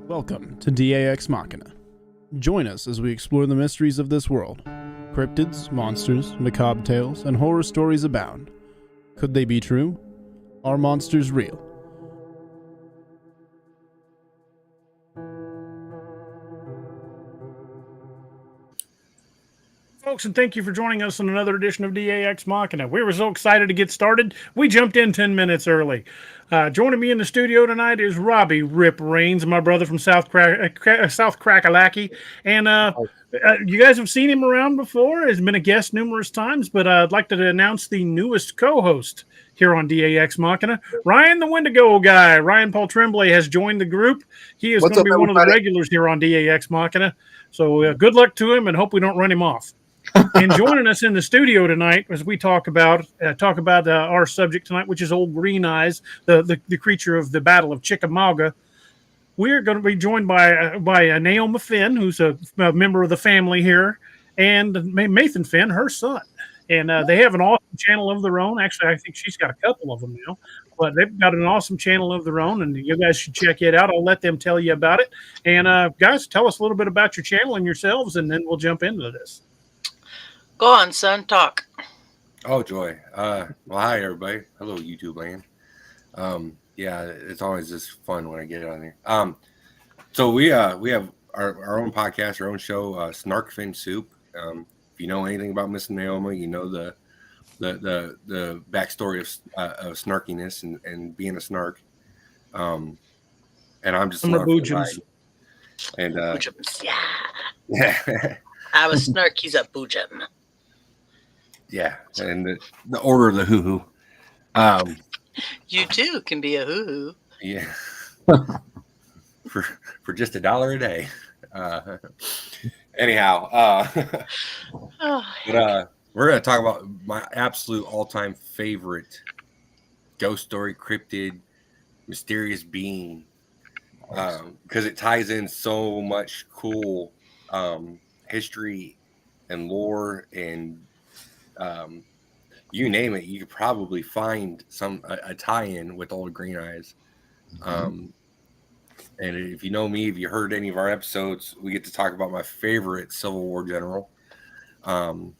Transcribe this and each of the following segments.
Welcome to Ex Machina. Join us as we explore the mysteries of this world. Cryptids, monsters, macabre tales, and horror stories abound. Could they be true? Are monsters real? Folks, and thank you for joining us on another edition of Ex Machina. We were so excited to get started, we jumped in 10 minutes early. Joining me in the studio tonight is Robbie Rip Rains, my brother from South Crackalacky. And you guys have seen him around before. He's been a guest numerous times, but I'd like to announce the newest co-host here on Ex Machina, Ryan the Wendigo guy. Ryan Paul Tremblay has joined the group. He is going to be one of the regulars here on Ex Machina. So good luck to him and hope we don't run him off. And joining us in the studio tonight as we talk about our subject tonight, which is Old Green Eyes, the creature of the Battle of Chickamauga. We're going to be joined by Naomi Finn, who's a member of the family here, and Nathan Finn, her son. And they have an awesome channel of their own. Actually, I think she's got a couple of them now. But they've got an awesome channel of their own, and you guys should check it out. I'll let them tell you about it. And guys, tell us a little bit about your channel and yourselves, and then we'll jump into this. Go on, son. Talk. Oh, joy. Well, hi, everybody. Hello, YouTube land. Yeah, it's always just fun when I get on here. So we have our own podcast, our own show, Snark Fin Soup. If you know anything about Miss Naomi, you know the backstory of snarkiness and being a snark. And I'm just and yeah. I was snark. He's a boojum. Yeah, and the order of the hoo-hoo. You too can be a hoo-hoo. Yeah. for just $1 a day. Anyhow, but we're going to talk about my absolute all-time favorite ghost story, cryptid, mysterious being, because it ties in so much cool history and lore and you name it, you could probably find a tie-in with Old Green Eyes. And if you know me, if you heard any of our episodes, we get to talk about my favorite Civil War general. And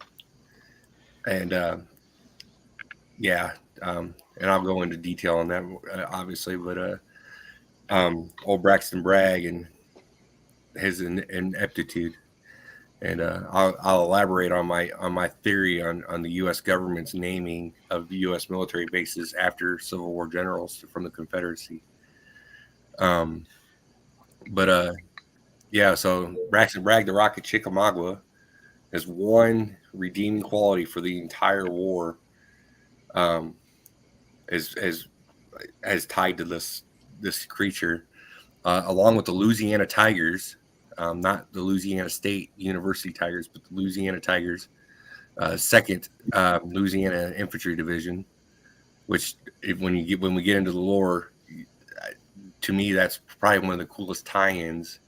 I'll go into detail on that, obviously, but old Braxton Bragg and his ineptitude. And I'll elaborate on my theory on the U.S. government's naming of U.S. military bases after Civil War generals from the Confederacy. So Braxton Bragg, the Rock of Chickamauga, is one redeeming quality for the entire war. As tied to this creature, along with the Louisiana Tigers. Not the Louisiana State University Tigers, but the Louisiana Tigers, 2nd Louisiana Infantry Division. Which, when we get into the lore, to me that's probably one of the coolest tie-ins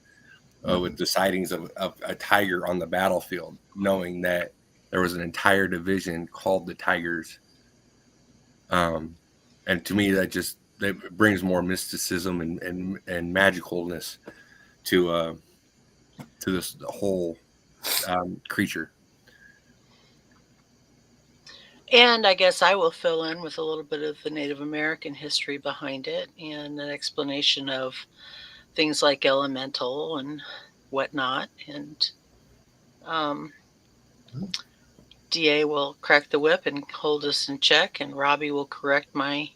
with the sightings of a tiger on the battlefield, knowing that there was an entire division called the Tigers. And to me, that brings more mysticism and magicalness to this whole creature. And I guess I will fill in with a little bit of the Native American history behind it and an explanation of things like elemental and whatnot, and DA will crack the whip and hold us in check, and Robbie will correct my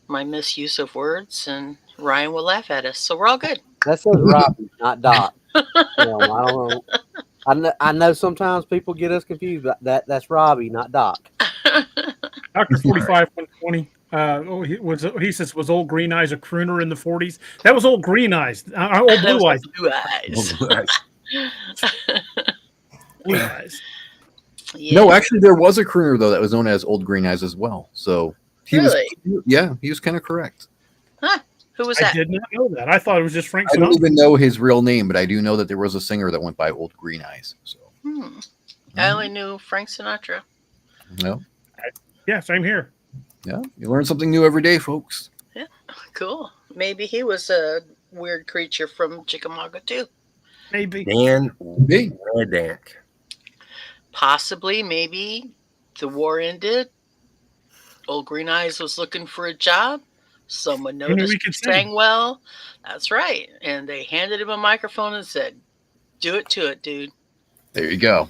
misuse of words, and Ryan will laugh at us. So we're all good. That says Robbie, not Doc. I don't know. I know sometimes people get us confused, but that's Robbie, not Doc. Dr. 45 120. He says, was old Green Eyes a crooner in the 40s? That was old Green Eyes. Old Blue Eyes. Blue Eyes. Blue Eyes. Yeah. No, actually, there was a crooner though that was known as Old Green Eyes as well. So he Really? he was kind of correct. Huh? Who was I that? did not know that. I thought it was just Frank I don't Sinatra. even know his real name, but I do know that there was a singer that went by Old Green Eyes. So I only knew Frank Sinatra. no, Yeah, same here. yeah, you learn something new every day, folks. Cool. Maybe he was a weird creature from Chickamauga too. Maybe. Dan Hey, Redank. Possibly, maybe the war ended. Old Green Eyes was looking for a job. Someone Maybe noticed we he could sang well. That's right. And they handed him a microphone and said, "Do it to it, dude." there you go.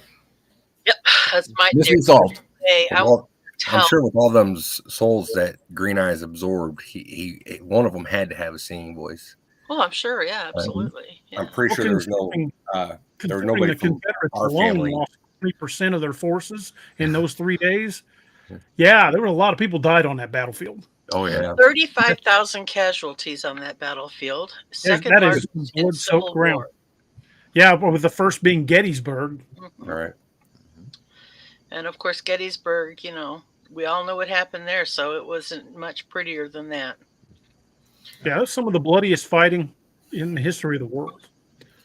Yep, that's my Mission theory. solved. Hey, I Well, want to tell. I'm sure with all them souls that Green Eyes absorbed, he one of them had to have a singing voice. Oh, I'm sure. Yeah, absolutely. Yeah. I'm pretty sure there was no Considering nobody the from Confederates our alone family. lost 20% of their forces in those 3 days. Yeah, there were a lot of people died on that battlefield. Oh yeah, 35,000 casualties on that battlefield. Second that is largest in blood-soaked Civil ground. War. Yeah, but with the first being Gettysburg. Mhm. all right. And of course, Gettysburg, we all know what happened there, so it wasn't much prettier than that. Yeah, that's some of the bloodiest fighting in the history of the world.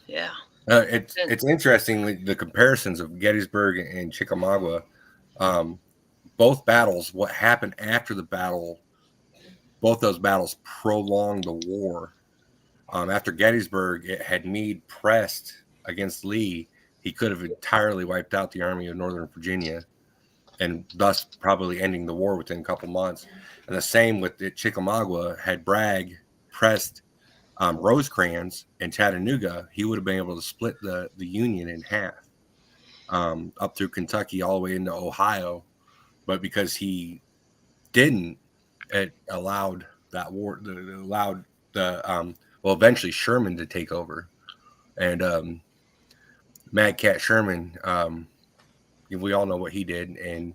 Yeah. It's interesting the comparisons of Gettysburg and Chickamauga. Both battles, what happened after the battle, both those battles prolonged the war. After Gettysburg, it had Meade pressed against Lee, he could have entirely wiped out the Army of Northern Virginia, and thus probably ending the war within a couple months. And the same with the Chickamauga, had Bragg pressed Rosecrans in Chattanooga, he would have been able to split the Union in half, up through Kentucky all the way into Ohio. But because he didn't, it allowed that war. Eventually Sherman to take over, and Mad Cat Sherman. We all know what he did, and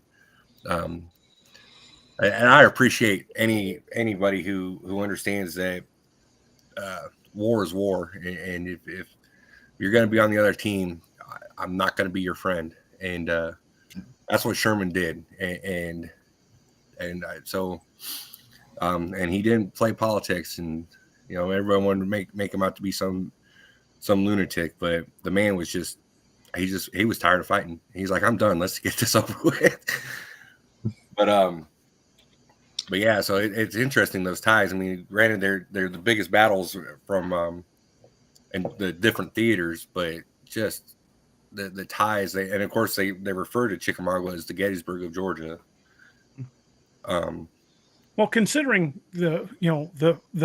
I appreciate anybody who understands that war is war, and if you're going to be on the other team, I'm not going to be your friend, and that's what Sherman did, and he didn't play politics, and everyone wanted to make him out to be some lunatic, but the man was he was tired of fighting. He's like, I'm done. Let's get this over with. But yeah, so it's interesting, those ties. I mean, granted, they're the biggest battles from in the different theaters, but just the ties. And of course they refer to Chickamauga as the Gettysburg of Georgia. Well, considering the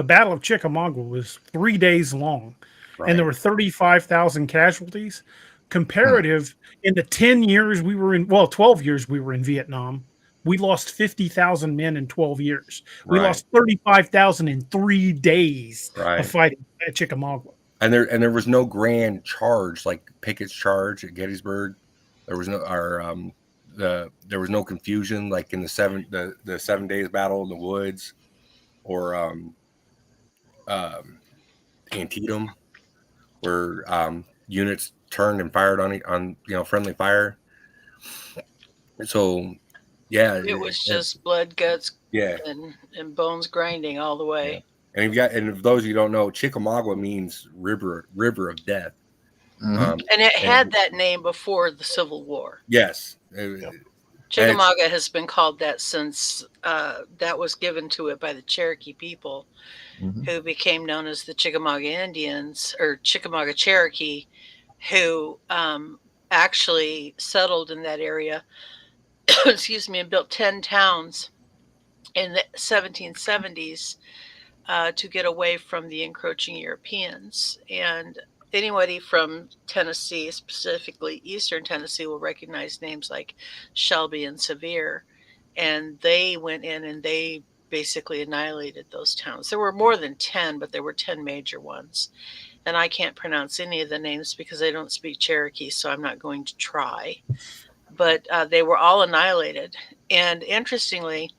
Battle of Chickamauga was 3 days long, Right. and there were 35,000 casualties. Comparative, in the 10 years 12 years we were in Vietnam, we lost 50,000 men in 12 years. We Right. lost 35,000 in 3 days Right. of fighting at Chickamauga. And there was no grand charge like Pickett's charge at Gettysburg. There was there was no confusion like in the 7 days battle in the woods, or Antietam, where units turned and fired on friendly fire. So yeah, It was just blood, guts, yeah. and bones grinding all the way. And if those of you don't know, Chickamauga means river of death. Mhm. And it had that name before the Civil War. Yes. Chickamauga has been called that since that was given to it by the Cherokee people, Mhm. who became known as the Chickamauga Indians, or Chickamauga Cherokee, who actually settled in that area, excuse me, and built 10 towns in the 1770s to get away from the encroaching Europeans. And anybody from Tennessee, specifically Eastern Tennessee, will recognize names like Shelby and Sevier. And they went in and they basically annihilated those towns. There were more than 10, but there were 10 major ones. And I can't pronounce any of the names because I don't speak Cherokee, so I'm not going to try. But they were all annihilated. And interestingly,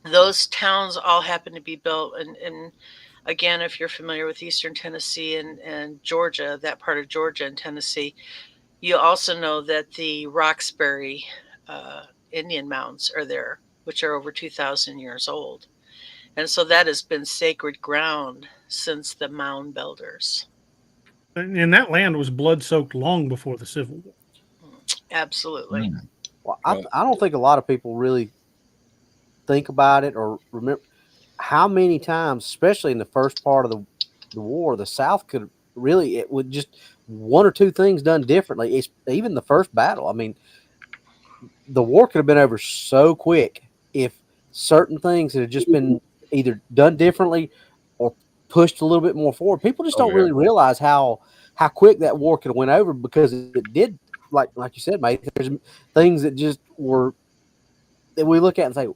those towns all happened to be built. And again, if you're familiar with Eastern Tennessee and Georgia, that part of Georgia and Tennessee, you also know that the Roxbury Indian mounds are there, which are over 2,000 years old. And so that has been sacred ground since the mound builders. And that land was blood-soaked long before the Civil War. Absolutely. Well, I don't think a lot of people really think about it or remember how many times, especially in the first part of the war, the South could really, it would just one or two things done differently. It's even the first battle. I mean, the war could have been over so quick if certain things had just been either done differently or pushed a little bit more forward. People just don't really realize how quick that war could have went over, because it did, like you said, mate. There's things that just were that we look at and say,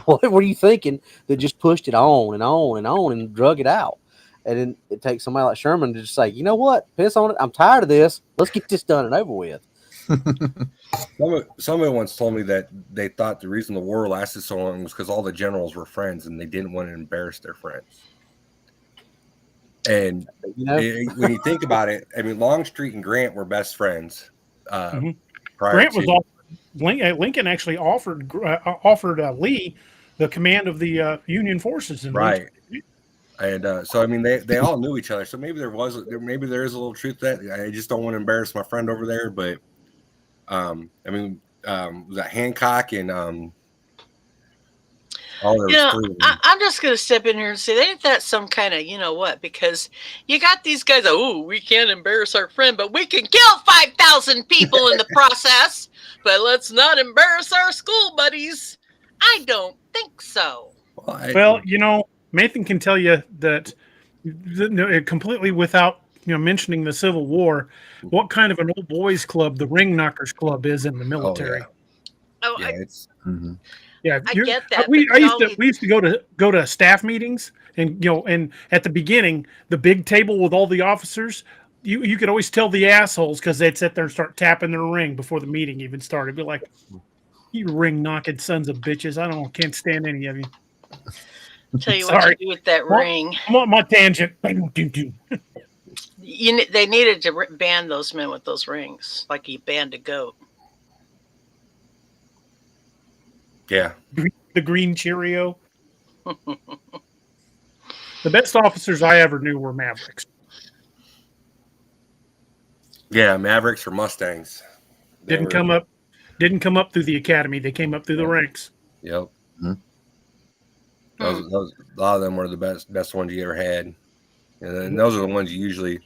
what were you thinking, that just pushed it on and on and on and drug it out. And then it takes somebody like Sherman to just say, you know what, piss on it. I'm tired of this. Let's get this done and over with. Somebody once told me that they thought the reason the war lasted so long was because all the generals were friends and they didn't want to embarrass their friends. And when you think about it, I mean, Longstreet and Grant were best friends. Grant was offered, Lincoln actually offered Lee the command of the Union forces. Right. And so, I mean, they all knew each other. So maybe there is a little truth to that. I just don't want to embarrass my friend over there. But, I mean, was that Hancock and I'm just going to step in here and say, ain't that some kind of, you know what, because you got these guys, we can't embarrass our friend, but we can kill 5,000 people in the process, but let's not embarrass our school buddies. I don't think so. Well, Nathan can tell you that completely without mentioning the Civil War, what kind of an old boys club the Ring Knockers Club is in the military. Yeah, I get that. We used to go to staff meetings, and and at the beginning, the big table with all the officers, you could always tell the assholes because they'd sit there and start tapping their ring before the meeting even started. Be like, you ring knocking sons of bitches! Can't stand any of you. Tell you what to do with that ring. I'm on my tangent. They needed to ban those men with those rings, like you banned a goat. Yeah. The green Cheerio. The best officers I ever knew were Mavericks. Yeah, Mavericks or Mustangs. Didn't come up through the academy. They came up through the ranks. Yep. Mm-hmm. Those, a lot of them were the best ones you ever had. And then those are the ones you usually,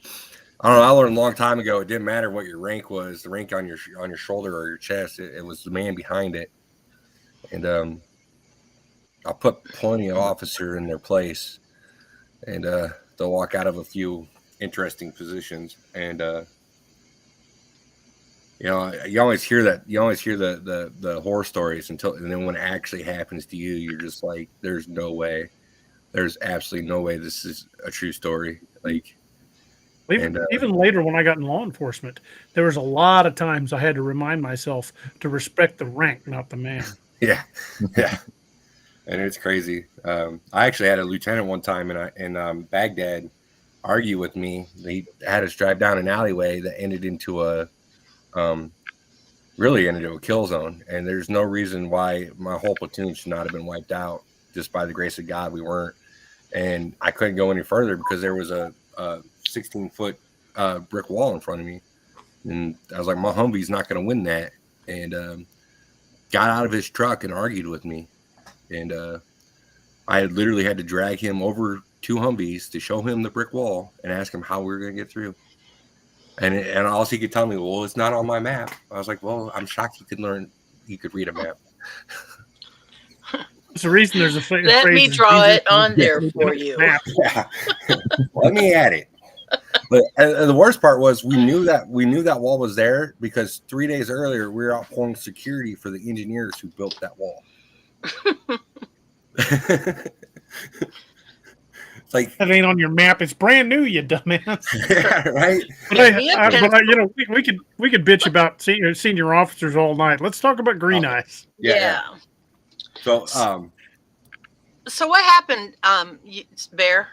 I don't know, I learned a long time ago, it didn't matter what your rank was, the rank on your shoulder or your chest, it was the man behind it. And I'll put plenty of officer in their place, and they'll walk out of a few interesting positions. And you always hear that. You always hear the horror stories and then when it actually happens to you, you're just like, there's no way. There's absolutely no way this is a true story. Like, even later when I got in law enforcement, there was a lot of times I had to remind myself to respect the rank, not the man. Yeah. And it's crazy. I actually had a lieutenant one time in Baghdad argue with me. He had us drive down an alleyway that ended into a kill zone. And there's no reason why my whole platoon should not have been wiped out. Just by the grace of God, we weren't. And I couldn't go any further because there was a 16-foot brick wall in front of me. And I was like, my Humvee's not going to win that. And got out of his truck and argued with me. And I had literally had to drag him over 2 Humvees to show him the brick wall and ask him how we were going to get through. And all he could tell me, well, it's not on my map. I was like, well, I'm shocked he could read a map. It's the reason there's a Let me draw it on there for you. Yeah. Let me add it. But and the worst part was we knew that wall was there because 3 days earlier we were out pulling security for the engineers who built that wall. It's like That ain't on your map. It's brand new, you dumbass. yeah, right? We could bitch about senior officers all night. Let's talk about green eyes. Yeah. So So what happened, Bear?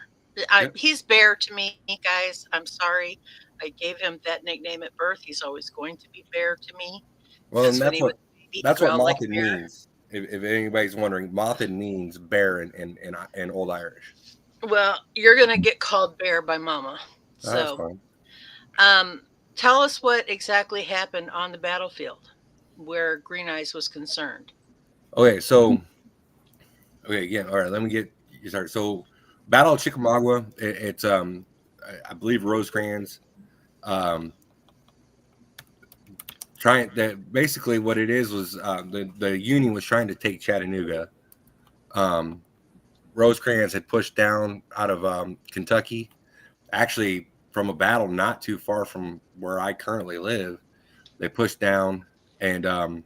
He's Bear to me, guys. I'm sorry. I gave him that nickname at birth. He's always going to be Bear to me. well, and When he was a baby, that's what growled like a Mothin bear. means. If anybody's wondering, Mothin means bear in Old Irish. Well, you're gonna get called Bear by Mama. That's So, fine. tell us what exactly happened on the battlefield where Green Eyes was concerned. Okay, so again, all right, let me get you started. So Battle of Chickamauga, it's I believe Rosecrans trying that basically what it is was the Union was trying to take Chattanooga. Rosecrans had pushed down out of Kentucky, actually from a battle not too far from where I currently live. They pushed down and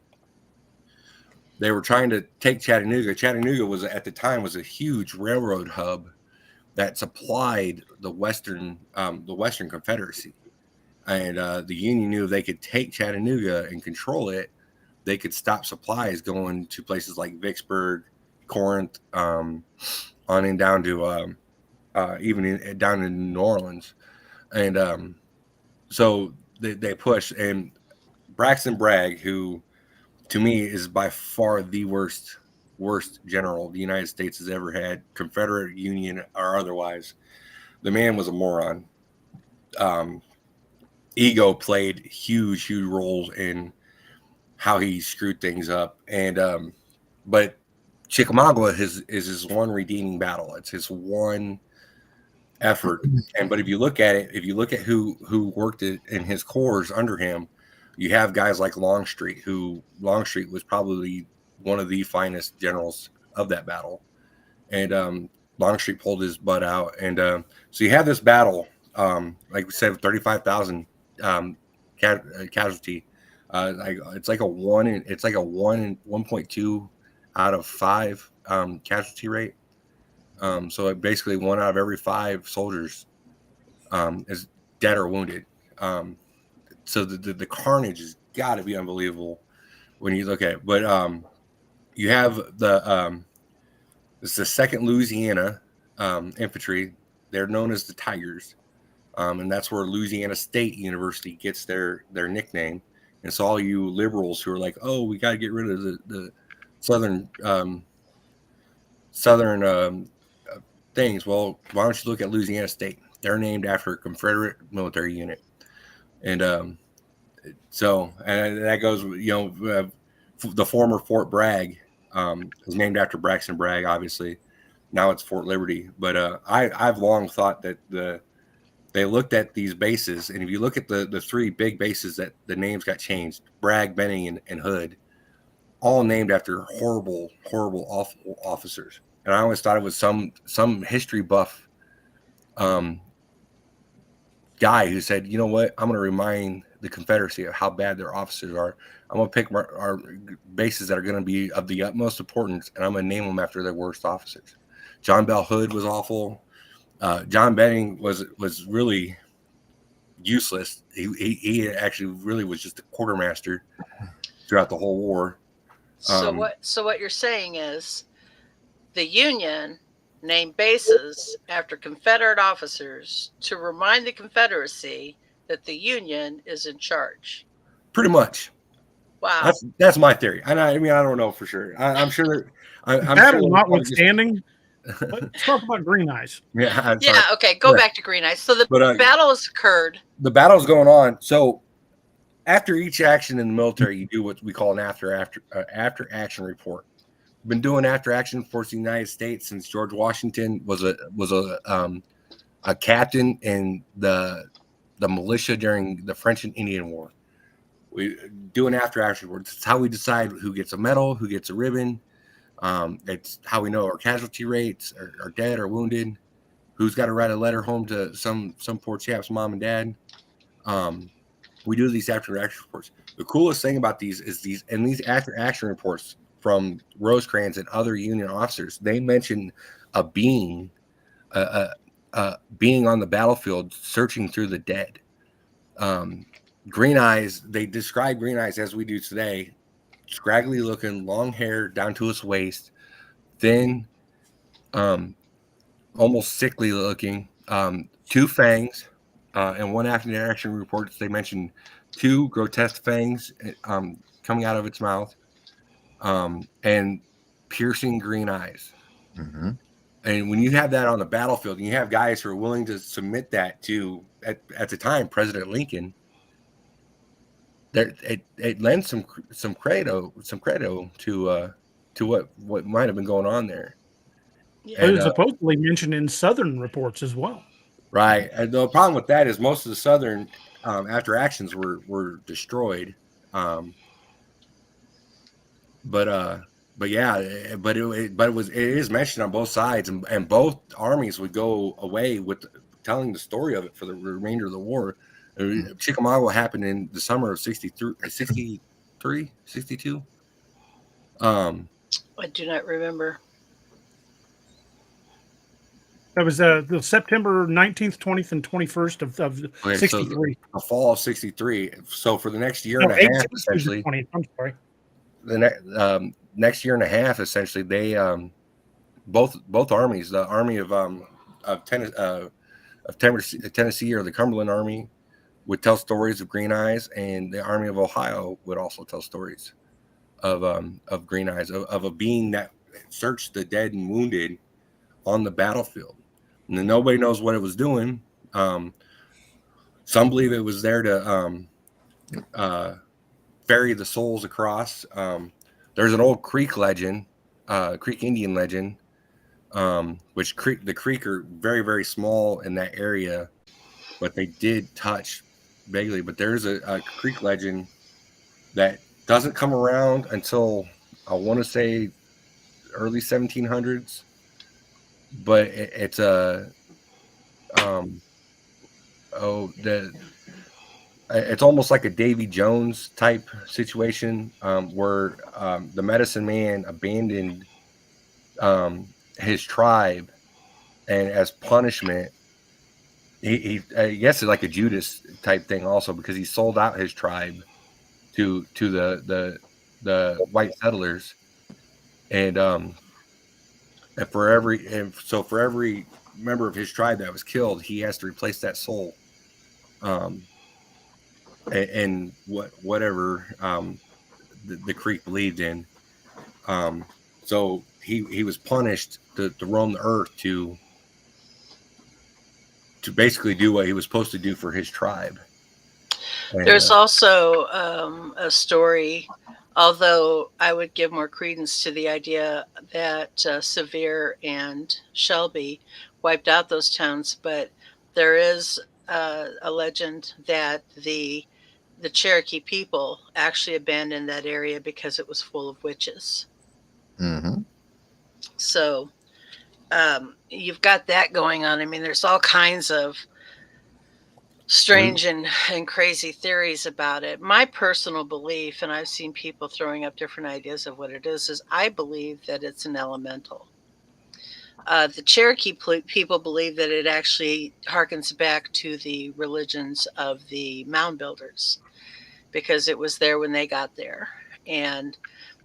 they were trying to take Chattanooga. Chattanooga was at the time was a huge railroad hub that supplied the Western Confederacy, and the Union knew if they could take Chattanooga and control it, they could stop supplies going to places like Vicksburg, Corinth, on and down to down in New Orleans, and so they pushed. And Braxton Bragg, who to me is by far the worst general the United States has ever had, Confederate, Union, or otherwise. The man was a moron. Ego played huge roles in how he screwed things up. And but Chickamauga is his one redeeming battle. It's his one effort. And but if you look at who worked it in his corps under him, you have guys like Longstreet, who Longstreet was probably one of the finest generals of that battle. And Longstreet pulled his butt out. And so you have this battle, like we said, 35,000 casualty. It's like a 1.2 out of 5 casualty rate. So basically 1 out of every 5 soldiers is dead or wounded. So the carnage has got to be unbelievable when you look at it. But you have it's the 2nd Louisiana Infantry. They're known as the Tigers, and that's where Louisiana State University gets their nickname. And so all you liberals who are like, oh, we got to get rid of the southern things. Well, why don't you look at Louisiana State? They're named after a Confederate military unit. And so that goes, the former Fort Bragg was named after Braxton Bragg, obviously. Now it's Fort Liberty. But I've long thought that they looked at these bases, and if you look at the 3 big bases that the names got changed, Bragg, Benning, and Hood, all named after horrible, awful officers. And I always thought it was some history buff guy who said, you know what, I'm going to remind the Confederacy of how bad their officers are. I'm going to pick our bases that are going to be of the utmost importance, and I'm going to name them after their worst officers. John Bell Hood was awful. John Benning was really useless. He actually really was just a quartermaster throughout the whole war. So what you're saying is the Union named bases after Confederate officers to remind the Confederacy that the Union is in charge. Pretty much. Wow. That's my theory. I mean, I don't know for sure. I'm sure. I'm Battle sure notwithstanding, let's talk about Green Eyes. Yeah. Okay. Go back to Green Eyes. So the battle has occurred. The battle's going on. So after each action in the military, you do what we call an after action report. We've been doing after action for the United States since George Washington was a captain in the militia during the French and Indian War. We do an after action report. It's how we decide who gets a medal, who gets a ribbon. It's how we know our casualty rates are dead or wounded. who's got to write a letter home to some poor chap's mom and dad. We do these after action reports. The coolest thing about these is these after action reports from Rosecrans and other Union officers. They mention a being on the battlefield searching through the dead. Green eyes. They describe Green eyes as we do today. Scraggly looking, long hair down to his waist, thin, almost sickly looking, 2 fangs, and one after the action reports they mentioned 2 grotesque fangs coming out of its mouth, and piercing green eyes. Mm-hmm. And when you have that on the battlefield, and you have guys who are willing to submit that to, at the time, President Lincoln, it lends some credo to what might have been going on there. Yeah. It And, was supposedly mentioned in Southern reports as well. right. And the problem with that is most of the Southern after actions were destroyed. But it is mentioned on both sides, and both armies would go away with telling the story of it for the remainder of the war. Chickamauga happened in the summer of 62. I do not remember. That was the September 19th, 20th, and 21st of Okay, 63. So the fall of 63. So for the next year No, and a 18th half, to the essentially, 20th. I'm sorry. the next year and a half, essentially, they both armies, the army of Tennessee or the Cumberland Army, would tell stories of Green Eyes, and the Army of Ohio would also tell stories of Green Eyes, of a being that searched the dead and wounded on the battlefield. And then nobody knows what it was doing. Some believe it was there to ferry the souls across. There's an old Creek legend, Creek Indian legend, which the Creek are very, very small in that area, but they did touch vaguely. But there's a Creek legend that doesn't come around until, I want to say, early 1700s. But it's a it's almost like a Davy Jones type situation, where the medicine man abandoned his tribe, and as punishment, he I guess it's like a Judas type thing also, because he sold out his tribe to the white settlers, and for every member of his tribe that was killed, he has to replace that soul, and whatever the Creek believed in. So he was punished to roam the earth to basically do what he was supposed to do for his tribe. And, There's also a story, although I would give more credence to the idea that Sevier and Shelby wiped out those towns, but there is a legend that the Cherokee people actually abandoned that area because it was full of witches. Mm-hmm. So you've got that going on. I mean, there's all kinds of strange and crazy theories about it. My personal belief, and I've seen people throwing up different ideas of what it is I believe that it's an elemental. The Cherokee people believe that it actually harkens back to the religions of the mound builders, because it was there when they got there, and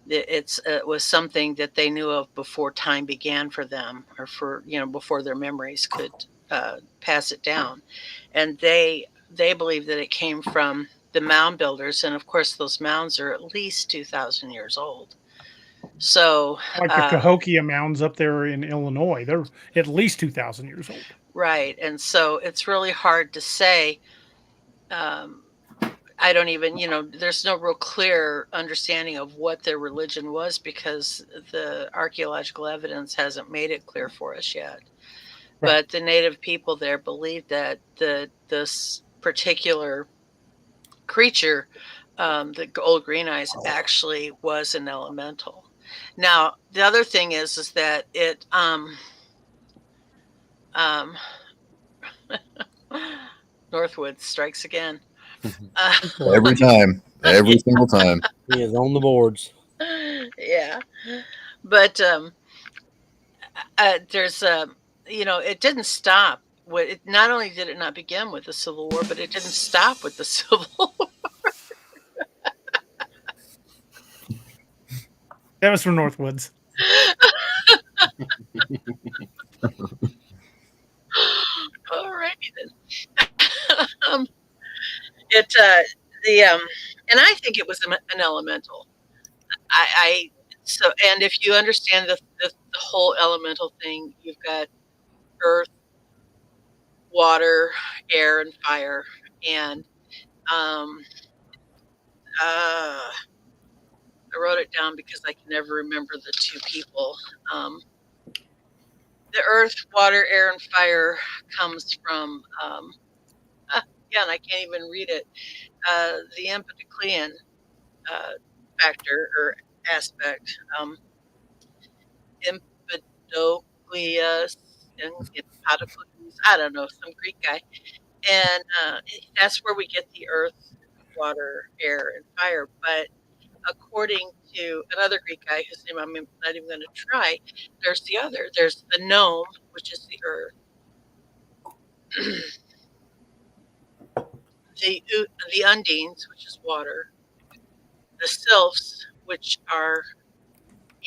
it was something that they knew of before time began for them, or before their memories could pass it down, and they believe that it came from the mound builders, and of course those mounds are at least 2,000 years old. So Like the Cahokia Mounds up there in Illinois, they're at least 2,000 years old. right, and so it's really hard to say. I don't even, there's no real clear understanding of what their religion was, because the archaeological evidence hasn't made it clear for us yet. Right. But the native people there believed that this particular creature, the old Green Eyes, actually was an elemental. Now, the other thing is that it Um, Northwood strikes again. Uh, Every time, every single time. He is on the boards. yeah, but there's it didn't stop. Not only did it not begin with the Civil War, but it didn't stop with the Civil War. That was from Northwoods. Alrighty then. um, it the and I think it was an elemental. I so and if you understand the whole elemental thing, you've got earth, water, air, and fire, and um, I wrote it down because I can never remember the two people. The earth, water, air, and fire comes from yeah, and I can't even read it. The Empedoclean factor or aspect, Empedocleus and Empedocles, I don't know, some Greek guy, and that's where we get the earth, water, air, and fire. But according to another Greek guy whose name I'm not even going to try, there's the other. There's the gnome, which is the earth, the undines, which is water, the sylphs, which are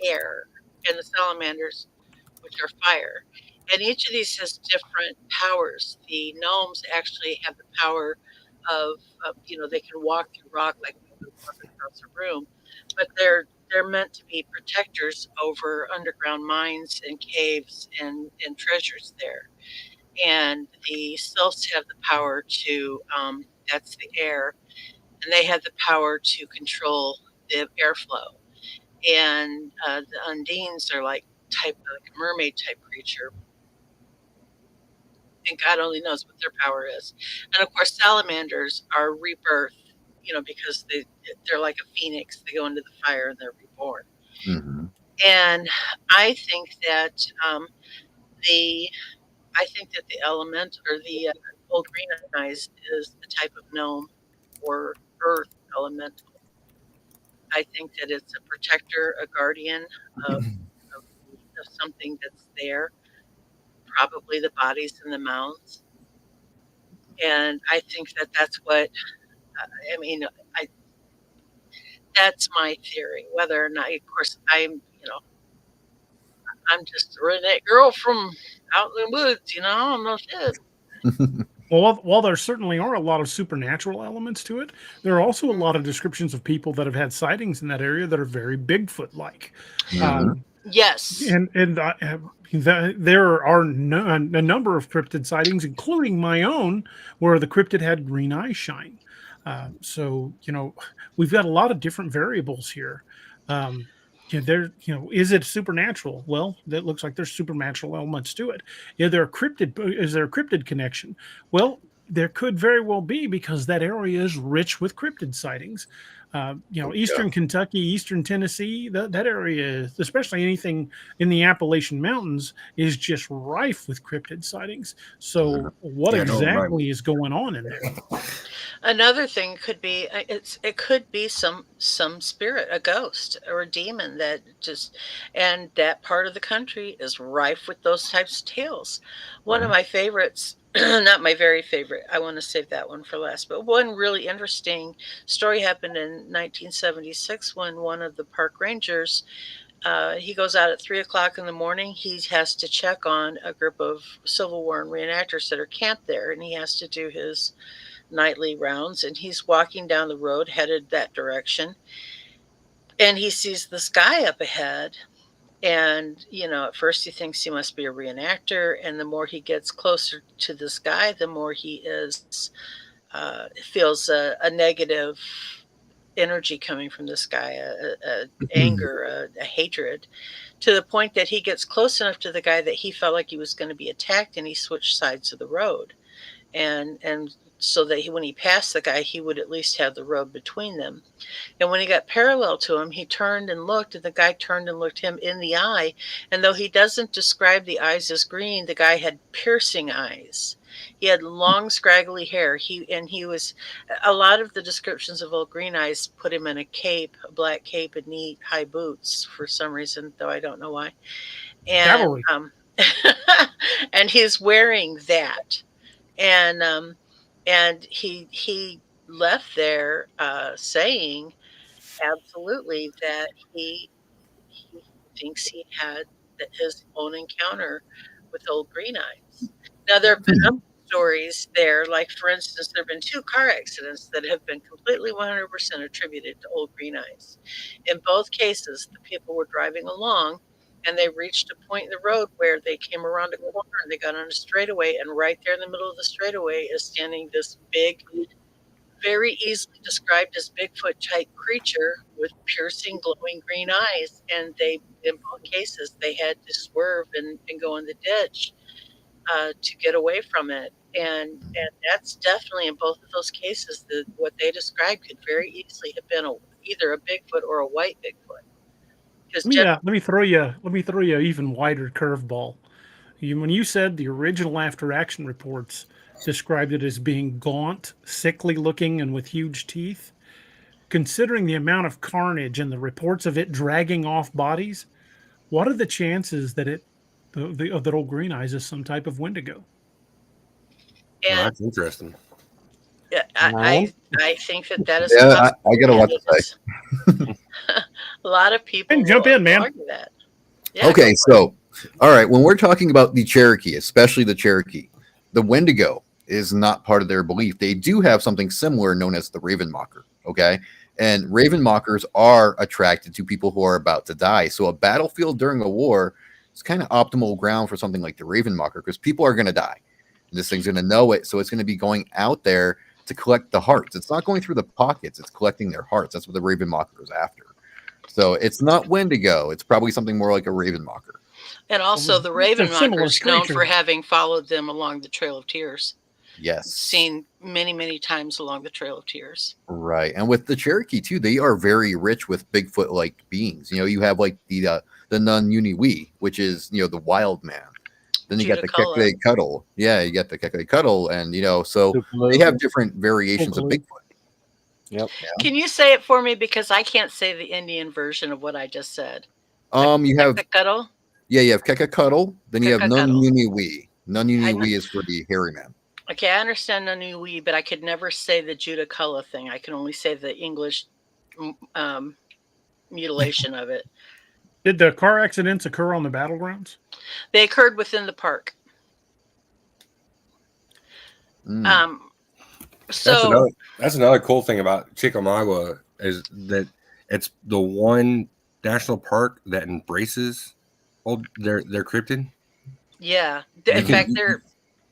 air, and the salamanders, which are fire. And each of these has different powers. The gnomes actually have the power of they can walk through rock like we would walk across a room, but they're meant to be protectors over underground mines and caves and treasures there. And the sylphs have the power to that's the air, and they have the power to control the airflow. And the undines are like a mermaid type creature, and God only knows what their power is. And of course, salamanders are rebirth, because they're like a phoenix. They go into the fire and they're reborn. Mm-hmm. And I think that the the element or the old green eyes is the type of gnome or earth elemental. I think that it's a protector, a guardian of, of, of something that's there, probably the bodies in the mounds. And I think that that's what I mean. I That's my theory. Whether or not, of course, I'm just a redneck girl from out in the woods. I don't know shit. Well, while there certainly are a lot of supernatural elements to it, there are also a lot of descriptions of people that have had sightings in that area that are very Bigfoot-like. Mhm. Yes. And there are a number of cryptid sightings, including my own, where the cryptid had green eyes shine. So we've got a lot of different variables here. Is it supernatural? Well, that looks like there's supernatural elements to it. Is there a cryptid connection? Well, there could very well be, because that area is rich with cryptid sightings. Eastern Kentucky, Eastern Tennessee, that area, especially anything in the Appalachian Mountains, is just rife with cryptid sightings. So, what Yeah, no, right. exactly is going on in there? Another thing could be it could be some spirit, a ghost or a demon and that part of the country is rife with those types of tales. One of my favorites, not my very favorite, I want to save that one for last, but one really interesting story happened in 1976 when one of the park rangers, he goes out at 3 o'clock in the morning. He has to check on a group of Civil War reenactors that are camped there, and he has to do his nightly rounds, and he's walking down the road headed that direction, and he sees this guy up ahead. And at first he thinks he must be a reenactor, and the more he gets closer to this guy, the more he feels a negative energy coming from this guy, a anger, a hatred, to the point that he gets close enough to the guy that he felt like he was going to be attacked, and he switched sides of the road and so that when he passed the guy, he would at least have the road between them. And when he got parallel to him, he turned and looked, and the guy turned and looked him in the eye. And though he doesn't describe the eyes as green, the guy had piercing eyes. He had long, scraggly hair. He was, a lot of the descriptions of old Green Eyes put him in a cape, a black cape, and neat high boots for some reason, though I don't know why. And Cavalry. and he's wearing that, and he left there saying absolutely that he thinks he had his own encounter with old Green Eyes. Now there have been other stories there, like for instance, there have been 2 car accidents that have been completely 100% attributed to old Green Eyes. In both cases, the people were driving along, and they reached a point in the road where they came around a corner and they got on a straightaway, and right there in the middle of the straightaway is standing this big, very easily described as Bigfoot type creature with piercing, glowing green eyes. And they, in both cases, they had to swerve and go in the ditch to get away from it. And that's definitely, in both of those cases, what they described could very easily have been either a Bigfoot or a white Bigfoot. Let me throw you an even wider curveball. When you said the original after action reports described it as being gaunt, sickly looking, and with huge teeth, considering the amount of carnage and the reports of it dragging off bodies, what are the chances that that old Green Eyes is some type of Wendigo? And that's interesting. yeah, I think that is. Yeah, I got a lot to say. A lot of people And jump in, man. argue that. Yeah, Okay, so all right, when we're talking about the Cherokee, especially the Cherokee, the Wendigo is not part of their belief. They do have something similar known as the Raven Mocker. Okay, and Raven Mockers are attracted to people who are about to die. So a battlefield during a war is kind of optimal ground for something like the Raven Mocker, because people are going to die. And this thing's going to know it, so it's going to be going out there to collect the hearts. It's not going through the pockets; it's collecting their hearts. That's what the Raven Mocker is after. So it's not Wendigo. It's probably something more like a Raven Mocker. and also the Raven It's a similar Mocker is known creature. for having followed them along the Trail of Tears. Yes. Seen many times along the Trail of Tears. Right. And with the Cherokee too, they are very rich with Bigfoot like beings. You know, you have like the Nun-Yuni-Wee, which is, you know, the wild man. Then you got the Kekle Cuddle. Yeah, you got the Kekle Cuddle, and you know, so they have different variations of Bigfoot. Yep. Yeah. Can you say it for me, because I can't say the Indian version of what I just said? You have Cuddle. Yeah, you have Kekle Cuddle, then you have Kekle-Cuddle. Nun-Yuni-Wee. Nun-Yuni-Wee is for the hairy man. Okay, I understand Nunui, but I could never say the Judaculla thing. I can only say the English mutilation of it. Did the car accidents occur on the battlegrounds? They occurred within the park. So That's another cool thing about Chickamauga is that it's the one national park that embraces their cryptid. yeah, in fact,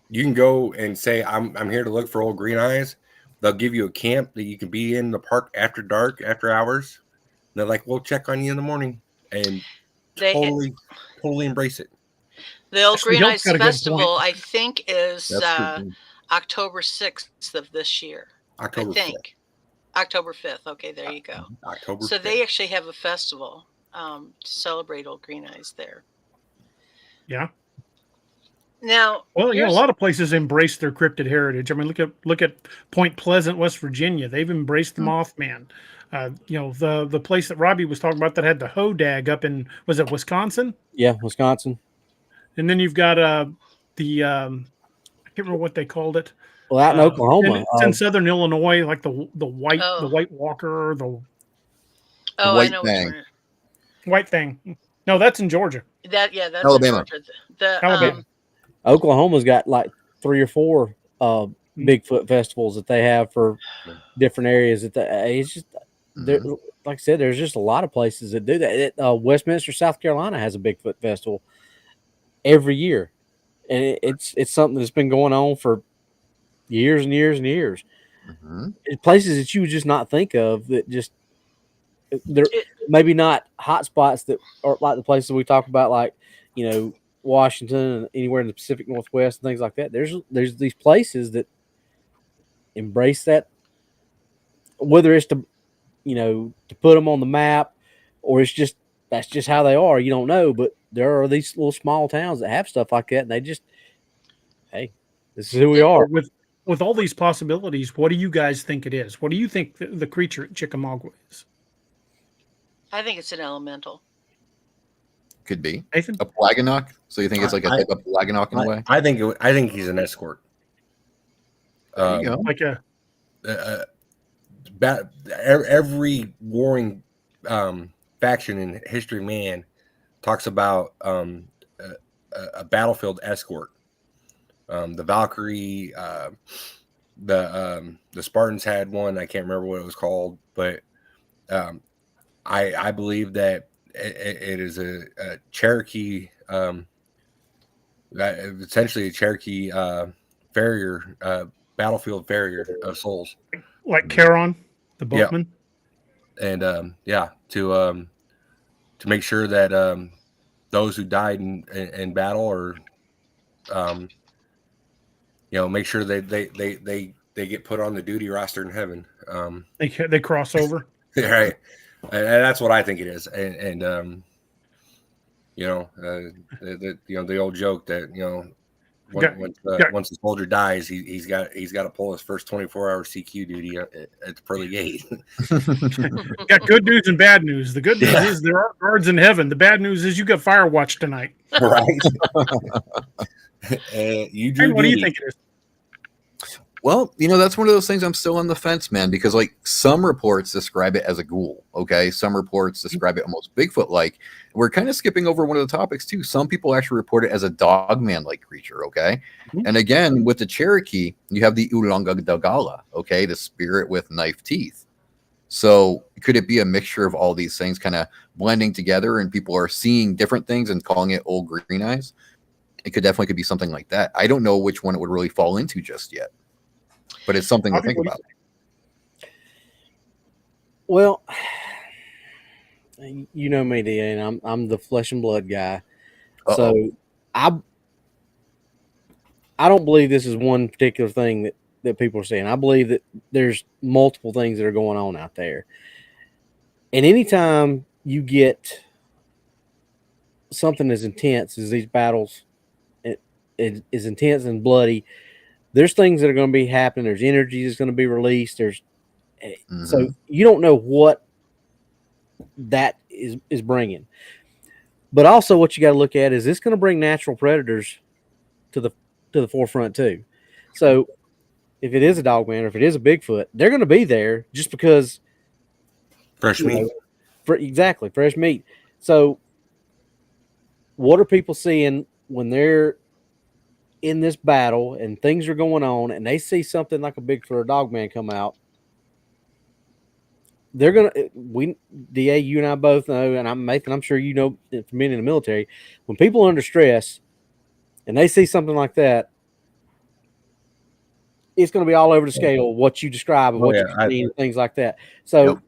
You can go and say, I'm here to look for old Green Eyes. They'll give you a camp that you can be in the park after dark, after hours. And they're like, we'll check on you in the morning. And totally embrace it. the old Actually, Green Hilt's Eyes got a good Festival, point. I think, is That's October 6th of this year. October I think. October 5th. Okay, there you go. October So 5th. they actually have a festival to celebrate old Green Eyes there. Yeah. Now, Well, you know, a lot of places embrace their cryptid heritage. I mean, look at Point Pleasant, West Virginia. They've embraced the Mothman. You know, the place that Robbie was talking about that had the Hodag up in, was it Wisconsin? Yeah, Wisconsin. And then you've got I can't remember what they called it. Well, out in Oklahoma, It's in southern Illinois, like the white Oh. the White Walker, the I White know Thing. which one. white thing. No, that's in Georgia. That's Alabama. in Georgia. The Alabama. Oklahoma's got like 3 or 4 Bigfoot festivals that they have for different areas. It's just there, like I said, there's just a lot of places that do that. Westminster, South Carolina, has a Bigfoot festival every year, and it's something that's been going on for years and years and years. It's places that you would just not think of, that just they're maybe not hot spots that are like the places we talk about, like, you know, Washington and anywhere in the Pacific Northwest and things like that. There's these places that embrace that, whether it's to, to put them on the map, or it's just that's just how they are. You don't know, but there are these little small towns that have stuff like that, and they just, hey, this is who we are. With all these possibilities, what do you guys think it is? What do you think the creature at Chickamauga is? I think it's an elemental. Could be Nathan? a Plaganok. So you think it's like a type of Plaganok in a way? I think he's an escort. There you go. Like a every warring faction in History of Man talks about a battlefield escort. The Valkyrie, the Spartans had one. I can't remember what it was called, but I believe that it is a Cherokee, essentially a Cherokee farrier, battlefield farrier of souls, like Charon, the boatman. And to make sure that those who died in battle, or make sure they get put on the duty roster in heaven. They cross over. Right. And that's what I think it is. And the old joke that, once the soldier dies, he's got to pull his first 24-hour CQ duty at the pearly gate. Got good news and bad news. The good news is there are guards in heaven. The bad news is you got fire watch tonight. Right. And what do you think it is? Well, that's one of those things I'm still on the fence, man, because like some reports describe it as a ghoul. Okay. Some reports describe it almost Bigfoot-like. We're kind of skipping over one of the topics too. Some people actually report it as a dogman-like creature. Okay. Mm-hmm. And again, with the Cherokee, you have the Ulanga Dagala. Okay. The spirit with knife teeth. So could it be a mixture of all these things kind of blending together, and people are seeing different things and calling it old green eyes? It could be something like that. I don't know which one it would really fall into just yet. But it's something to think about. Well, you know me, DA, and I'm the flesh and blood guy. Uh-oh. So I don't believe this is one particular thing that people are saying. I believe that there's multiple things that are going on out there. And anytime you get something as intense as these battles, it is intense and bloody, there's things that are going to be happening. There's energy that's going to be released. So you don't know what that is bringing. But also what you got to look at is this going to bring natural predators to the forefront too. So if it is a dogman or if it is a Bigfoot, they're going to be there just because fresh meat. Exactly, fresh meat. So what are people seeing when they're in this battle and things are going on and they see something like a Bigfoot or a dogman come out? They're going to, DA, you and I both know, and Nathan, I'm sure you know from being in the military, when people are under stress and they see something like that, it's going to be all over the scale, what you describe and what you see and things like that. So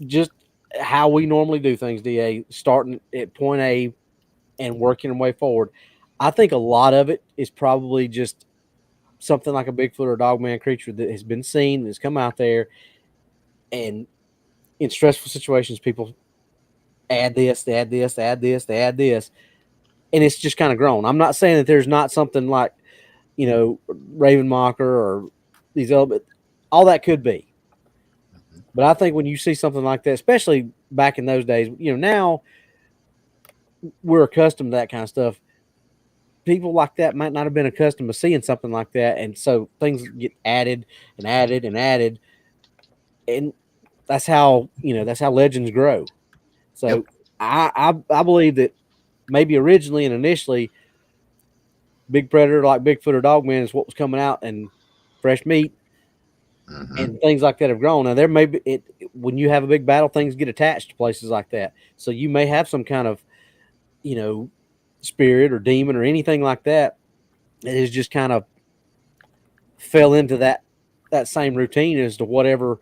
just how we normally do things, DA, starting at point A and working our way forward. I think a lot of it is probably just something like a Bigfoot or a dogman creature that has been seen, that's come out there, and in stressful situations, people add this, they add this, they add this, they add this, and it's just kind of grown. I'm not saying that there's not something like, Raven Mocker or these other, all that could be. But I think when you see something like that, especially back in those days, now we're accustomed to that kind of stuff. People like that might not have been accustomed to seeing something like that. And so things get added and added and added. And that's how legends grow. So I believe that maybe originally and initially, big predator like Bigfoot or dogman is what was coming out, and fresh meat and things like that have grown. Now there may be when you have a big battle, things get attached to places like that. So you may have some kind of, spirit or demon or anything like that is just kind of fell into that same routine as to whatever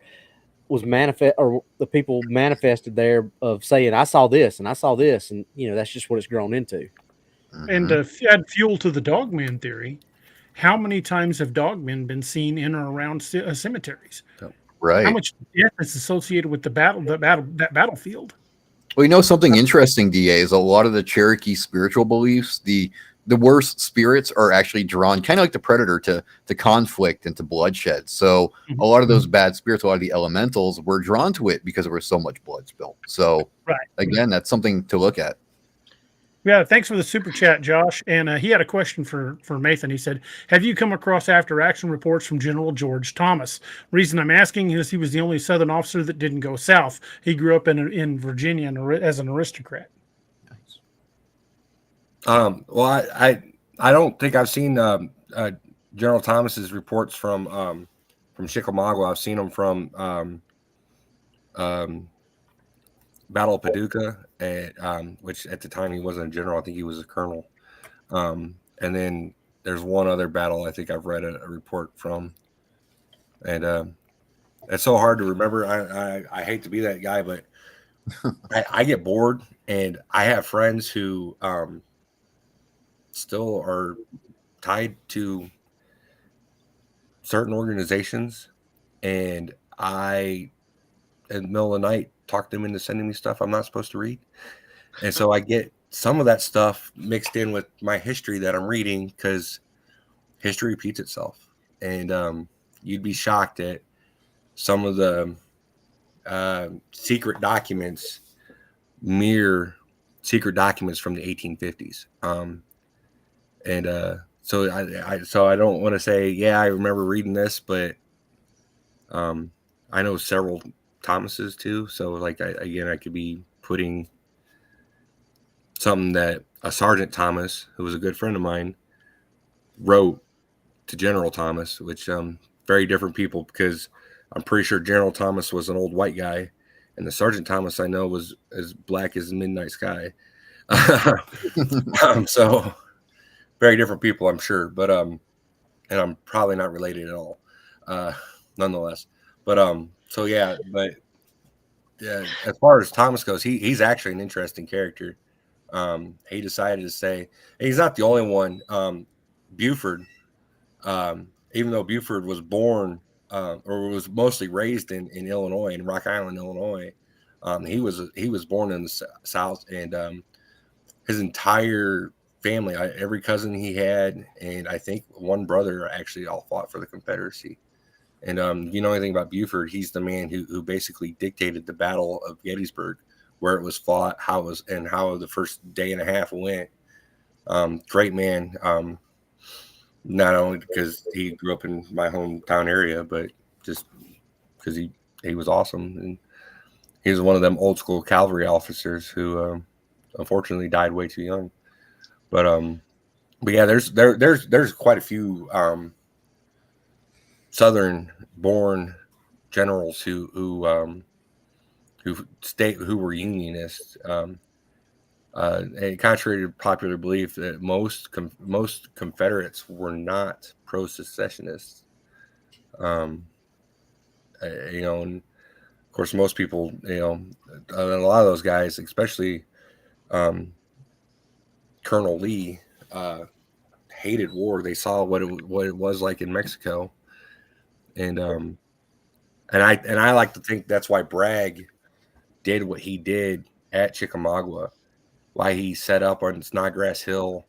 was manifest, or the people manifested there of saying, I saw this and I saw this, and that's just what it's grown into. And to add fuel to the dogman theory, how many times have dogmen been seen in or around cemeteries? How Right. much death is associated with that battlefield? Well, you know something interesting, DA, is a lot of the Cherokee spiritual beliefs, the worst spirits are actually drawn kind of like the predator to conflict and to bloodshed. So a lot of those bad spirits, a lot of the elementals were drawn to it because there was so much blood spilled. So Right. again, that's something to look at. Yeah, thanks for the super chat, Josh. And he had a question for Nathan. He said, "Have you come across after action reports from General George Thomas? Reason I'm asking is he was the only Southern officer that didn't go south. He grew up in Virginia as an aristocrat." Well, I don't think I've seen General Thomas's reports from Chickamauga. I've seen them from Battle of Paducah, and which at the time he wasn't a general. I think he was a colonel. And then there's one other battle I think I've read a report from, and it's so hard to remember. I hate to be that guy, but I get bored, and I have friends who still are tied to certain organizations, and I, in the middle of the night, talk them into sending me stuff I'm not supposed to read. And so I get some of that stuff mixed in with my history that I'm reading, because history repeats itself. And you'd be shocked at some of the secret documents, mere secret documents from the 1850s. So I don't want to say, yeah, I remember reading this, but I know several Thomases too. So like, I could be putting something that a Sergeant Thomas, who was a good friend of mine, wrote to General Thomas, which very different people, because I'm pretty sure General Thomas was an old white guy, and the Sergeant Thomas I know was as black as the midnight sky. So very different people, I'm sure, but and I'm probably not related at all, nonetheless. But so yeah, but yeah, as far as Thomas goes, he's actually an interesting character. He decided to say, and he's not the only one. Buford, even though Buford was born or was mostly raised in Illinois, in Rock Island, Illinois, he was born in the South, and his entire family, every cousin he had, and I think one brother, actually all fought for the Confederacy. And you know anything about Buford? He's the man who basically dictated the Battle of Gettysburg, where it was fought, how it was, and how the first day and a half went. Great man. Not only because he grew up in my hometown area, but just because he was awesome, and he was one of them old school cavalry officers who unfortunately died way too young. But yeah, there's quite a few Southern born generals who were Unionists. And contrary to popular belief, that most Confederates were not pro-secessionists. And of course, most people, a lot of those guys, especially Colonel Lee, hated war. They saw what it was like in Mexico, and I like to think that's why Bragg did what he did at Chickamauga, why he set up on Snodgrass Hill,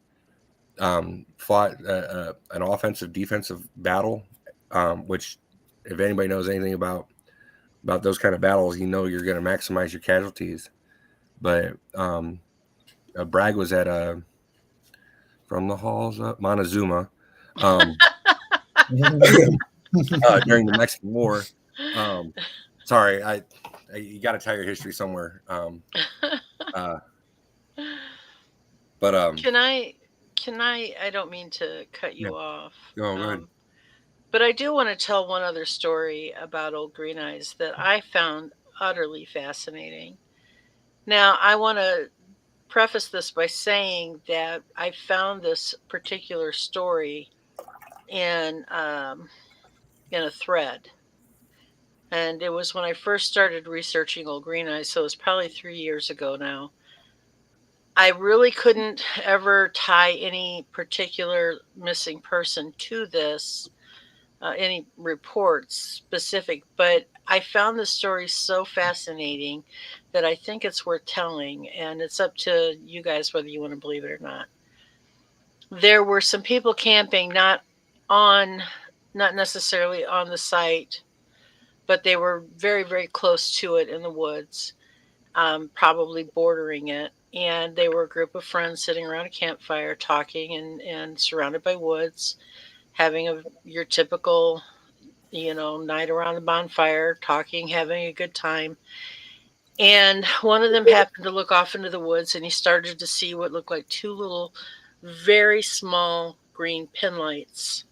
fought an offensive defensive battle, which, if anybody knows anything about those kind of battles, you're going to maximize your casualties. But Bragg was at from the halls up Montezuma during the Mexican War. Sorry, you got to tell your history somewhere. But Can I? I don't mean to cut you off. Go ahead. But I do want to tell one other story about Old Green Eyes that I found utterly fascinating. Now, I want to preface this by saying that I found this particular story in a thread. And it was when I first started researching Old Green Eyes, so it was probably 3 years ago now. I really couldn't ever tie any particular missing person to this, any reports specific, but I found the story so fascinating that I think it's worth telling, and it's up to you guys whether you want to believe it or not. There were some people camping, not necessarily on the site, but they were very, very close to it in the woods, probably bordering it. And they were a group of friends sitting around a campfire talking and surrounded by woods, having your typical, night around the bonfire, talking, having a good time. And one of them happened to look off into the woods, and he started to see what looked like two little, very small green pin lights.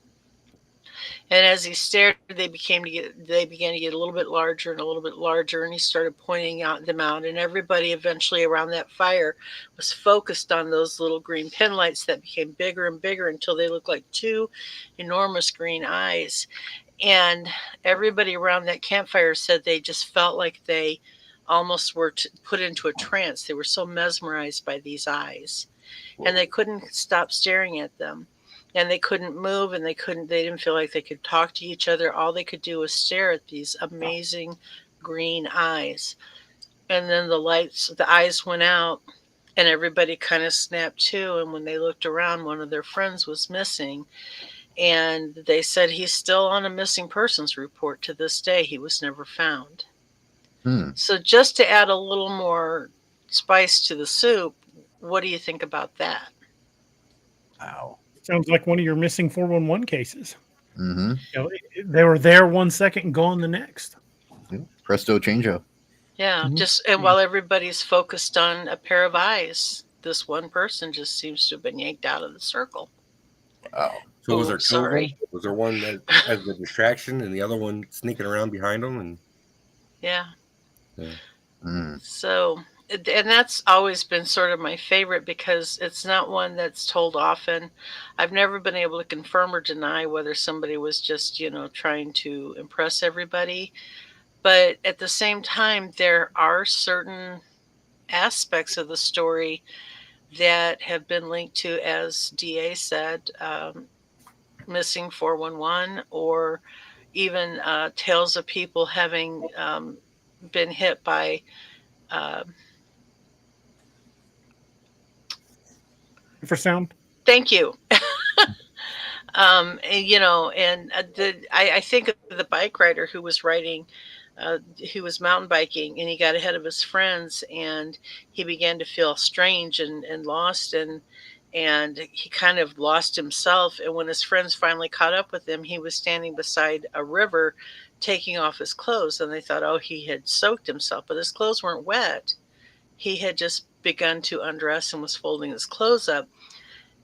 And as he stared, they began to get a little bit larger and a little bit larger, and he started pointing them out. And everybody eventually around that fire was focused on those little green pin lights that became bigger and bigger until they looked like two enormous green eyes. And everybody around that campfire said they just felt like they almost were put into a trance. They were so mesmerized by these eyes, and they couldn't stop staring at them. And they couldn't move, and they didn't feel like they could talk to each other. All they could do was stare at these amazing green eyes. And then the eyes went out, and everybody kind of snapped to. And when they looked around, one of their friends was missing. And they said he's still on a missing persons report to this day. He was never found. So just to add a little more spice to the soup, what do you think about that? Wow. Sounds like one of your missing 411 cases. Mm-hmm. They were there 1 second and gone the next. Yeah. Presto changeup. Yeah, and while everybody's focused on a pair of eyes, this one person just seems to have been yanked out of the circle. Wow. So was there two of them? Sorry. Was there one that as a distraction and the other one sneaking around behind them? And Yeah. Mm. So, and that's always been sort of my favorite because it's not one that's told often. I've never been able to confirm or deny whether somebody was just, trying to impress everybody. But at the same time, there are certain aspects of the story that have been linked to, as DA said, missing 411, or even tales of people having been hit by infrasound. Thank you. And, I think of the bike rider who was riding, who was mountain biking, and he got ahead of his friends, and he began to feel strange and lost, and he kind of lost himself. And when his friends finally caught up with him, he was standing beside a river taking off his clothes, and they thought, oh, he had soaked himself, but his clothes weren't wet. He had just begun to undress and was folding his clothes up.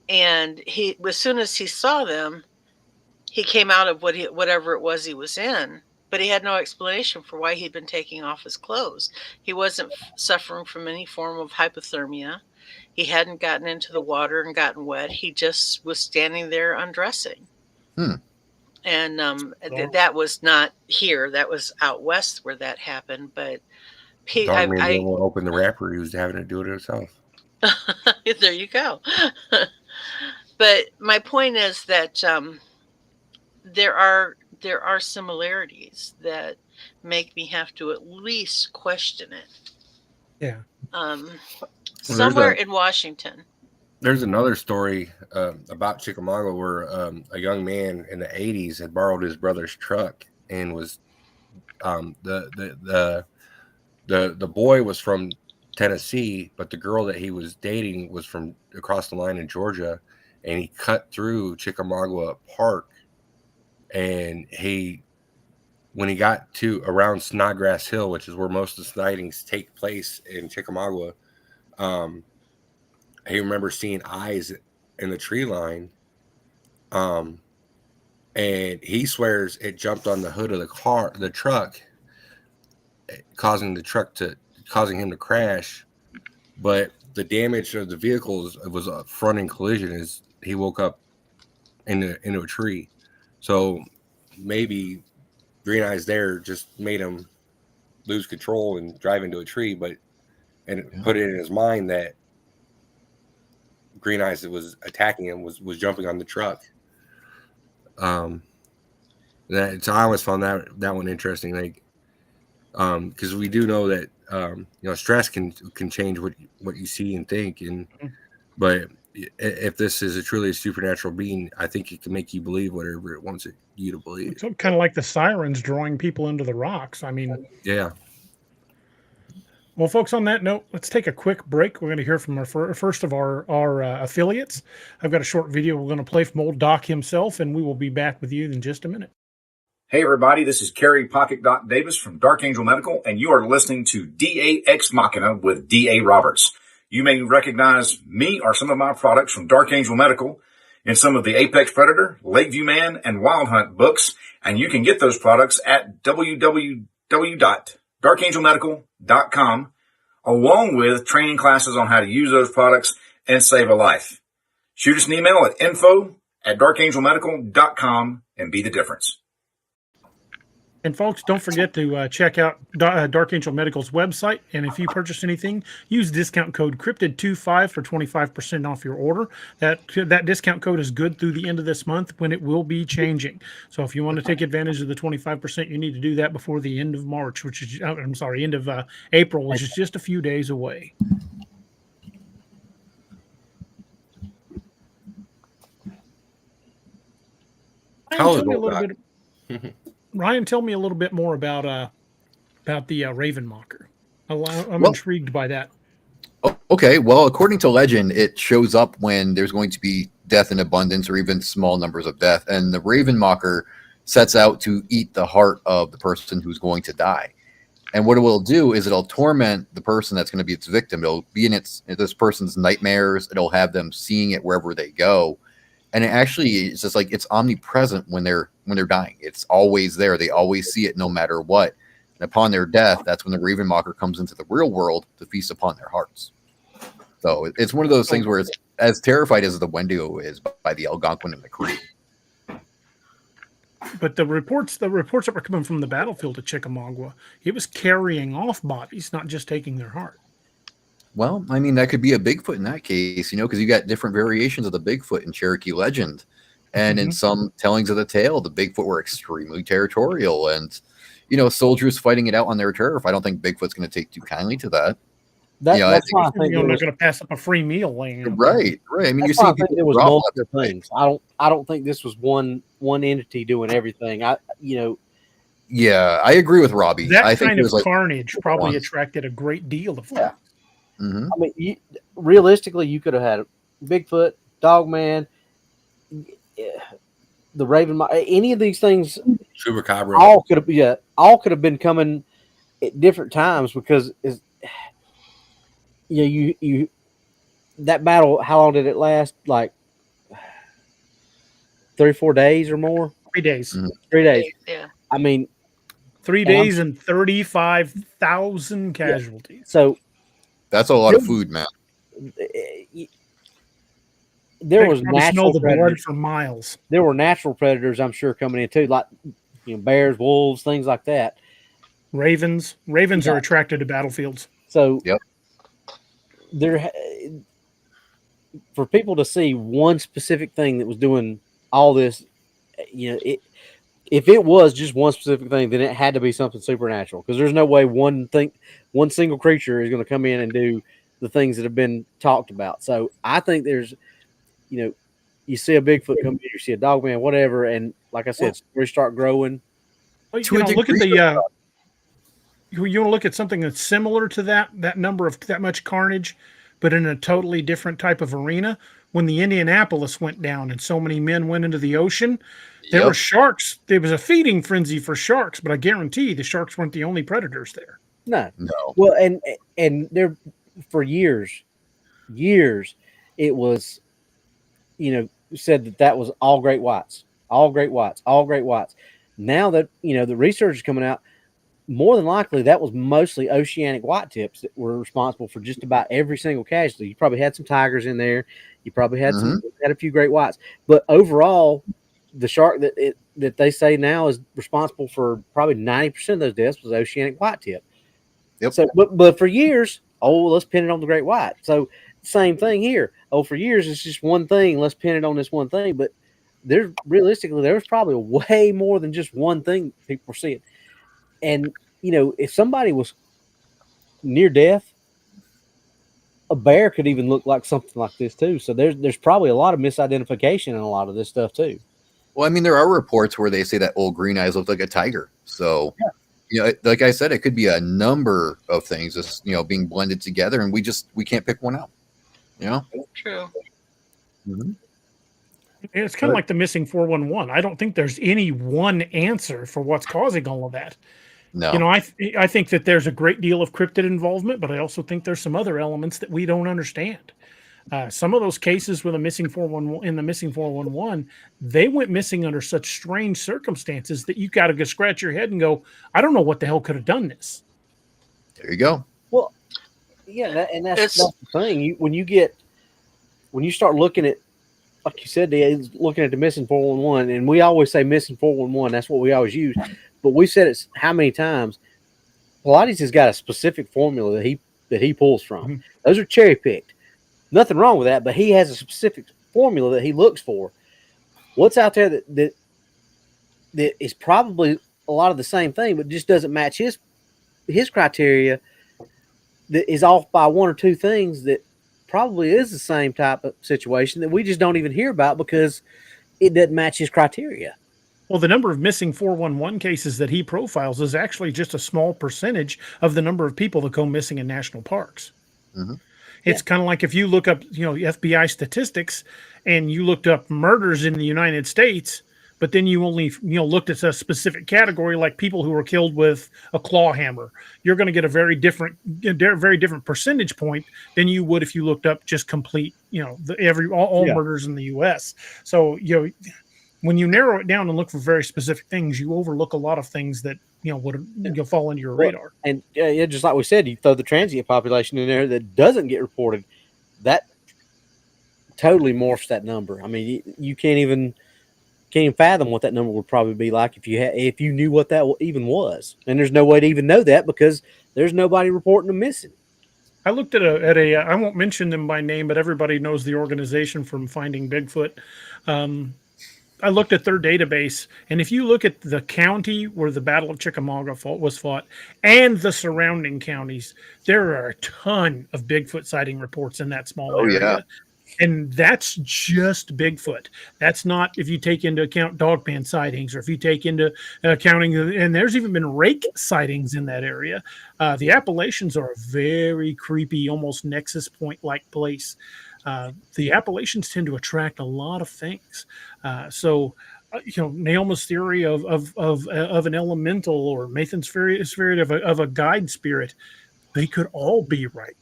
And as soon as he saw them, he came out of whatever it was he was in, but he had no explanation for why he'd been taking off his clothes. He wasn't suffering from any form of hypothermia. He hadn't gotten into the water and gotten wet. He just was standing there undressing. And that was not here. That was out west where that happened. But dogman didn't want to open the wrapper. He was having to do it himself. There you go. But my point is that there are similarities that make me have to at least question it. Yeah. Somewhere in Washington. There's another story about Chickamauga where a young man in the 80s had borrowed his brother's truck and was the boy was from Tennessee, but the girl that he was dating was from across the line in Georgia, and he cut through Chickamauga Park, and when he got to around Snodgrass Hill, which is where most of the sightings take place in Chickamauga, he remembers seeing eyes in the tree line, and he swears it jumped on the hood of the truck, causing him to crash. But the damage of the vehicles was a front-end collision as he woke up into a tree. So maybe green eyes there just made him lose control and drive into a tree, put it in his mind that green eyes that was attacking him was jumping on the truck. So I always found that one interesting, like, because we do know that stress can change what you see and think, and but if this is truly a supernatural being, I think it can make you believe whatever it wants you to believe. It's kind of like the sirens drawing people into the rocks. I mean, yeah. Well, folks, on that note, let's take a quick break. We're going to hear from our first of our affiliates. I've got a short video we're going to play from old Doc himself, and we will be back with you in just a minute. Hey, everybody, this is Kerry Pocket Doc Davis from Dark Angel Medical, and you are listening to DA Ex Machina with DA Roberts. You may recognize me or some of my products from Dark Angel Medical in some of the Apex Predator, Lakeview Man, and Wild Hunt books, and you can get those products at www.darkangelmedical.com, along with training classes on how to use those products and save a life. Shoot us an email at info@darkangelmedical.com and be the difference. And folks, don't forget to check out Dark Angel Medical's website. And if you purchase anything, use discount code Cryptid25 for 25% off your order. That discount code is good through the end of this month, when it will be changing. So if you want to take advantage of the 25%, you need to do that before the end of March, which is, end of April, which is just a few days away. Ryan, tell me a little bit more about the Raven Mocker. I'm intrigued by that. Okay, well, according to legend, it shows up when there's going to be death in abundance or even small numbers of death, and the Raven Mocker sets out to eat the heart of the person who's going to die. And what it will do is it'll torment the person that's going to be its victim. It'll be in this person's nightmares. It'll have them seeing it wherever they go. And it actually is just like it's omnipresent when they're dying. It's always there. They always see it no matter what. And upon their death, that's when the Raven Mocker comes into the real world to feast upon their hearts. So it's one of those things where it's as terrified as the Wendigo is by the Algonquin and the Cree. But the reports that were coming from the battlefield of Chickamauga, it was carrying off bodies, not just taking their heart. Well, I mean, that could be a Bigfoot in that case, because you got different variations of the Bigfoot in Cherokee legend. And in some tellings of the tale, the Bigfoot were extremely territorial and, soldiers fighting it out on their turf. I don't think Bigfoot's going to take too kindly to that. That's why I think you're not going to pass up a free meal. Right. I mean, you see, it was multiple things. I don't think this was one entity doing everything. Yeah, I agree with Robbie. That kind of carnage probably attracted a great deal of. Yeah. Mm-hmm. I mean, realistically, you could have had Bigfoot, Dogman, the Raven, any of these things. Chupacabra. All could have been coming at different times because you that battle. How long did it last? Like 3 or 4 days or more. 3 days. Mm-hmm. 3 days. Yeah. I mean, 3 days and 35,000 casualties. Yeah. So. That's a lot of food, man. There was natural predators for miles. There were natural predators, I'm sure, coming in too, like bears, wolves, things like that. Ravens are attracted to battlefields. So, for people to see one specific thing that was doing all this, if it was just one specific thing, then it had to be something supernatural, because there's no way one single creature is going to come in and do the things that have been talked about. So I think there's, you see a Bigfoot come in, you see a Dogman, whatever, and like I said, we start growing. Well, look at you want to look at something that's similar to that number of that much carnage, but in a totally different type of arena. When the Indianapolis went down and so many men went into the ocean, there were sharks. There was a feeding frenzy for sharks, but I guarantee the sharks weren't the only predators there. No. Well, and there for years, it was, said that was all great whites. Now that, the research is coming out, more than likely that was mostly oceanic white tips that were responsible for just about every single casualty. You probably had some tigers in there. You probably had had a few great whites, but overall, the shark that they say now is responsible for probably 90% of those deaths was oceanic white tip. Yep. So, but for years, let's pin it on the great white. So same thing here. Oh, for years it's just one thing. Let's pin it on this one thing. But there's probably way more than just one thing people are seeing. And if somebody was near death, a bear could even look like something like this too. So there's probably a lot of misidentification in a lot of this stuff too. Well, I mean, there are reports where they say that old Green Eyes looked like a tiger. So, like I said, it could be a number of things just, being blended together, and we can't pick one out. True. Mm-hmm. It's kind of like the missing 411. I don't think there's any one answer for what's causing all of that. No. I think that there's a great deal of cryptid involvement, but I also think there's some other elements that we don't understand. Some of those cases with a missing 411, they went missing under such strange circumstances that you got to go scratch your head and go, I don't know what the hell could have done this. There you go. Well, yeah, that's the thing. When you start looking at, like you said, looking at the missing 411, and we always say missing 411. That's what we always use. But we said it how many times? Pilates has got a specific formula that he pulls from. Mm-hmm. Those are cherry picked. Nothing wrong with that, but he has a specific formula that he looks for. What's out there that is probably a lot of the same thing, but just doesn't match his criteria, that is off by one or two things that probably is the same type of situation that we just don't even hear about because it doesn't match his criteria. Well, the number of missing 411 cases that he profiles is actually just a small percentage of the number of people that go missing in national parks. Mm-hmm. It's kind of like if you look up, FBI statistics and you looked up murders in the United States, but then you only, looked at a specific category like people who were killed with a claw hammer. You're going to get a very different percentage point than you would if you looked up just complete, all murders in the U.S. So, when you narrow it down and look for very specific things, you overlook a lot of things that would fall into your radar. And just like we said, you throw the transient population in there that doesn't get reported, that totally morphs that number. I mean, you can't even fathom what that number would probably be like if you knew what that even was. And there's no way to even know that because there's nobody reporting them missing. I looked at a I won't mention them by name, but everybody knows the organization from Finding Bigfoot. I looked at their database, and if you look at the county where the Battle of Chickamauga was fought and the surrounding counties, there are a ton of Bigfoot sighting reports in that small area. Yeah. And that's just Bigfoot. That's not if you take into account dogman sightings or if you take into accounting, and there's even been rake sightings in that area. The Appalachians are a very creepy, almost nexus point-like place. The Appalachians tend to attract a lot of things. Naoma's theory of an elemental or Mathan's theory of a guide spirit, they could all be right.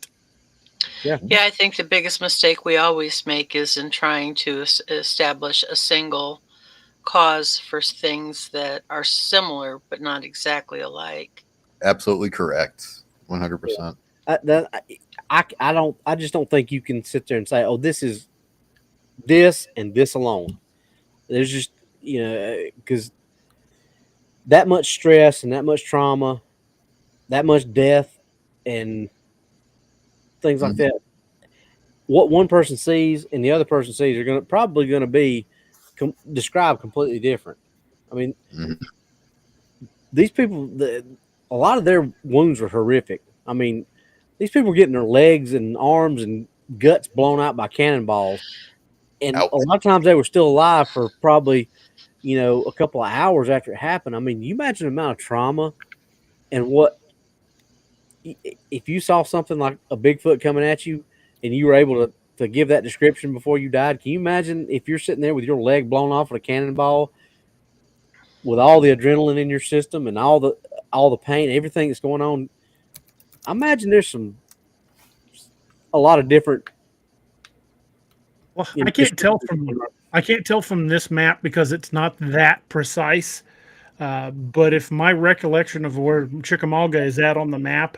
Yeah, I think the biggest mistake we always make is in trying to establish a single cause for things that are similar but not exactly alike. Absolutely correct. 100%. I just don't think you can sit there and say, oh, this is this and this alone. There's just, because that much stress and that much trauma, that much death and things like that. What one person sees and the other person sees are probably going to be described completely different. I mean, these people, a lot of their wounds were horrific. I mean, these people were getting their legs and arms and guts blown out by cannonballs. And a lot of times they were still alive for probably, a couple of hours after it happened. I mean, you imagine the amount of trauma and what, if you saw something like a Bigfoot coming at you and you were able to give that description before you died, can you imagine if you're sitting there with your leg blown off with a cannonball with all the adrenaline in your system and all the pain, everything that's going on? I imagine there's a lot of different. Well, I can't tell from this map because it's not that precise. But if my recollection of where Chickamauga is at on the map,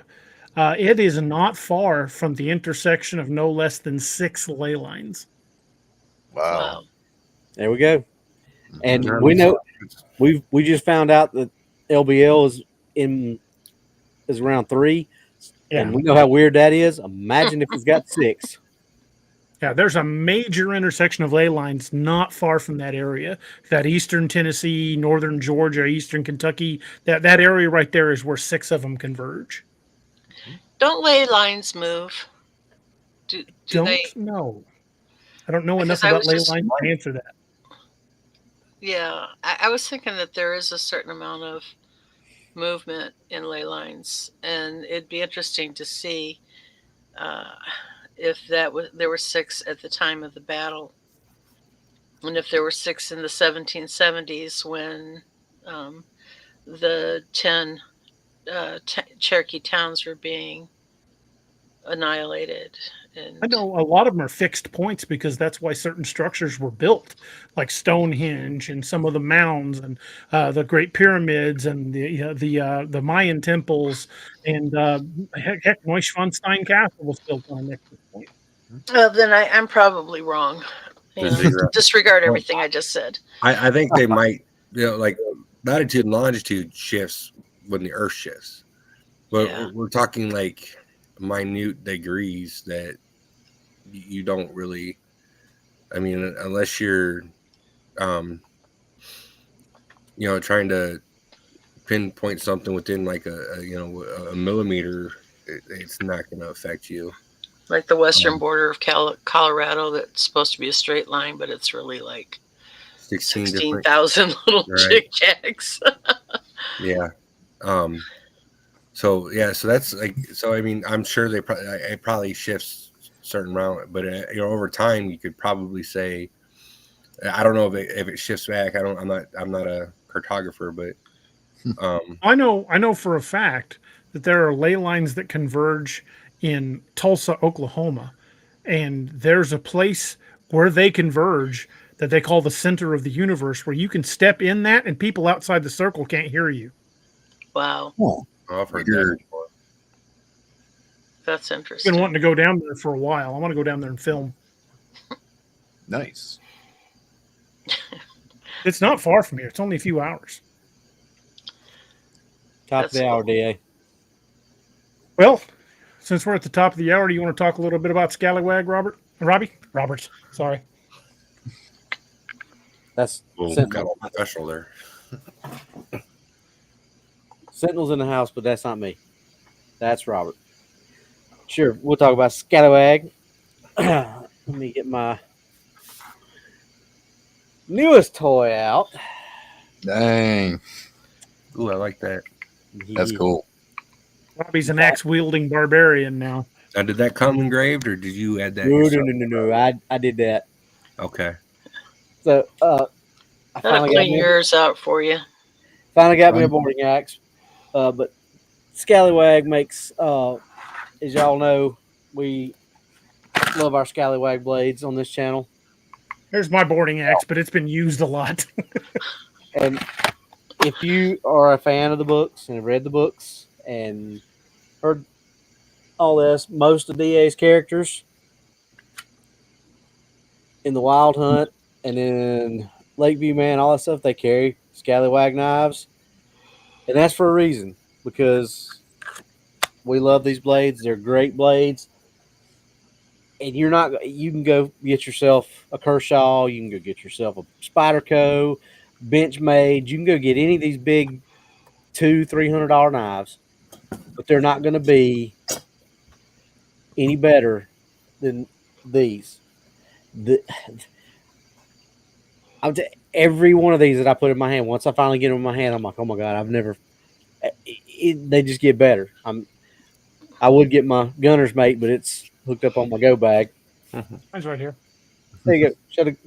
it is not far from the intersection of no less than 6 ley lines. Wow. There we go. And we know we just found out that LBL is around 3. Yeah. And we know how weird that is. Imagine if it's got 6. Yeah, there's a major intersection of ley lines not far from that area. That eastern Tennessee, northern Georgia, eastern Kentucky, that area right there is where 6 of them converge. Don't ley lines move? Do Don't they? know. I don't know Because enough I about was ley just lines to answer that. yeah, I was thinking that there is a certain amount of movement in ley lines, and it'd be interesting to see uh, if there were 6 at the time of the battle, and if there were 6 in the 1770s when um, the 10 Cherokee towns were being annihilated. I And know a lot of them are fixed points because that's why certain structures were built, like Stonehenge and some of the mounds and the Great Pyramids and the Mayan temples and heck, Neuschwanstein Castle was built on a nexus point. then I'm probably wrong. The ziggurat. Disregard Well, everything I just said. I think they might, like latitude and longitude shifts when the Earth shifts, but Yeah. we're talking like minute degrees that you don't really. I mean, unless you're, trying to pinpoint something within like a millimeter, it's not going to affect you. Like the western border of Colorado, that's supposed to be a straight line, but it's really like 16,000 little Right. jig-jags. Yeah. So that's like, so I mean, I'm sure it probably shifts certain round, but over time you could probably say, I don't know if it shifts back. I'm not a cartographer, but I know for a fact that there are ley lines that converge in Tulsa, Oklahoma, and there's a place where they converge that they call the center of the universe, where you can step in that and people outside the circle can't hear you. Wow, I've heard Weird. that before. that's I've interesting. been wanting to go down there for a while. I want to go down there and film. Nice. It's not far from here. It's only a few hours. Top of That's the hour, cool. DA. Well, since we're at the top of the hour, do you want to talk a little bit about Scallywag, Roberts? Sorry. That's Got Sentinel. all professional there. Sentinel's in the house, but that's not me. That's Robert. Sure, we'll talk about Scallywag. Let me get my newest toy out. Dang. Ooh, I like that. That's cool. Robbie's an axe-wielding barbarian now. Now, did that come engraved, or did you add that No, yourself? no. I did that. Okay. So I That'll finally got clean me, yours out for you. a boarding axe. But Scallywag makes, as y'all know, we love our Scallywag blades on this channel. Here's my boarding axe, but it's been used a lot. And if you are a fan of the books and have read the books and heard all this, most of DA's characters in the Wild Hunt and in Lakeview Man, all that stuff, they carry Scallywag knives. And that's for a reason, because we love these blades. They're great blades. And you can go get yourself a Kershaw, you can go get yourself a Spyderco, Benchmade. You can go get any of these big $200-$300 knives, but they're not going to be any better than these. Every one of these that I put in my hand, once I finally get them in my hand, I'm like, oh my God, they just get better. I would get my gunner's mate, but it's hooked up on my go bag. Mine's right here. There you go. Shut it.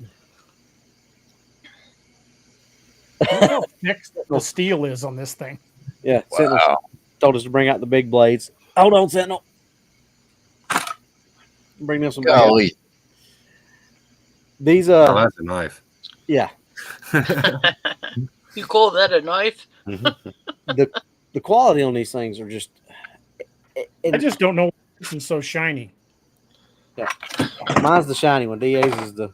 Look how thick the steel is on this thing. Yeah, Sentinel told us to bring out the big blades. Hold on, Sentinel. Bring them some blades. Golly. These Oh, that's a knife. yeah. You call that a knife? The quality on these things are just. I just don't know why this is so shiny. Yeah. Mine's the shiny one. DA's is the.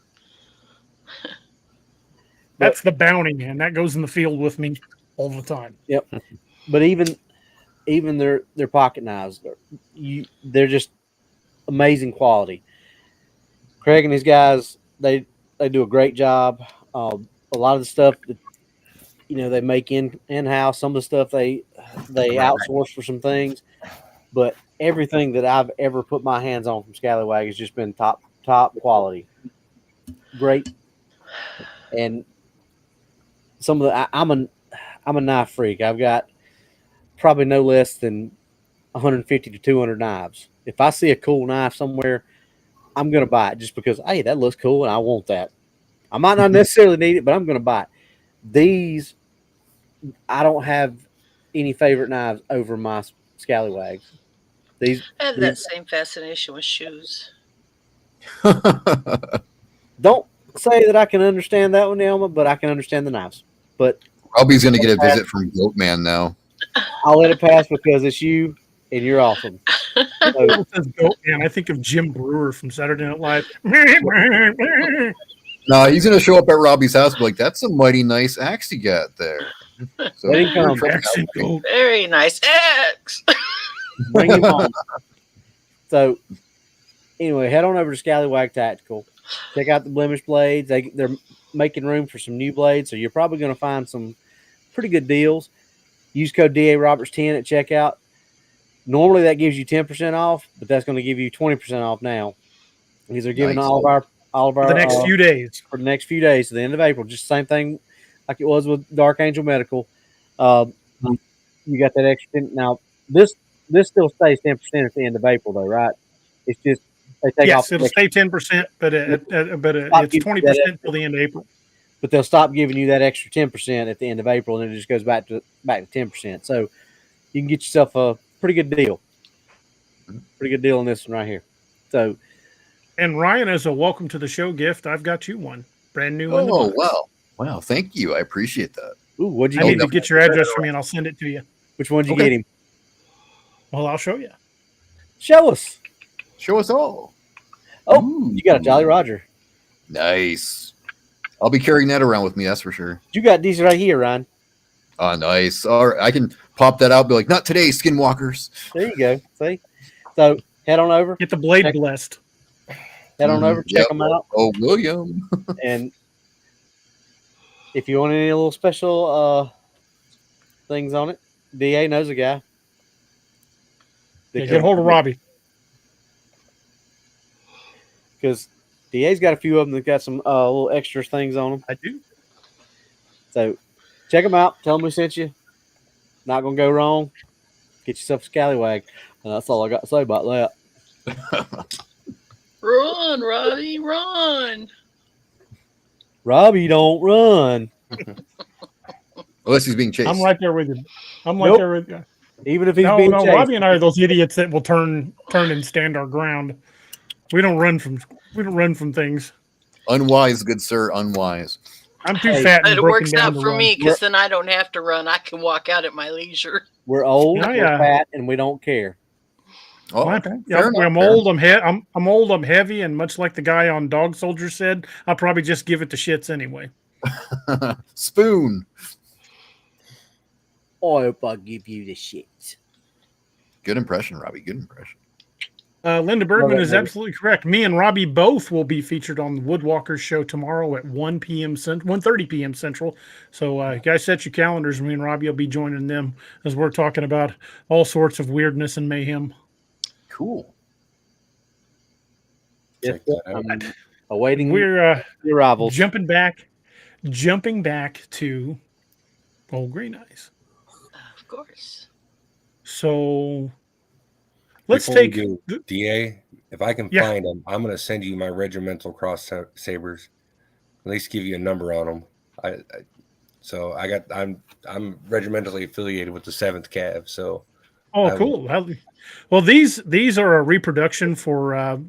That's the bounty, man. That goes in the field with me all the time. Yep. But even their pocket knives, they're just amazing quality. Craig and his guys, they do a great job. A lot of the stuff that they make in house. Some of the stuff they outsource for some things, but everything that I've ever put my hands on from Scallywag has just been top quality, great. And some of the I'm a knife freak. I've got probably no less than 150 to 200 knives. If I see a cool knife somewhere, I'm gonna buy it just because hey, that looks cool and I want that. I might not necessarily need it, but I'm gonna buy it. These, I don't have any favorite knives over my Scallywags. I have that same fascination with shoes. Don't say that I can understand that one, Elma, but I can understand the knives. But Robbie's going to get a visit from Goatman now. I'll let it pass because it's you and you're awesome. It says Goat Man. I think of Jim Brewer from Saturday Night Live. No, he's going to show up at Robbie's house and be like, that's a mighty nice axe you got there. So Let him come. Very nice axe. Bring him on. So, anyway, head on over to Scallywag Tactical. Check out the blemish blades. They're making room for some new blades, so you're probably going to find some pretty good deals. Use code DA Roberts 10 at checkout. Normally that gives you 10% off, but that's going to give you 20% off now because they're giving all of our for the next few days. For the next few days to the end of April. Just the same thing like it was with Dark Angel Medical. You got that extra. Now this still stays 10% at the end of April, though, right? It's just they take off. Yes, it'll stay 10%, but it's 20% till the end of April. But they'll stop giving you that extra 10% at the end of April, and it just goes back to 10%. So you can get yourself a pretty good deal. Pretty good deal on this one right here. So, and Ryan, as a welcome to the show gift, I've got you one brand new. Oh wow! Thank you, I appreciate that. Ooh, what'd you? I need to get your address for me, and I'll send it to you. Which one did you get him? Well, I'll show you. Show us. Show us all. Oh, ooh, you got a Jolly Roger. Nice. I'll be carrying that around with me, that's for sure. You got these right here, Ryan. Oh, nice. All right, I can pop that out. Be like, not today, Skinwalkers. There you go. See. So head on over. Get the blade blessed. Head on over. Check them out. Oh, William. And if you want any little special things on it, DA knows a guy. Yeah, get hold of Robbie. Because DA's got a few of them that got some little extra things on them. I do. So check them out. Tell them we sent you. Not going to go wrong. Get yourself a Scallywag. And that's all I got to say about that. Run, Robbie, run. Robbie, don't run. Unless he's being chased. I'm right there with you. I'm right there with you. Even if he's being chased. Robbie and I are those idiots that will turn and stand our ground. We don't run from things. Unwise, good sir, unwise. I'm too fat. But it works out for me because then I don't have to run. I can walk out at my leisure. We're old, we're fat, and we don't care. Oh, okay. I'm old. I'm old. I'm heavy, and much like the guy on Dog Soldier said, I'll probably just give it the shits anyway. Spoon. I hope I give you the shit. Good impression, Robbie. Good impression. Linda Bergman is absolutely correct. Me and Robbie both will be featured on the Woodwalkers show tomorrow at 1:30 p.m. Central. So, guys, set your calendars. Me and Robbie will be joining them as we're talking about all sorts of weirdness and mayhem. Cool. Yes, awaiting we're arrivals. Jumping back to Old Green Eyes. Of course. So let's Before take DA. If I can find them, I'm going to send you my regimental cross sabers. At least give you a number on them. I'm regimentally affiliated with the 7th Cav. So. Oh, cool. Well, these are a reproduction for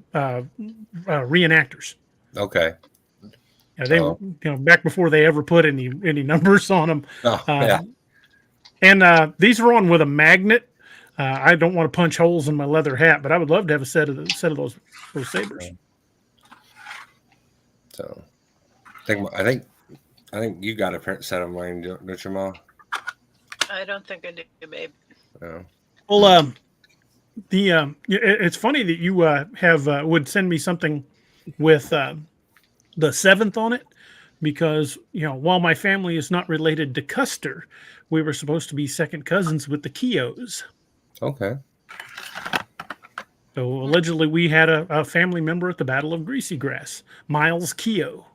reenactors. Okay. Yeah, they back before they ever put any numbers on them. Oh, yeah. And these are on with a magnet. I don't want to punch holes in my leather hat, but I would love to have a set of those sabers. So, I think you got a set of mine, don't you, Ma? I don't think I do, babe. No. Well, it's funny that you would send me something with the 7th on it because, while my family is not related to Custer, we were supposed to be second cousins with the Keoghs. Okay. So allegedly, we had a family member at the Battle of Greasy Grass, Miles Keogh.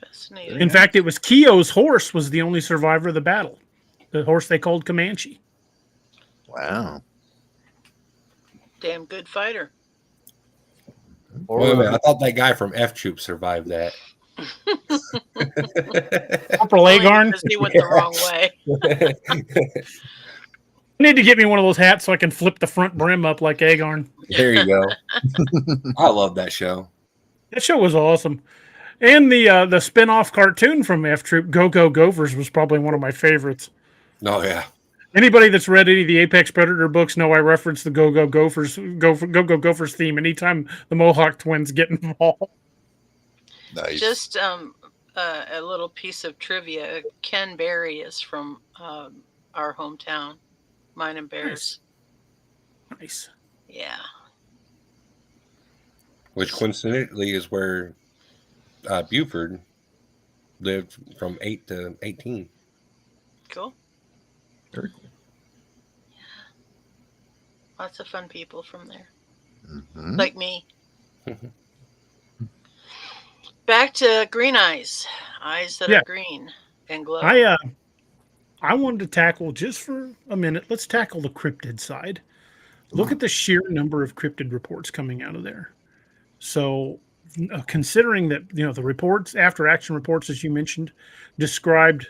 Fascinating. In fact, it was Keogh's horse was the only survivor of the battle. The horse they called Comanche. Wow. Damn good fighter. Wait a minute, I thought that guy from F Troop survived that. Corporal Only Agarn. because he went the wrong way. I need to get me one of those hats so I can flip the front brim up like Agarn. There you go. I love that show. That show was awesome. And the spin-off cartoon from F Troop, Go Go Gophers, was probably one of my favorites. Oh yeah. Anybody that's read any of the Apex Predator books know I reference the Go Go Gophers theme anytime the Mohawk twins get involved. Nice. Just a little piece of trivia. Ken Berry is from our hometown, mine and Bears. Nice. Yeah. Which coincidentally is where Buford lived from 8 to 18. Cool. Very cool. Lots of fun people from there. Mm-hmm. Like me. Back to green eyes. Eyes that are green and glow. I wanted to tackle, just for a minute, let's tackle the cryptid side. Look at the sheer number of cryptid reports coming out of there. So, considering that, the reports, after action reports, as you mentioned, described,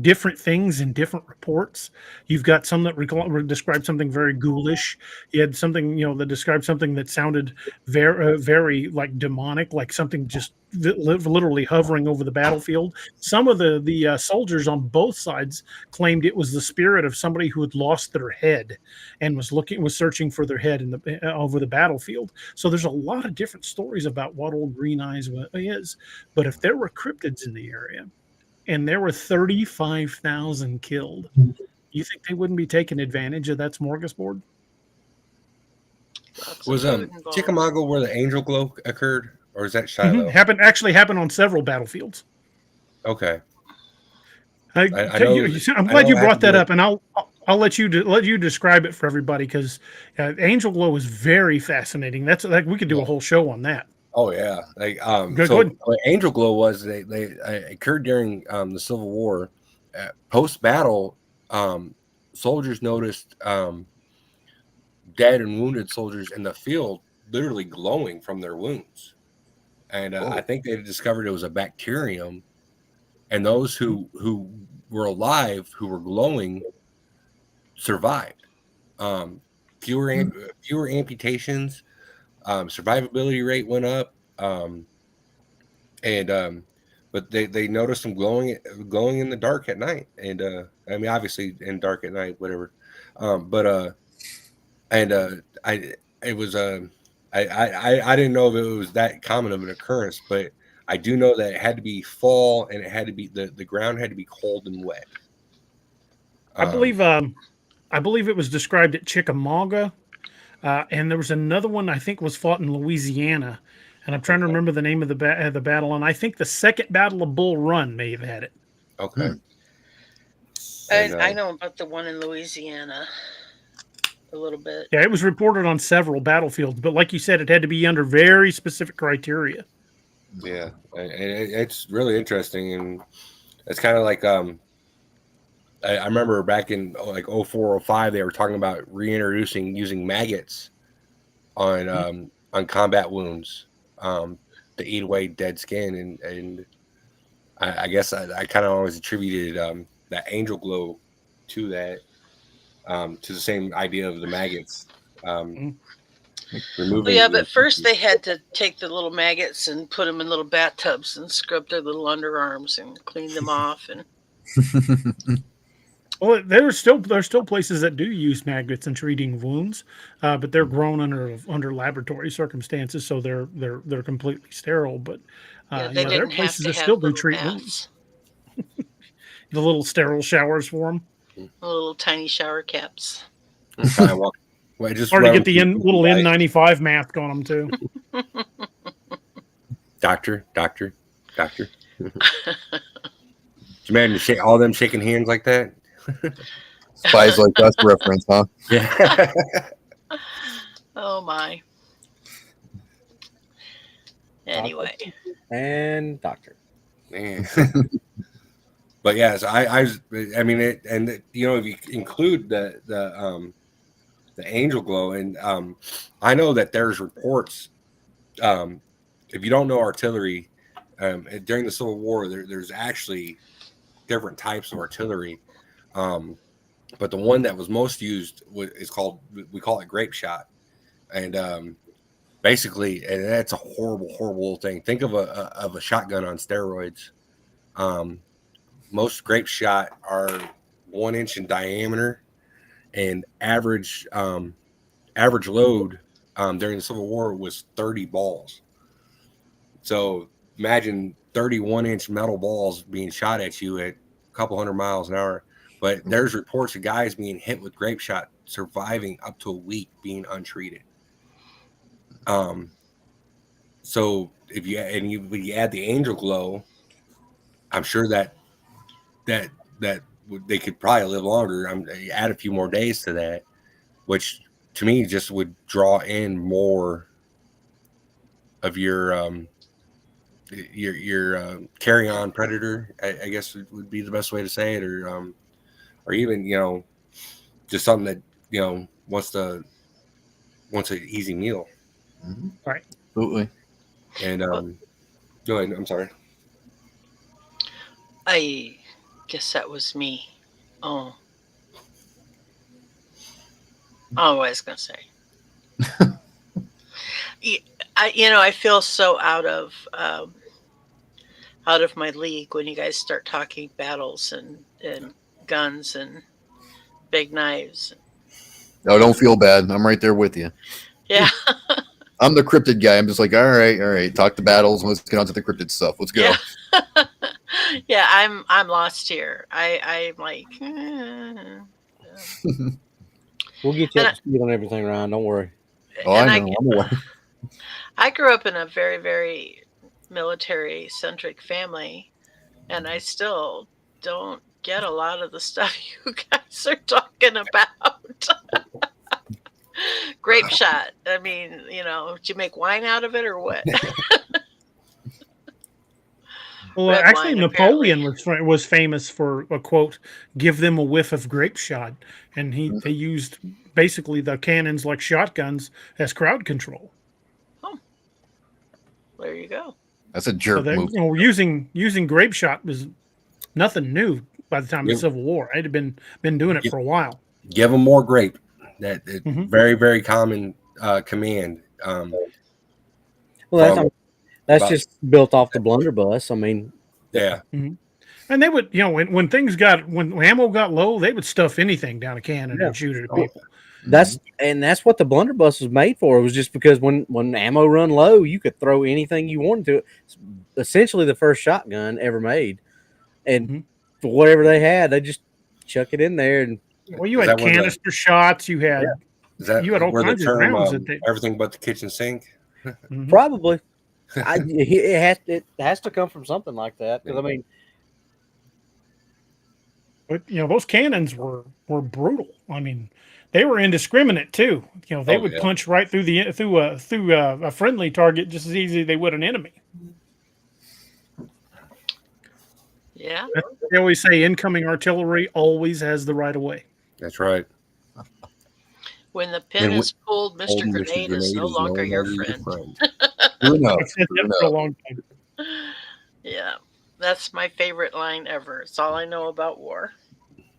different things in different reports. You've got some that described something very ghoulish. You had something, that described something that sounded very, very like demonic, like something just literally hovering over the battlefield. Some of the soldiers on both sides claimed it was the spirit of somebody who had lost their head and was searching for their head over the battlefield. So there's a lot of different stories about what old Green Eyes is. But if there were cryptids in the area, and there were 35,000 killed, you think they wouldn't be taking advantage of that smorgasbord? Was Chickamauga where the Angel Glow occurred, or is that Shiloh? Actually happened on several battlefields. Okay. I'm glad you brought that up, and I'll let you describe it for everybody, because Angel Glow is very fascinating. That's like we could do a whole show on that. Oh yeah, like what Angel Glow was, they occurred during the Civil War. Post battle, soldiers noticed dead and wounded soldiers in the field literally glowing from their wounds, and I think they discovered it was a bacterium, and those who were alive, who were glowing, survived. Fewer amputations. Survivability rate went up, but they noticed them glowing in the dark at night, and I mean, obviously in dark at night, whatever. I didn't know if it was that common of an occurrence, but I do know that it had to be fall, and it had to be the ground had to be cold and wet. I believe it was described at Chickamauga. And there was another one I think was fought in Louisiana, and I'm trying to remember the name of the battle. And I think the second Battle of Bull Run may have had it. Okay. I know about the one in Louisiana a little bit. Yeah, it was reported on several battlefields, but like you said, it had to be under very specific criteria. Yeah, it's really interesting, and it's kind of like I remember back in like 04, 05, they were talking about reintroducing using maggots on combat wounds to eat away dead skin, and I guess I kind of always attributed that Angel Glow to that, to the same idea of the maggots. But first they had to take the little maggots and put them in little bathtubs and scrub their little underarms and clean them off and. Well, there's still places that do use maggots in treating wounds, but they're grown under laboratory circumstances, so they're completely sterile. But there are places that still do treat wounds. The little sterile showers for them. Little tiny shower caps. Well, just Or to run get the little right? N95 mask on them too. Doctor. Did you imagine all them shaking hands like that? Spies Like Us reference, huh? Yeah. Oh my. Anyway, And doctor. Man. But yes, I mean it, and if you include the angel glow, and I know that there's reports. If you don't know artillery, during the Civil War, there's actually different types of artillery, but the one that was most used is called, we call it grape shot, and basically, and that's a horrible thing. Think of a shotgun on steroids. Most grape shot are 1 inch in diameter, and average load during the Civil War was 30 balls. So imagine 31-inch metal balls being shot at you at a couple hundred miles an hour. But there's reports of guys being hit with grape shot surviving up to a week being untreated. So if you add the angel glow, I'm sure that they could probably live longer. Add a few more days to that, which to me just would draw in more of your carry-on predator, I guess would be the best way to say it, or even just something that wants an easy meal. Mm-hmm. Right. Absolutely. And go ahead. I'm sorry. I guess that was me. Oh, I was gonna say. I feel so out of my league when you guys start talking battles and guns and big knives. No, don't feel bad. I'm right there with you. Yeah. I'm the cryptid guy. I'm just like, all right. Talk the battles. Let's get on to the cryptid stuff. Let's go. Yeah. Yeah, I'm lost here. I'm like, We'll get you up to speed on everything, Ryan. Don't worry. Oh, I know. I'm aware. I grew up in a very, very military-centric family, and I still don't get a lot of the stuff you guys are talking about. Grape shot. I mean, did you make wine out of it or what? Well, Red actually, wine, Napoleon was famous for a quote, "Give them a whiff of grape shot," and they used basically the cannons like shotguns as crowd control. Oh, there you go. That's a So jerk that move. using grape shot was nothing new by the time of the Yep. Civil War. I'd been doing it for a while. Give them more grape. That Mhm. very, very common command. Well, that's about- just built off the blunderbuss. I mean, Yeah. And they would, when ammo got low, they would stuff anything down a cannon and shoot it at people. that's what the blunderbuss was made for. It was just because when ammo run low, you could throw anything you wanted to it. It's essentially the first shotgun ever made, and for whatever they had, they just chuck it in there. And Well, you had canister shots. You had you had all where kinds the term, of rounds that they, everything but the kitchen sink? probably it has to come from something like that, because I mean, but those cannons were brutal. I mean, they were indiscriminate too. They would punch right through a friendly target just as easy as they would an enemy. Yeah. They always say incoming artillery always has the right of way. That's right. When the pin is pulled, Mr. Grenade is no longer your friend. True enough. I've said that for a long time. Yeah, that's my favorite line ever. It's all I know about war.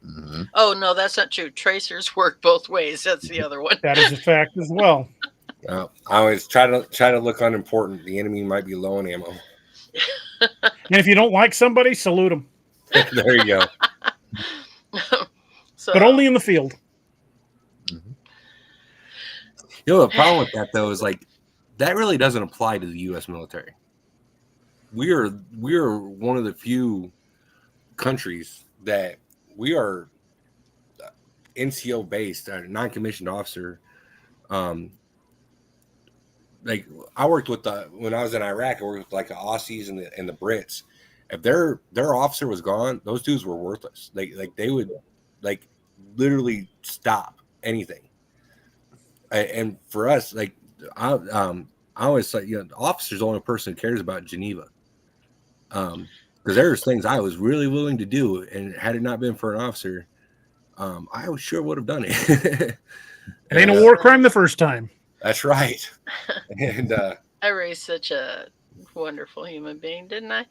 Mm-hmm. Oh no, that's not true. Tracers work both ways. That's the other one. That is a fact as well. I always try to look unimportant. The enemy might be low on ammo. And if you don't like somebody, salute them. There you go. So, But only in the field. The problem with that though is that really doesn't apply to the U.S. military. We are one of the few countries that we are NCO based, non-commissioned officer Like I worked with when I was in Iraq, I worked with like the Aussies and the Brits. If their officer was gone, those dudes were worthless. They would like literally stop anything. And for us, like I always say, the officer's the only person who cares about Geneva. Because there's things I was really willing to do, and had it not been for an officer, I sure would have done it. It ain't a war crime the first time. That's right. And I raised such a wonderful human being, didn't I?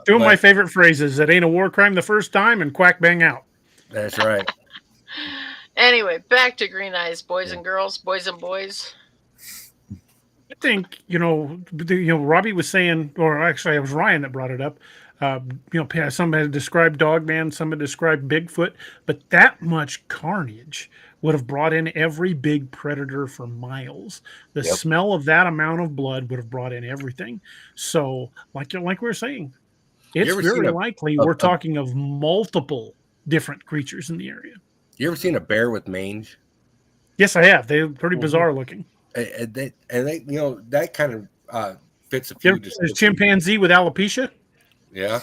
Two of my favorite phrases: "It ain't a war crime the first time," and "quack bang out." That's right. Anyway, back to Green Eyes, boys and girls, boys and boys. I think Robbie was saying, or actually, it was Ryan that brought it up. Somebody had described Dogman, somebody described Bigfoot, but that much carnage would have brought in every big predator for miles. The smell of that amount of blood would have brought in everything. So, like we were saying, it's very likely we're talking of multiple different creatures in the area. You ever seen a bear with mange? Yes, I have. They're pretty bizarre looking. And they that kind of fits a few. There's chimpanzee with alopecia. Yeah.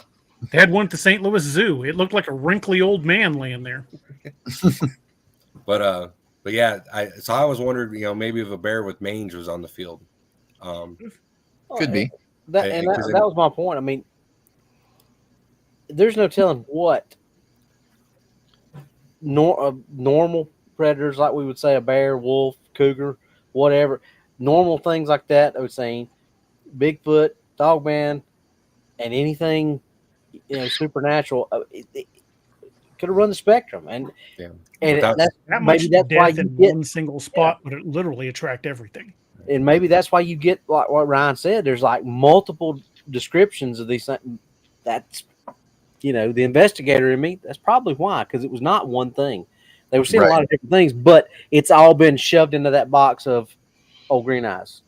They had one at the St. Louis Zoo. It looked like a wrinkly old man laying there. But yeah, I always wondered, maybe if a bear with mange was on the field. Could be. That was my point. I mean, there's no telling what normal predators, like we would say a bear, wolf, cougar, whatever, normal things like that. I was saying Bigfoot, Dogman, and anything supernatural. It could have run the spectrum, and that's why you get one single spot, but it literally attract everything. And maybe that's why you get, like what Ryan said, there's like multiple descriptions of these things. That's the investigator in me. That's probably why, because it was not one thing. They were seeing a lot of different things, but it's all been shoved into that box of Green Eyes.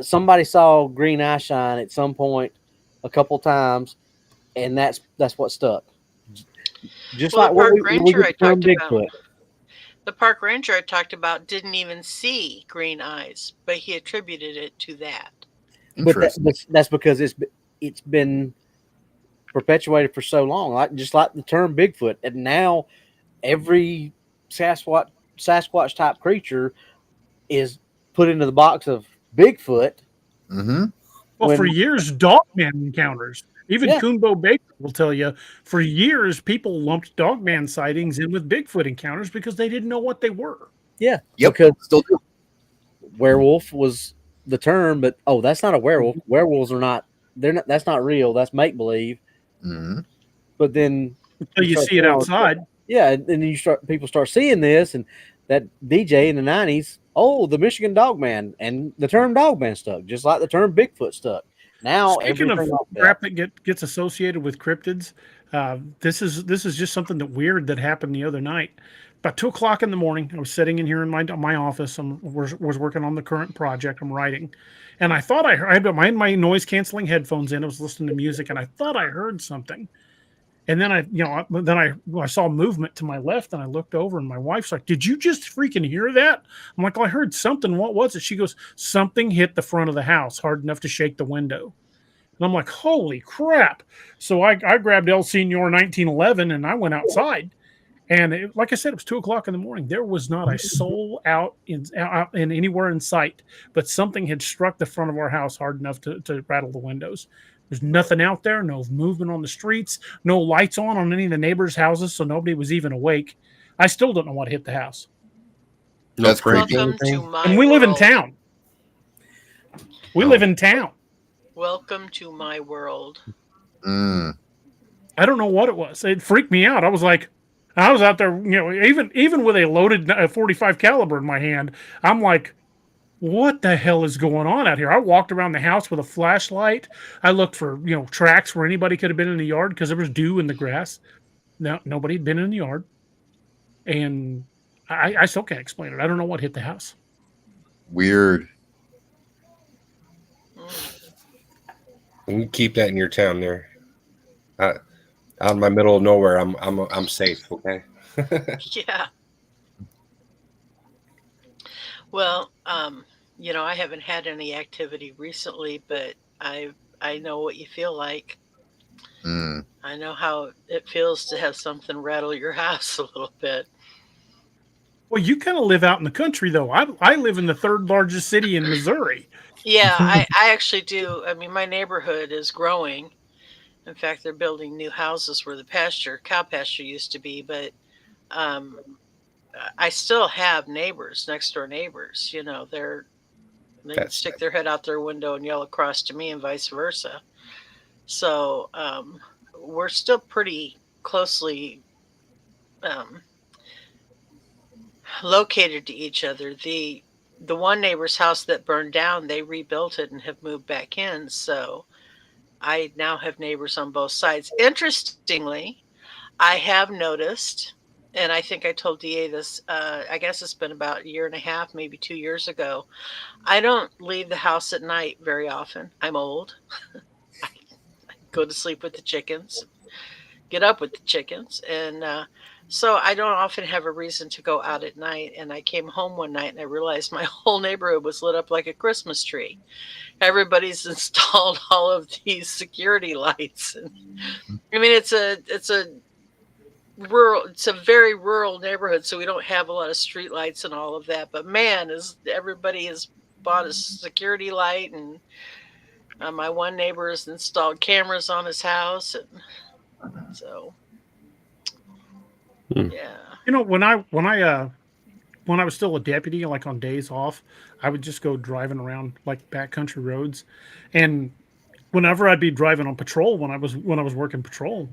Somebody saw green eye shine at some point a couple times, and that's what stuck. Just like what we termed Bigfoot. The park ranger I talked about didn't even see green eyes, but he attributed it to that. But that's because it's been perpetuated for so long, just like the term Bigfoot, and now every Sasquatch type creature is put into the box of Bigfoot. Mm-hmm. Well, for years, Dogman encounters. Even Coonbo Baker will tell you, for years, people lumped Dogman sightings in with Bigfoot encounters because they didn't know what they were. Yeah. Yep. Because still werewolf was the term, but that's not a werewolf. Werewolves are not. They're not. That's not real. That's make believe. Mm-hmm. But then until you see it outside. Yeah, and then people start seeing this, and that DJ in the 90s. Oh, the Michigan Dogman, and the term Dogman stuck, just like the term Bigfoot stuck. Now, speaking of crap that gets associated with cryptids, this is just something weird that happened the other night. About 2:00 in the morning, I was sitting in here in my office. I was working on the current project I'm writing, and I thought I had my noise canceling headphones in. I was listening to music, and I thought I heard something. And then I saw movement to my left, and I looked over, and my wife's like, "Did you just freaking hear that?" I'm like, "Well, I heard something. What was it?" She goes, "Something hit the front of the house hard enough to shake the window." And I'm like, "Holy crap!" So I grabbed El Senor 1911, and I went outside. And like I said, it was 2:00 in the morning. There was not a soul out in anywhere in sight, but something had struck the front of our house hard enough to rattle the windows. There's nothing out there, no movement on the streets, no lights on any of the neighbors' houses, so nobody was even awake. I still don't know what hit the house. That's crazy. And we live in town. We live in town. Welcome to my world. Mm. I don't know what it was. It freaked me out. I was out there, even with a loaded 45 caliber in my hand, I'm like, what the hell is going on out here? I walked around the house with a flashlight. I looked for, tracks where anybody could have been in the yard because there was dew in the grass. No, nobody had been in the yard. And I still can't explain it. I don't know what hit the house. Weird. You keep that in your town there. Out in my middle of nowhere, I'm safe, okay? Yeah. Well, I haven't had any activity recently, but I know what you feel like. Mm. I know how it feels to have something rattle your house a little bit. Well, you kind of live out in the country, though. I live in the third largest city in Missouri. Yeah, I actually do. I mean, my neighborhood is growing. In fact, they're building new houses where the cow pasture used to be, but um, I still have neighbors, next door neighbors. They can That's stick their head out their window and yell across to me, and vice versa. So we're still pretty closely um, located to each other. The one neighbor's house that burned down, they rebuilt it and have moved back in. So I now have neighbors on both sides. Interestingly, I have noticed, and I think I told DA this, I guess it's been about a year and a half, maybe 2 years ago. I don't leave the house at night very often. I'm old. I go to sleep with the chickens, get up with the chickens. And so I don't often have a reason to go out at night. And I came home one night and I realized my whole neighborhood was lit up like a Christmas tree. Everybody's installed all of these security lights. And, I mean, it's a very rural neighborhood, so we don't have a lot of street lights and all of that. But man, is everybody has bought a security light, and my one neighbor has installed cameras on his house, and so yeah. When I was still a deputy, like on days off, I would just go driving around like backcountry roads, and whenever I'd be driving on patrol when I was working patrol,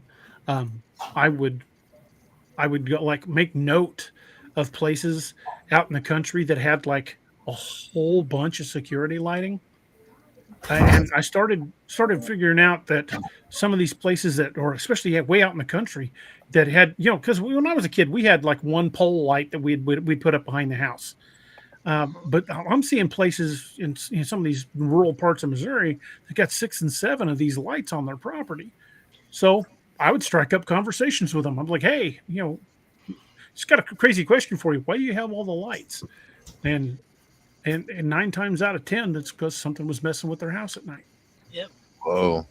um, I would go like make note of places out in the country that had like a whole bunch of security lighting. And I started figuring out that some of these places that, or especially way out in the country, that had, because when I was a kid, we had like one pole light that we'd put up behind the house. But I'm seeing places in some of these rural parts of Missouri that got 6 and 7 of these lights on their property. So I would strike up conversations with them. I'm like, hey, just got a crazy question for you. Why do you have all the lights? And 9 times out of 10, that's because something was messing with their house at night. Yep. Whoa.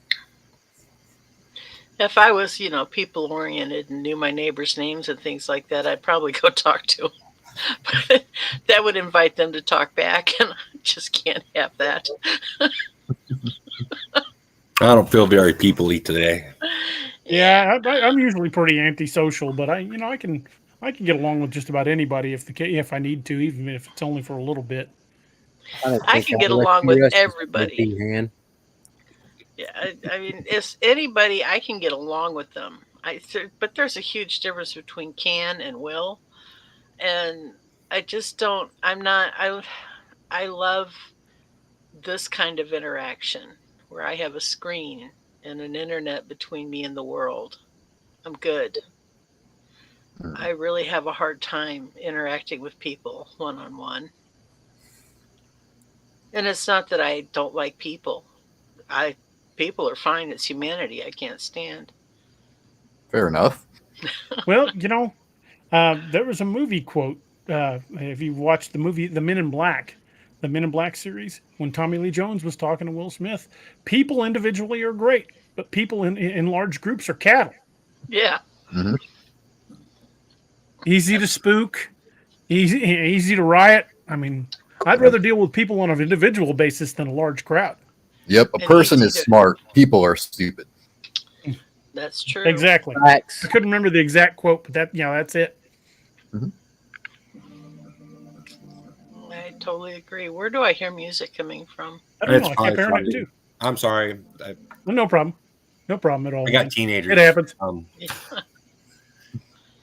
If I was, people oriented and knew my neighbors' names and things like that, I'd probably go talk to them. But that would invite them to talk back, and I just can't have that. I don't feel very people-y today. Yeah, I'm usually pretty antisocial, but I can get along with just about anybody if I need to, even if it's only for a little bit. I can get along with everybody. Yeah, I mean, if anybody, I can get along with them. But there's a huge difference between can and will, and I just don't. I'm not. I love this kind of interaction where I have a screen and an internet between me and the world. I'm good. I really have a hard time interacting with people one-on-one. And it's not that I don't like people. People are fine. It's humanity I can't stand. Fair enough. Well, there was a movie quote. If you watched the movie The Men in Black series, when Tommy Lee Jones was talking to Will Smith, people individually are great, but people in large groups are cattle. Yeah. Mm-hmm. Easy to spook, easy to riot. I mean, I'd rather deal with people on an individual basis than a large crowd. Yep, a person is smart. People are stupid. That's true. Exactly. Facts. I couldn't remember the exact quote, but that's it. Mm-hmm. I totally agree. Where do I hear music coming from? I don't know. I kept hearing it too. I'm sorry. No problem. No problem at all. I got teenagers. It happens.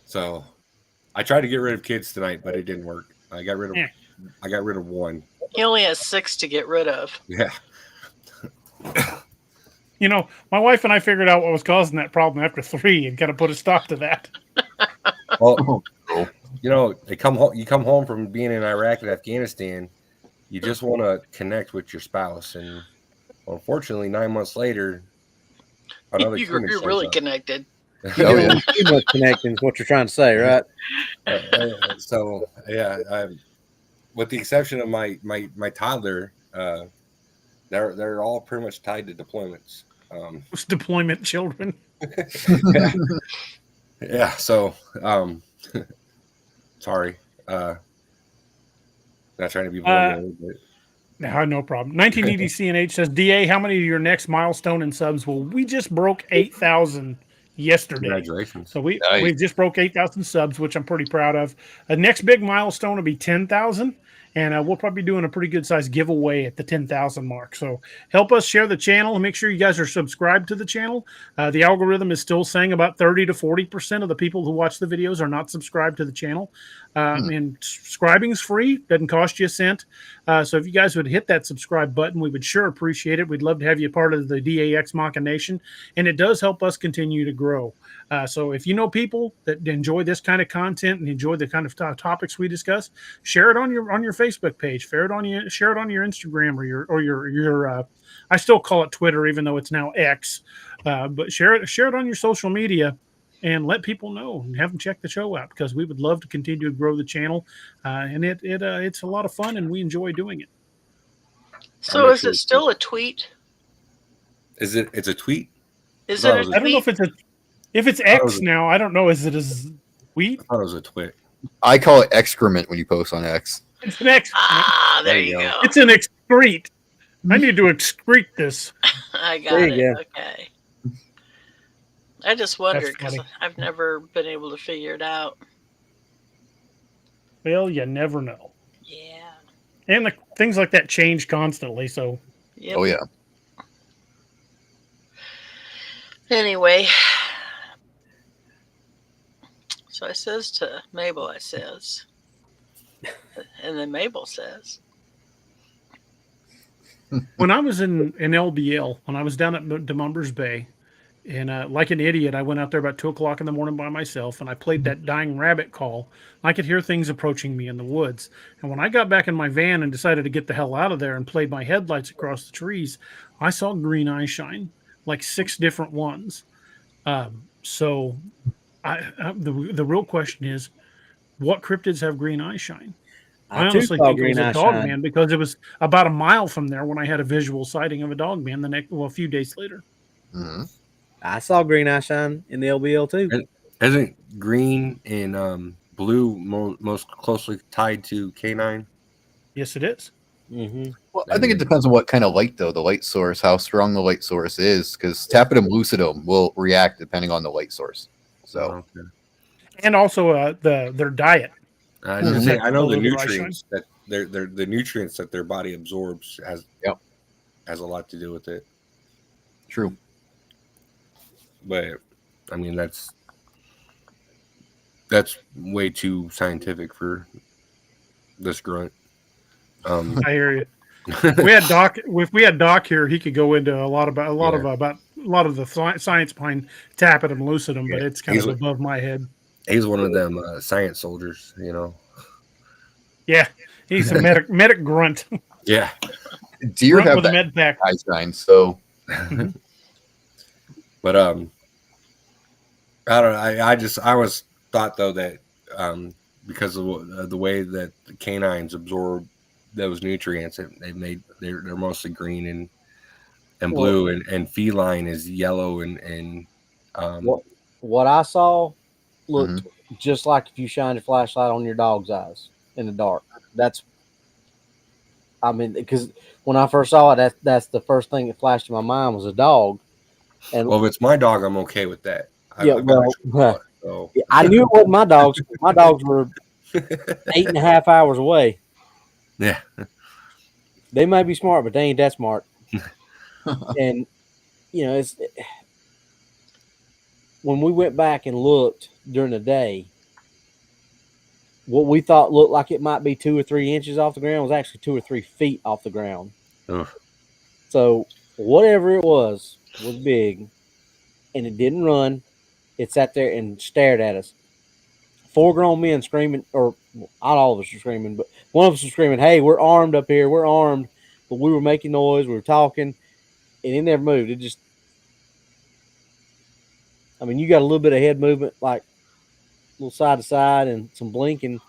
So I tried to get rid of kids tonight, but it didn't work. I got rid of one. He only has 6 to get rid of. Yeah. My wife and I figured out what was causing that problem after 3 and kind of put a stop to that. Well, you come home from being in Iraq and Afghanistan, you just want to connect with your spouse, and unfortunately, 9 months later, another You're really connected. Oh, yeah. Too much connecting is what you're trying to say, right? So yeah, with the exception of my toddler, they're all pretty much tied to deployments. Those deployment children. Yeah. Yeah. So, sorry. Not trying to be vulgar, but No problem. 1980 CNH says, DA, how many of your next milestone in subs will we just broke 8,000 yesterday? congratulations. So we Nice. just broke 8,000 subs, which I'm pretty proud of. The next big milestone will be 10,000. And we'll probably be doing a pretty good size giveaway at the 10,000 mark. So help us share the channel and make sure you guys are subscribed to the channel. The algorithm is still saying about 30 to 40% of the people who watch the videos are not subscribed to the channel. And subscribing is free, doesn't cost you a cent. So if you guys would hit that subscribe button, we would sure appreciate it. We'd love to have you a part of the Ex MachiNation, and it does help us continue to grow. So if you know people that enjoy this kind of content and enjoy the kind of topics we discuss, share it on your Facebook page, share it on your Instagram or your I still call it Twitter, even though it's now X. But share it on your social media. And let people know and have them check the show out, because we would love to continue to grow the channel, and it's a lot of fun and we enjoy doing it. So is it still a tweet? It's a tweet? Is it a tweet? I don't know if it's X now. I don't know. Is it a tweet? I thought it was a twit. I call it excrement when you post on X. It's an excrement. Ah, there you go. It's an excrete. I need to excrete this. I got There it. you go. Okay. I just wondered because funny. I've never been able to figure it out. Well, you never know. Yeah. And things like that change constantly. So Yep. Oh yeah. Anyway, so I says to Mabel, and then Mabel says, when I was in LBL, when I was down at DeMumbers Bay, and like an idiot, I went out there about 2:00 in the morning by myself, and I played that dying rabbit call. I could hear things approaching me in the woods. And when I got back in my van and decided to get the hell out of there and played my headlights across the trees, I saw green eye shine, like 6 different ones. So the real question is, what cryptids have green eye shine? I honestly think it was a dogman, because it was about a mile from there when I had a visual sighting of a dogman a few days later. Mhm. I saw green eye shine in the LBL too. Isn't green and blue most closely tied to canine? Yes, it is. Mm-hmm. Well, I think it depends on what kind of light, though, the light source, how strong the light source is, because tapetum lucidum will react depending on the light source. So, Okay. And also their diet. I was gonna say, I know the Little dry nutrients that the nutrients that their body absorbs has a lot to do with it. true. But I mean, that's way too scientific for this grunt. I hear you. If we had Doc here, he could go into a lot of the science behind tapetum lucidum, but it's kind of above my head. He's one of them science soldiers, you know. Yeah, he's a medic grunt. Yeah. Deer Grunt have with a that med pack. eye shine, so But I don't know. I always thought though that because of the way that the canines absorb those nutrients, they're mostly green and blue, and feline is yellow and What I saw looked just like if you shined a flashlight on your dog's eyes in the dark. Because when I first saw it, that's the first thing that flashed in my mind was a dog. And well, if it's my dog, I'm okay with that. I knew it wasn't my dogs. My dogs were 8.5 hours away. Yeah. They might be smart, but they ain't that smart. And it's when we went back and looked during the day, what we thought looked like it might be 2 or 3 inches off the ground was actually 2 or 3 feet off the ground. Ugh. So whatever it was big, and it didn't run. It sat there and stared at us. 4 grown men screaming, or not all of us were screaming, but one of us was screaming, "Hey, we're armed up here. We're armed." But we were making noise. We were talking, and it never moved. It just, you got a little bit of head movement, like a little side to side and some blinking.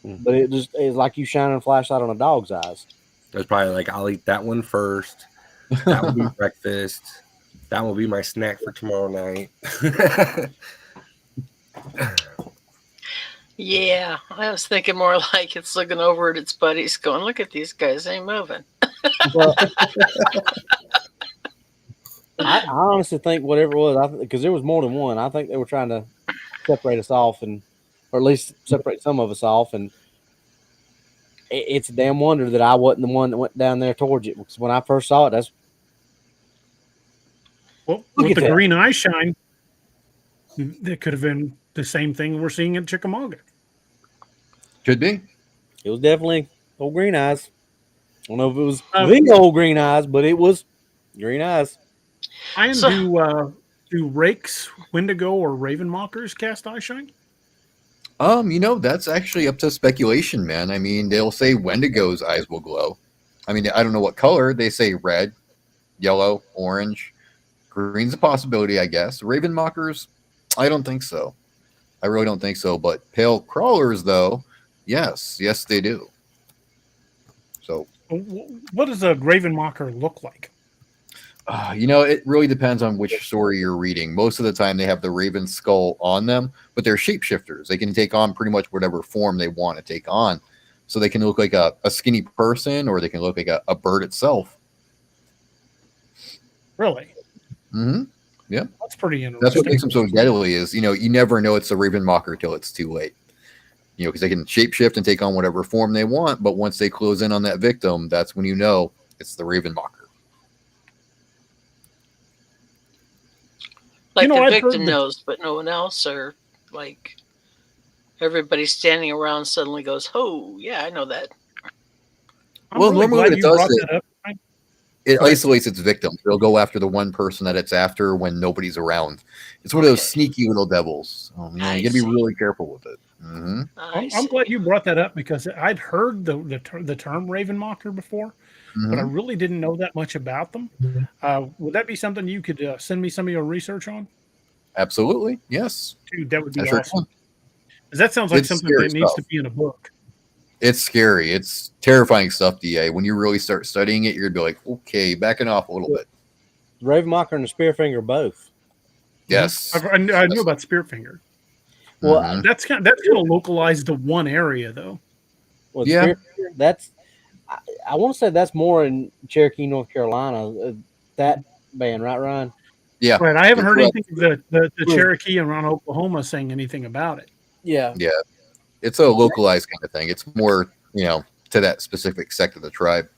But it's like you shining a flashlight on a dog's eyes. It's probably like, I'll eat that one first. That will be breakfast. That will be my snack for tomorrow night. Yeah, I was thinking more like it's looking over at its buddies, going, "Look at these guys, they ain't moving." Well, I honestly think whatever it was, because there was more than one. I think they were trying to separate us off, or at least separate some of us off. And it's a damn wonder that I wasn't the one that went down there towards it. Because when I first saw it, Well, Look with at the that. green eye shine, that could have been the same thing we're seeing in Chickamauga. Could be. it was definitely old green eyes. I don't know if it was Oh. the old green eyes, but it was green eyes. And So- do rakes, Wendigo, or raven mockers cast eye shine? That's actually up to speculation, man. I mean, they'll say Wendigo's eyes will glow. I mean, I don't know what color. They say red, yellow, orange. Green's a possibility, I guess. Raven mockers, I don't think so. I really don't think so. But pale crawlers, though, yes, they do. So, What does a raven mocker look like? it really depends on which story you're reading. Most of the time, they have the raven skull on them, but they're shapeshifters. They can take on pretty much whatever form they want to take on. So they can look like a skinny person, or they can look like a bird itself. Really? Mm-hmm. That's pretty interesting. That's what makes them so deadly is, you never know it's a raven mocker till it's too late. Because they can shapeshift and take on whatever form they want, but once they close in on that victim, that's when it's the raven mocker. Like the I've victim heard that- knows, but no one else, or like everybody standing around suddenly goes, "Oh, yeah, I know that." I'm Well, really normally glad when it you does brought it- that up. It Right. isolates its victim. It'll go after the one person that it's after when nobody's around. It's one of those Okay. sneaky little devils. You I got to be see. really careful with it. Mm-hmm. I'm glad you brought that up because I'd heard the term raven mocker before, but I really didn't know that much about them. Would that be something you could send me some of your research on? Absolutely. Yes. Dude, that would be I sure awesome. can. 'Cause that sounds like It's something scary that needs stuff. to be in a book. It's scary. It's terrifying stuff, DA. When you really start studying it, you're going to be like, okay, backing off a little bit. The raven mocker and the spearfinger both. Yes. I knew about Spearfinger. Well, Mhm. That's kind of localized to one area though. Well, Yeah. that's I want to say that's more in Cherokee, North Carolina. That band, right, Ryan? Yeah. Right. I haven't You're heard correct. anything the Cherokee around Oklahoma saying anything about it. Yeah. Yeah. It's a localized kind of thing. It's more, to that specific sect of the tribe.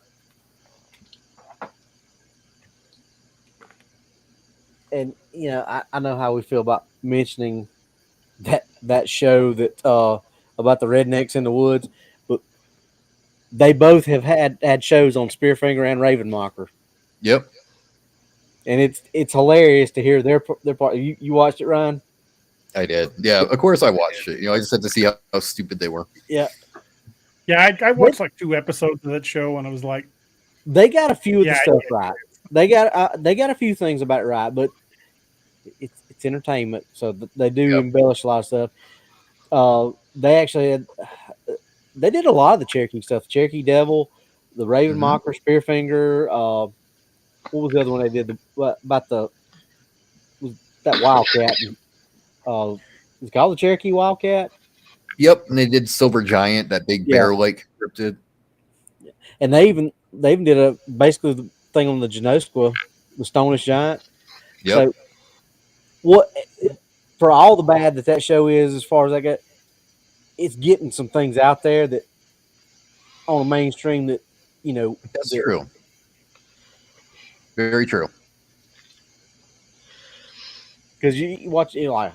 And I know how we feel about mentioning that show that about the rednecks in the woods, but they both have had shows on Spearfinger and Ravenmocker, Yep. and it's hilarious to hear their part. You watched it, Ryan? I did. Yeah. Of course I watched it. I just had to see how stupid they were. Yeah. Yeah, I watched like 2 episodes of that show and I was like, They got a few of the Yeah, stuff right. They got a few things about it right, but it's entertainment, so they do embellish a lot of stuff. They actually they did a lot of the Cherokee stuff. Cherokee Devil, the Raven Mocker, Spearfinger. What was the other one they did? Was that Wildcat? It's called the Cherokee Wildcat. Yep. And they did Silver Giant, that big bear-like cryptid. And they even did basically the thing on the Genosqua, the Stonish Giant. Yep. So, what for all the bad that show is, as far as I got, it's getting some things out there that on a mainstream that That's true. Very true. because you watch it like,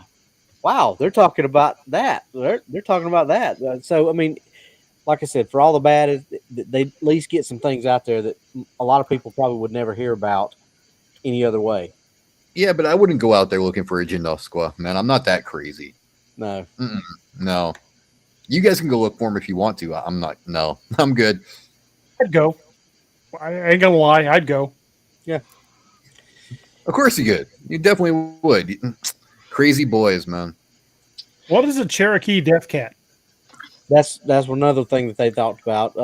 wow, they're talking about that. They're talking about that. So I mean, like I said, for all the bad, is they at least get some things out there that a lot of people probably would never hear about any other way. Yeah, but I wouldn't go out there looking for a Genosqua, man. I'm not that crazy. No. No. You guys can go look for them if you want to. I'm not. No, I'm good. I'd go. I ain't gonna lie, I'd go. Yeah. Of course you could. You definitely would. Crazy boys, man. What is a Cherokee death cat? That's another thing that they talked about.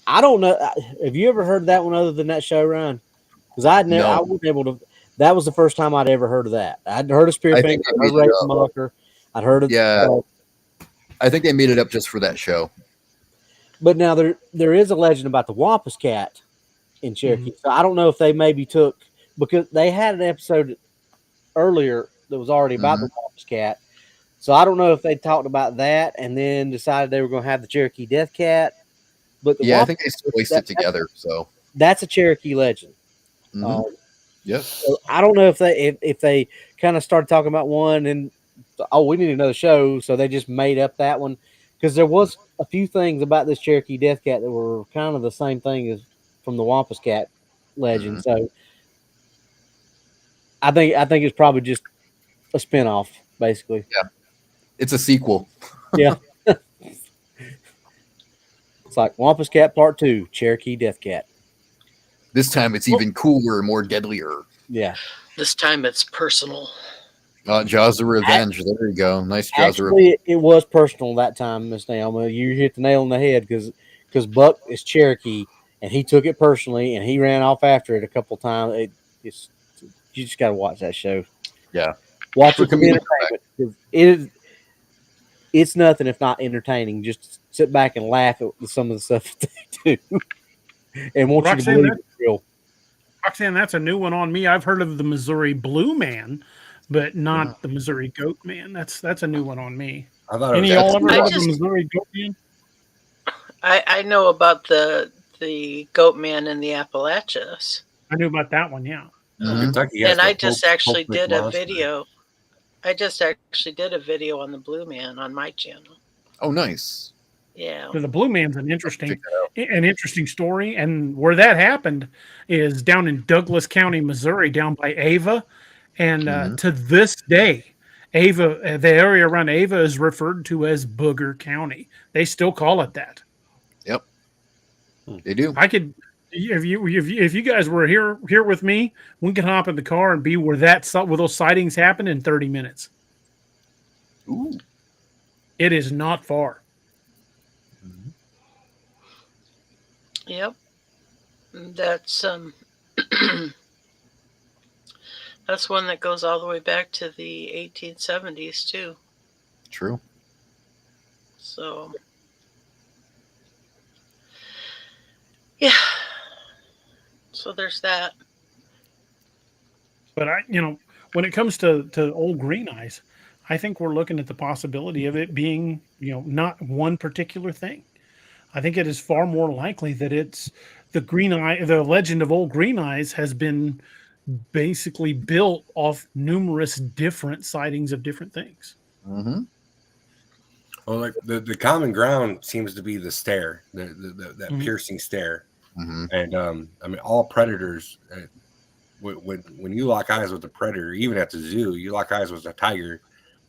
I don't know. Have you ever heard that one other than that show, Ryan? Because I No. wasn't able to. That was the first time I'd ever heard of that. I'd heard of I Spearfinger, think I'd they heard made it Raven up. Mucker, I'd heard of Yeah. I think they made it up just for that show. but now there is a legend about the Wampus Cat in Cherokee. So I don't know if they maybe took, because they had an episode earlier that was already about the Wampus Cat. So I don't know if they talked about that and then decided they were going to have the Cherokee Death Cat. But the Yeah, I Wampus, think they spliced it together. So that's a Cherokee legend. Yep. So I don't know if they kind of started talking about one and we need another show, so they just made up that one, because there was a few things about this Cherokee Death Cat that were kind of the same thing as from the Wampus Cat legend. So I think it's probably just a spinoff, basically. Yeah, it's a sequel. Yeah. It's like Wampus Cat Part 2, Cherokee Death Cat. This time it's even cooler and more deadlier. Yeah. This time it's personal. Jaws of Revenge. There you go. Nice Jaws of Actually, Revenge. it was personal that time, Miss Naomi. You hit the nail on the head, because Buck is Cherokee, and he took it personally, and he ran off after it a couple times. You just got to watch that show. Yeah. Watch For it for the comedic entertainment. It's nothing if not entertaining. Just sit back and laugh at some of the stuff that they do, and want you to believe it's real. Roxanne, that's a new one on me. I've heard of the Missouri Blue Man, but not the Missouri Goat Man. That's a new one on me. I thought Any y'all ever heard of the Missouri Goat Man? I know about the Goat Man in the Appalachians. I knew about that one, yeah. Kentucky has And the I just actually Pope did a Monster. video. I just actually did a video on the Blue Man on my channel. Oh, nice. Yeah. The Blue Man's an interesting story, and where that happened is down in Douglas County, Missouri, down by Ava, and to this day, Ava, the area around Ava, is referred to as Booger County. They still call it that. Yep, they do. I could, if you guys were here with me, we could hop in the car and be where those sightings happen in 30 minutes. Ooh. It is not far. Yep. That's that's one that goes all the way back to the 1870s too. True. So yeah. So there's that. But when it comes to old green eyes, I think we're looking at the possibility of it being, not one particular thing. I think it is far more likely that it's the legend of old green eyes has been basically built off numerous different sightings of different things. Mm-hmm. Well, like the common ground seems to be the stare, that piercing stare. Mm-hmm. And I mean, all predators, when you lock eyes with a predator, even at the zoo, you lock eyes with a tiger.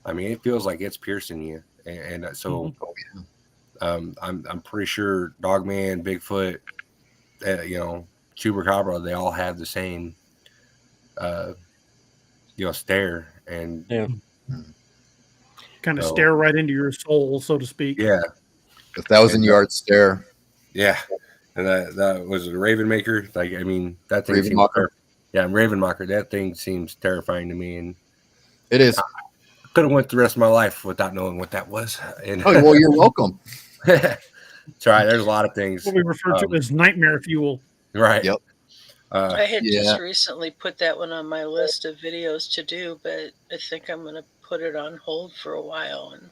I mean, it feels like it's piercing you, and so I'm pretty sure Dogman, Bigfoot, Chupacabra, they all have the same, stare, and kind of stare right into your soul, so to speak. Yeah, 1,000-yard stare. Yeah. And that was a Raven Maker. Like, I mean, that thing Raven seems Maker. Yeah, Raven Maker. That thing seems terrifying to me, and it is. I could have went the rest of my life without knowing what that was. And oh well, you're welcome. It's all right. There's a lot of things. What we refer to as nightmare fuel. Right. Yep. I had just recently put that one on my list of videos to do, but I think I'm going to put it on hold for a while and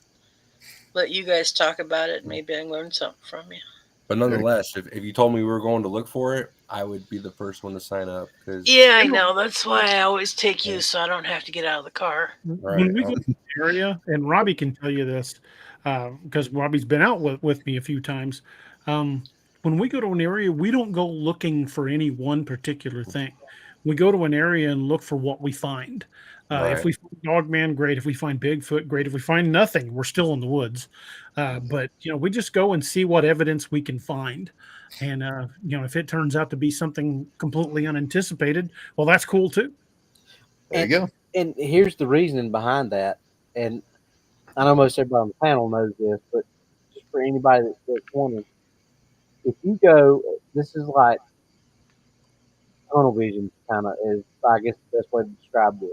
let you guys talk about it. Maybe I can learn something from you. But nonetheless, if you told me we were going to look for it, I would be the first one to sign up. Yeah, I know. That's why I always take you, so I don't have to get out of the car. Right. When we go to the area, and Robbie can tell you this, because Robbie's been out with me a few times. When we go to an area, we don't go looking for any one particular thing. We go to an area and look for what we find. If we find Dogman, great. If we find Bigfoot, great. If we find nothing, we're still in the woods. But we just go and see what evidence we can find. And if it turns out to be something completely unanticipated, well, that's cool too. There you go. And here's the reasoning behind that. And I know most everybody on the panel knows this, but for anybody that's wondering, if you go, this is like tunnel vision, kind of is, I guess, the best way to describe this.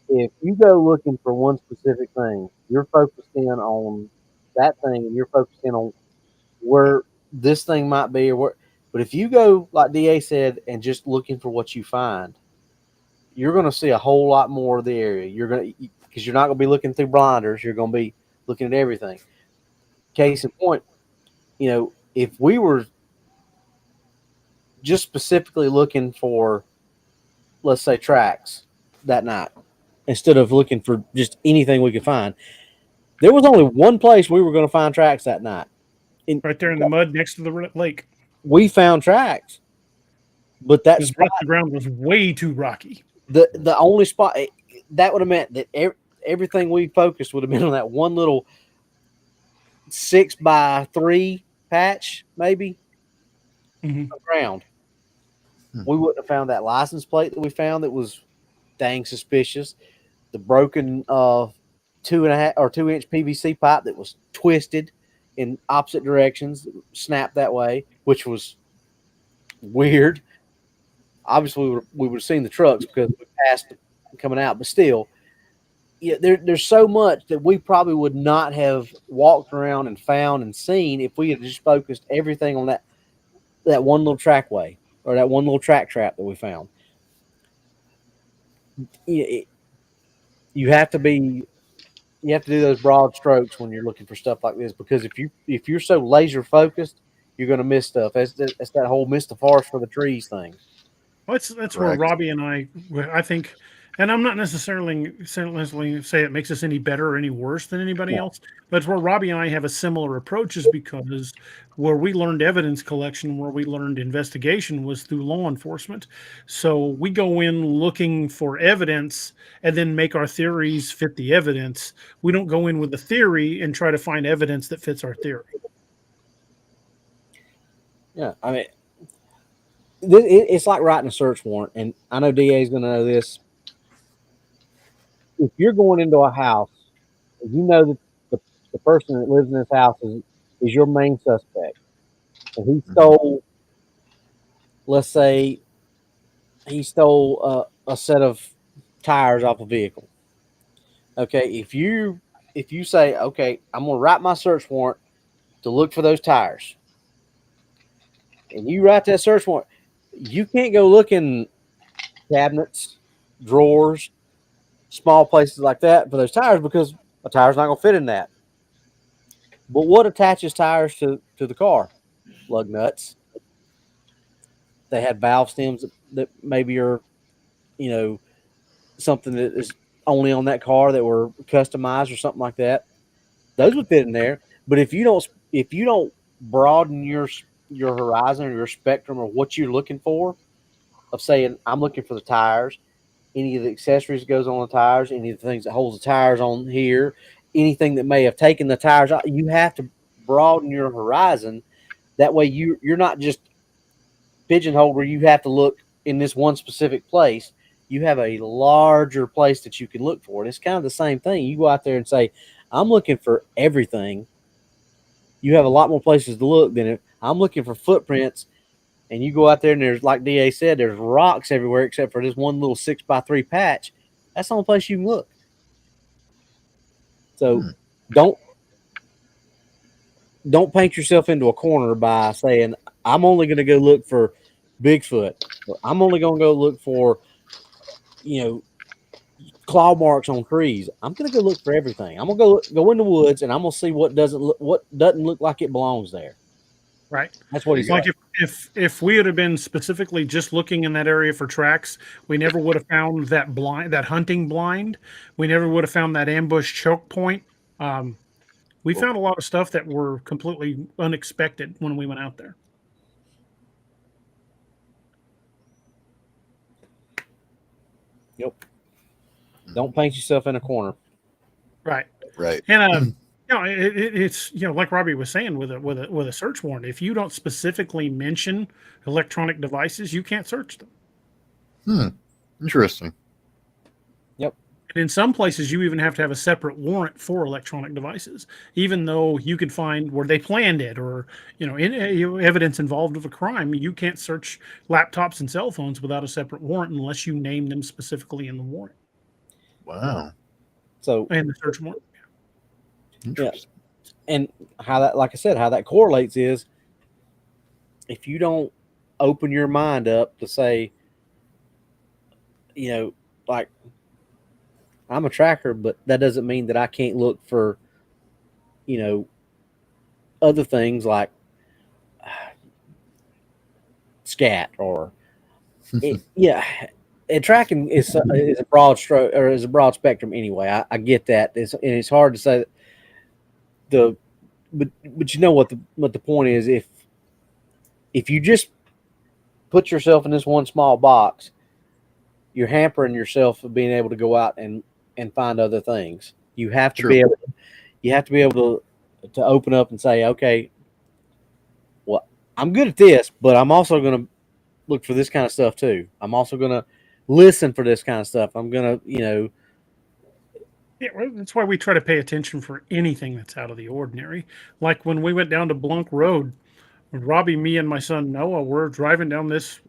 If you go looking for one specific thing, you're focused in on that thing, and you're focused in on where this thing might be, or where. But if you go, like DA said, and just looking for what you find, you're going to see a whole lot more of the area. You're going to, because you're not going to be looking through blinders. You're going to be looking at everything. Case in point, if we were just specifically looking for, let's say, tracks that night, instead of looking for just anything we could find, there was only one place we were going to find tracks that night. Right there in the mud next to the lake. We found tracks, but that spot, the ground was way too rocky. The only spot that would have meant that everything we focused would have been on that one little 6x3 patch, maybe, of ground. We wouldn't have found that license plate that we found that was dang suspicious. The broken 2.5 or 2-inch PVC pipe that was twisted in opposite directions, snapped that way, which was weird. Obviously, we would have seen the trucks because we passed coming out, but still, there's so much that we probably would not have walked around and found and seen if we had just focused everything on that one little trackway or that one little track trap that we found. You have to do those broad strokes when you're looking for stuff like this, because if you're so laser focused, you're going to miss stuff. That's that whole miss the forest for the trees thing. Well, that's where Robbie and I think, and I'm not necessarily say it makes us any better or any worse than anybody else, but it's where Robbie and I have a similar approach, is because where we learned evidence collection, where we learned investigation, was through law enforcement. So we go in looking for evidence and then make our theories fit the evidence. We don't go in with a theory and try to find evidence that fits our theory. Yeah, I mean, it's like writing a search warrant, and I know DA is going to know this. If you're going into a house, you know that the person that lives in this house is your main suspect, and he stole, let's say, a set of tires off a vehicle. Okay, if you say, okay, I'm going to write my search warrant to look for those tires, and you write that search warrant, you can't go look in cabinets, drawers, small places like that for those tires, because a tire's not going to fit in that. But what attaches tires to the car? Lug nuts. They had valve stems that maybe are, something that is only on that car that were customized or something like that. Those would fit in there. But if you don't broaden your horizon or your spectrum of what you're looking for, of saying, I'm looking for the tires, any of the accessories that goes on the tires, any of the things that holds the tires on here, anything that may have taken the tires out, you have to broaden your horizon. That way you're not just pigeonholed where you have to look in this one specific place. You have a larger place that you can look for. And it's kind of the same thing. You go out there and say, I'm looking for everything. You have a lot more places to look than if I'm looking for footprints. And you go out there and there's, like DA said, there's rocks everywhere except for this one little 6x3 patch. That's the only place you can look. So don't paint yourself into a corner by saying, I'm only going to go look for Bigfoot. Or I'm only going to go look for, claw marks on trees. I'm going to go look for everything. I'm going to go in the woods and I'm going to see what doesn't look like it belongs there. Right. That's what he's like. If we had been specifically just looking in that area for tracks, we never would have found that hunting blind. We never would have found that ambush choke point. We found a lot of stuff that were completely unexpected when we went out there. Yep. Don't paint yourself in a corner. Right. Right. And it's like Robbie was saying with a search warrant, if you don't specifically mention electronic devices, you can't search them. Interesting. Yep. And in some places, you even have to have a separate warrant for electronic devices, even though you could find where they planned it or, evidence involved of a crime. You can't search laptops and cell phones without a separate warrant unless you name them specifically in the warrant. Wow. So, And the search warrant. Interesting. and how that, like I said, how that correlates is if you don't open your mind up to say, like, I'm a tracker, but that doesn't mean that I can't look for, other things like scat or, And tracking is a broad stroke or is a broad spectrum anyway. I get that, and it's hard to say but you know what the point is. If you just put yourself in this one small box, you're hampering yourself of being able to go out and find other things. You have to be able to open up and say, okay, well, I'm good at this, but I'm also going to look for this kind of stuff too. I'm also going to listen for this kind of stuff. I'm going to, Yeah, that's why we try to pay attention for anything that's out of the ordinary. Like when we went down to Blunk Road, when Robbie, me, and my son Noah were driving down this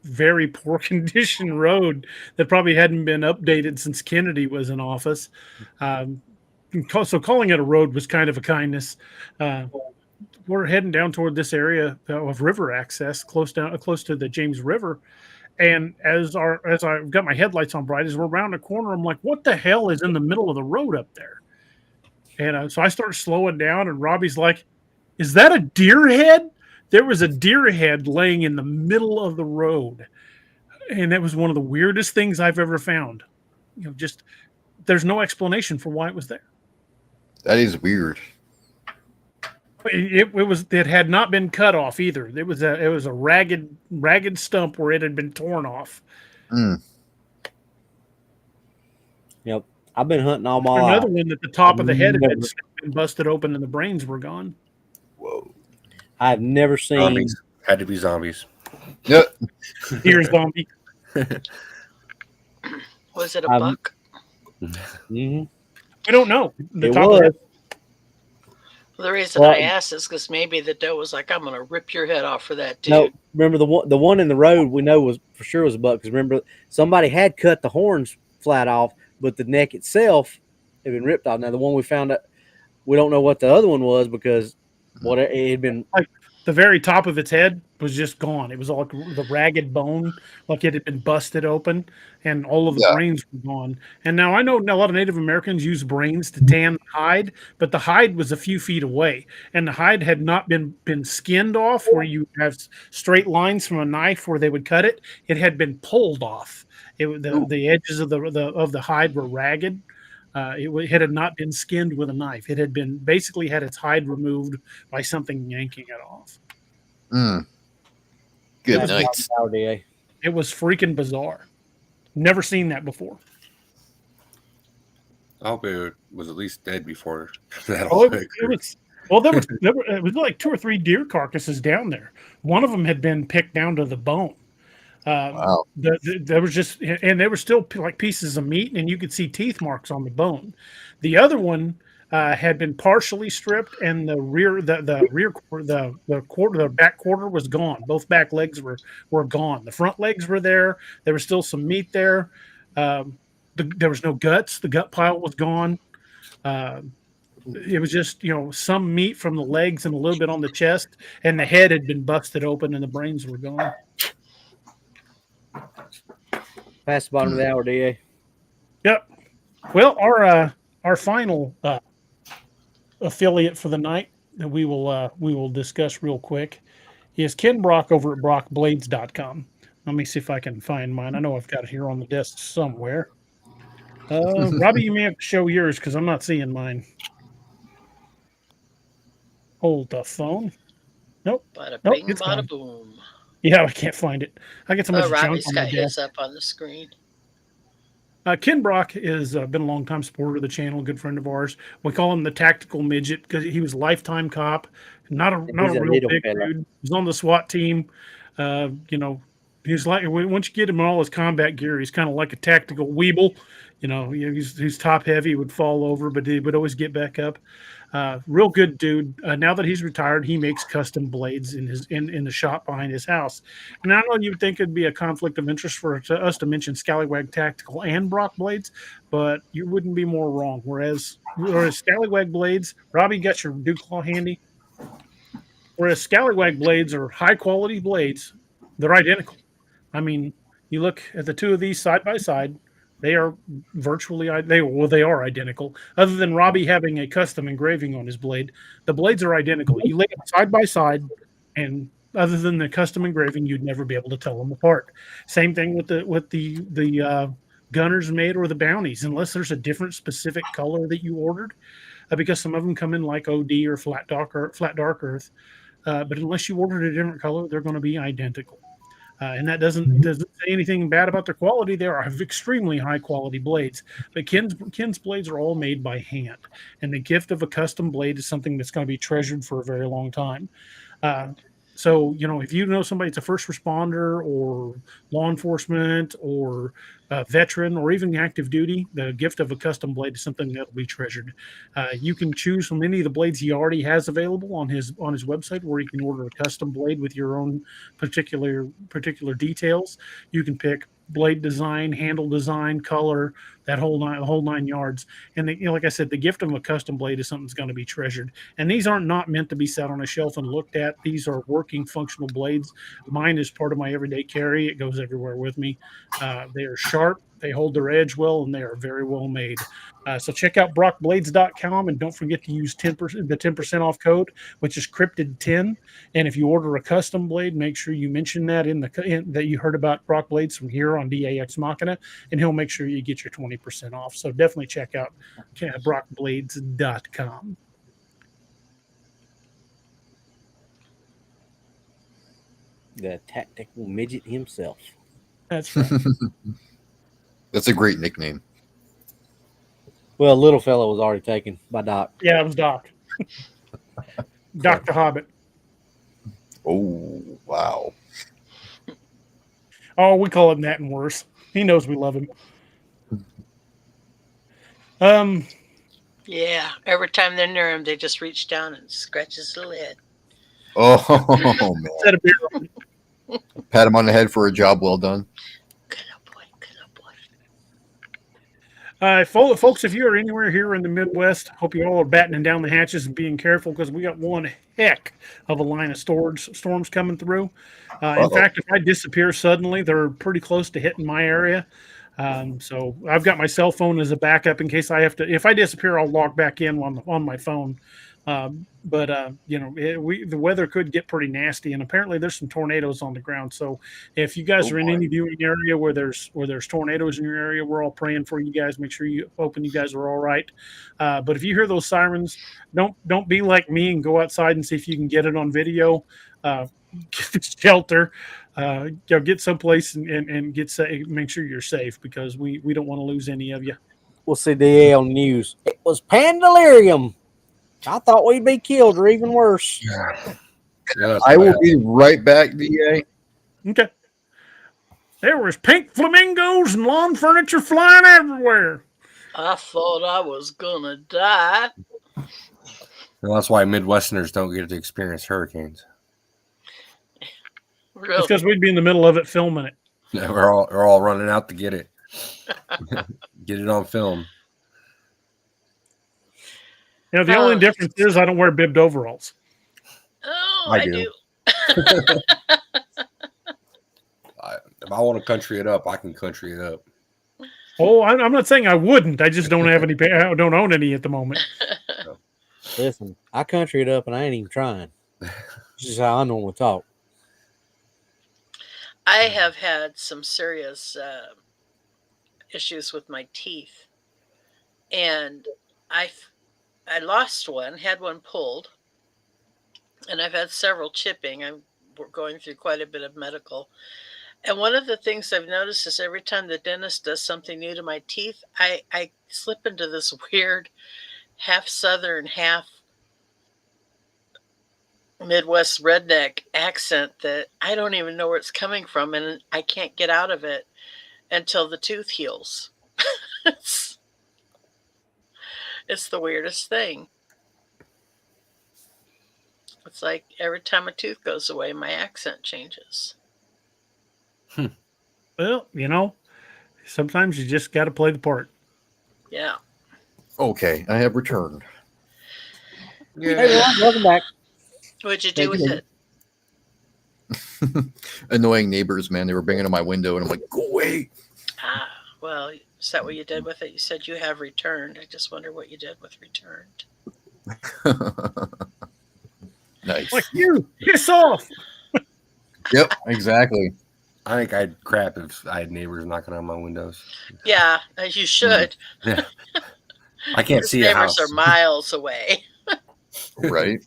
very poor condition road that probably hadn't been updated since Kennedy was in office. So calling it a road was kind of a kindness. We're heading down toward this area of river access, close to the James River. And as I got my headlights on bright, as we're around the corner, I'm like, what the hell is in the middle of the road up there? And so I start slowing down, and Robbie's like, is that a deer head? There was a deer head laying in the middle of the road. And that was one of the weirdest things I've ever found. Just there's no explanation for why it was there. That is weird. It had not been cut off either. It was a ragged stump where it had been torn off. Yep. I've been hunting all my life. Another one at the top of the head had been busted open and the brains were gone. Whoa. I've never seen Zombies. Had to be zombies. Yep. Here's zombie. Was it a buck? Mm-hmm. We don't know. It was. Well, the reason I asked is because maybe the doe was like, I'm going to rip your head off for that dude. No, remember the one in the road we know was for sure was a buck, because remember somebody had cut the horns flat off, but the neck itself had been ripped off. Now the one we found out, we don't know what the other one was because it had been like the very top of its head was just gone. It was all like the ragged bone, like it had been busted open, and all of the brains were gone. And now I know a lot of Native Americans use brains to tan the hide, but the hide was a few feet away, and the hide had not been skinned off where you have straight lines from a knife where they would cut it. It had been pulled off. The edges of the hide were ragged. It had not been skinned with a knife. It had been basically had its hide removed by something yanking it off. Good night. It was freaking bizarre. Never seen that before. I hope it was at least dead before that. It was like 2 or 3 deer carcasses down there. One of them had been picked down to the bone. Wow. There was just, and they were still like pieces of meat, and you could see teeth marks on the bone. The other one had been partially stripped, and the back quarter was gone. Both back legs were gone. The front legs were there. There was still some meat there. There was no guts. The gut pile was gone. It was just some meat from the legs and a little bit on the chest, and the head had been busted open, and the brains were gone. Past the bottom of the hour, DA. Yep. Well, our final affiliate for the night that we will discuss real quick is Ken Brock over at brockblades.com. Let me see if I can find mine. I know I've got it here on the desk somewhere. Robbie, you may have to show yours because I'm not seeing mine. Hold the phone. Nope. Bada Nope, bing, it's bada gone. boom. Yeah, I can't find it. I get so much junk Robbie's on got my his desk. up on the screen. Ken Brock has been a long-time supporter of the channel, a good friend of ours. We call him the Tactical Midget because he was a lifetime cop, not a real big dude. He was on the SWAT team. He's like, once you get him all his combat gear, he's kind of like a tactical weeble. He's top heavy, would fall over, but he would always get back up. Real good dude. Now that he's retired, he makes custom blades in the shop behind his house. And I know you'd think it'd be a conflict of interest for us to mention Scallywag Tactical and Brock blades, but you wouldn't be more wrong. Whereas Scallywag blades, Robbie, you got your Dew Claw handy. Whereas Scallywag blades are high quality blades, they're identical. I mean, you look at the two of these side by side, they are they are identical. Other than Robbie having a custom engraving on his blade, the blades are identical. You lay them side by side, and other than the custom engraving, you'd never be able to tell them apart. Same thing with the Gunners made or the Bounties, unless there's a different specific color that you ordered, because some of them come in like OD or flat dark earth. But unless you ordered a different color, they're going to be identical. And that doesn't say anything bad about their quality. They are extremely high quality blades. But Ken's blades are all made by hand, and the gift of a custom blade is something that's going to be treasured for a very long time. So, if you know somebody that's a first responder or law enforcement or a veteran or even active duty, the gift of a custom blade is something that'll be treasured. You can choose from any of the blades he already has available on his website, where you can order a custom blade with your own particular details. You can pick blade design, handle design, color, that whole nine yards. And like I said, the gift of a custom blade is something that's going to be treasured. And these aren't not meant to be sat on a shelf and looked at. These are working, functional blades. Mine is part of my everyday carry. It goes everywhere with me. They are sharp. They hold their edge well, and they are very well made. So check out brockblades.com, and don't forget to use the 10% off code, which is Cryptid10. And if you order a custom blade, make sure you mention that that you heard about Brock Blades from here on DAX Machina, and he'll make sure you get your 20% off. So definitely check out brockblades.com. The tactical midget himself. That's right. That's a great nickname. Well, little fella was already taken by Doc. Yeah, it was Doc. Dr. Hobbit. Oh, wow. Oh, we call him that and worse. He knows we love him. Yeah, every time they're near him, they just reach down and scratch his little head. Oh, man. Set a beer on it. Pat him on the head for a job well done. Good old boy, good old boy. Folks, if you're anywhere here in the Midwest, hope you all are battening down the hatches and being careful, because we got one heck of a line of storms coming through. In fact, if I disappear suddenly, they're pretty close to hitting my area. So I've got my cell phone as a backup in case I have to. If I disappear, I'll log back in on my phone. But the weather could get pretty nasty, and apparently there's some tornadoes on the ground. So if you guys are in any viewing area where there's tornadoes in your area, we're all praying for you guys. Make sure you guys are all right. But if you hear those sirens, don't be like me and go outside and see if you can get it on video. Get shelter. Get someplace and get safe. Make sure you're safe, because we don't want to lose any of you. We'll see DA on the news. It was pandalirium. I thought we'd be killed, or even worse. Yeah, I will be right back, DA. Okay. There was pink flamingos and lawn furniture flying everywhere. I thought I was gonna die. Well, that's why Midwesterners don't get to experience hurricanes. Really? It's because we'd be in the middle of it filming it. Yeah, we're all running out to get it. Get it on film. The only difference is I don't wear bibbed overalls. Oh, I I do. do. If I want to country it up, I can country it up. Oh, I'm not saying I wouldn't. I just don't have any. I don't own any at the moment. Listen, I country it up, and I ain't even trying. This is how I normally talk. I have had some serious issues with my teeth, and I lost one, had one pulled, and I've had several chipping. I'm going through quite a bit of medical. And one of the things I've noticed is every time the dentist does something new to my teeth, I slip into this weird half Southern, half Midwest redneck accent that I don't even know where it's coming from, and I can't get out of it until the tooth heals. it's, it's the weirdest thing. It's like every time a tooth goes away, my accent changes. Well, sometimes you just got to play the part. Yeah. Okay, I have returned. Hey, everyone, welcome back. What'd you do with it? Annoying neighbors, man. They were banging on my window, and I'm like, go away. Well, is that what you did with it? You said you have returned. I just wonder what you did with returned. Nice. Like, you, piss off. Yep, exactly. I think I'd crap if I had neighbors knocking on my windows. Yeah, you should. Yeah. I can't His see a neighbors house. are miles away. Right?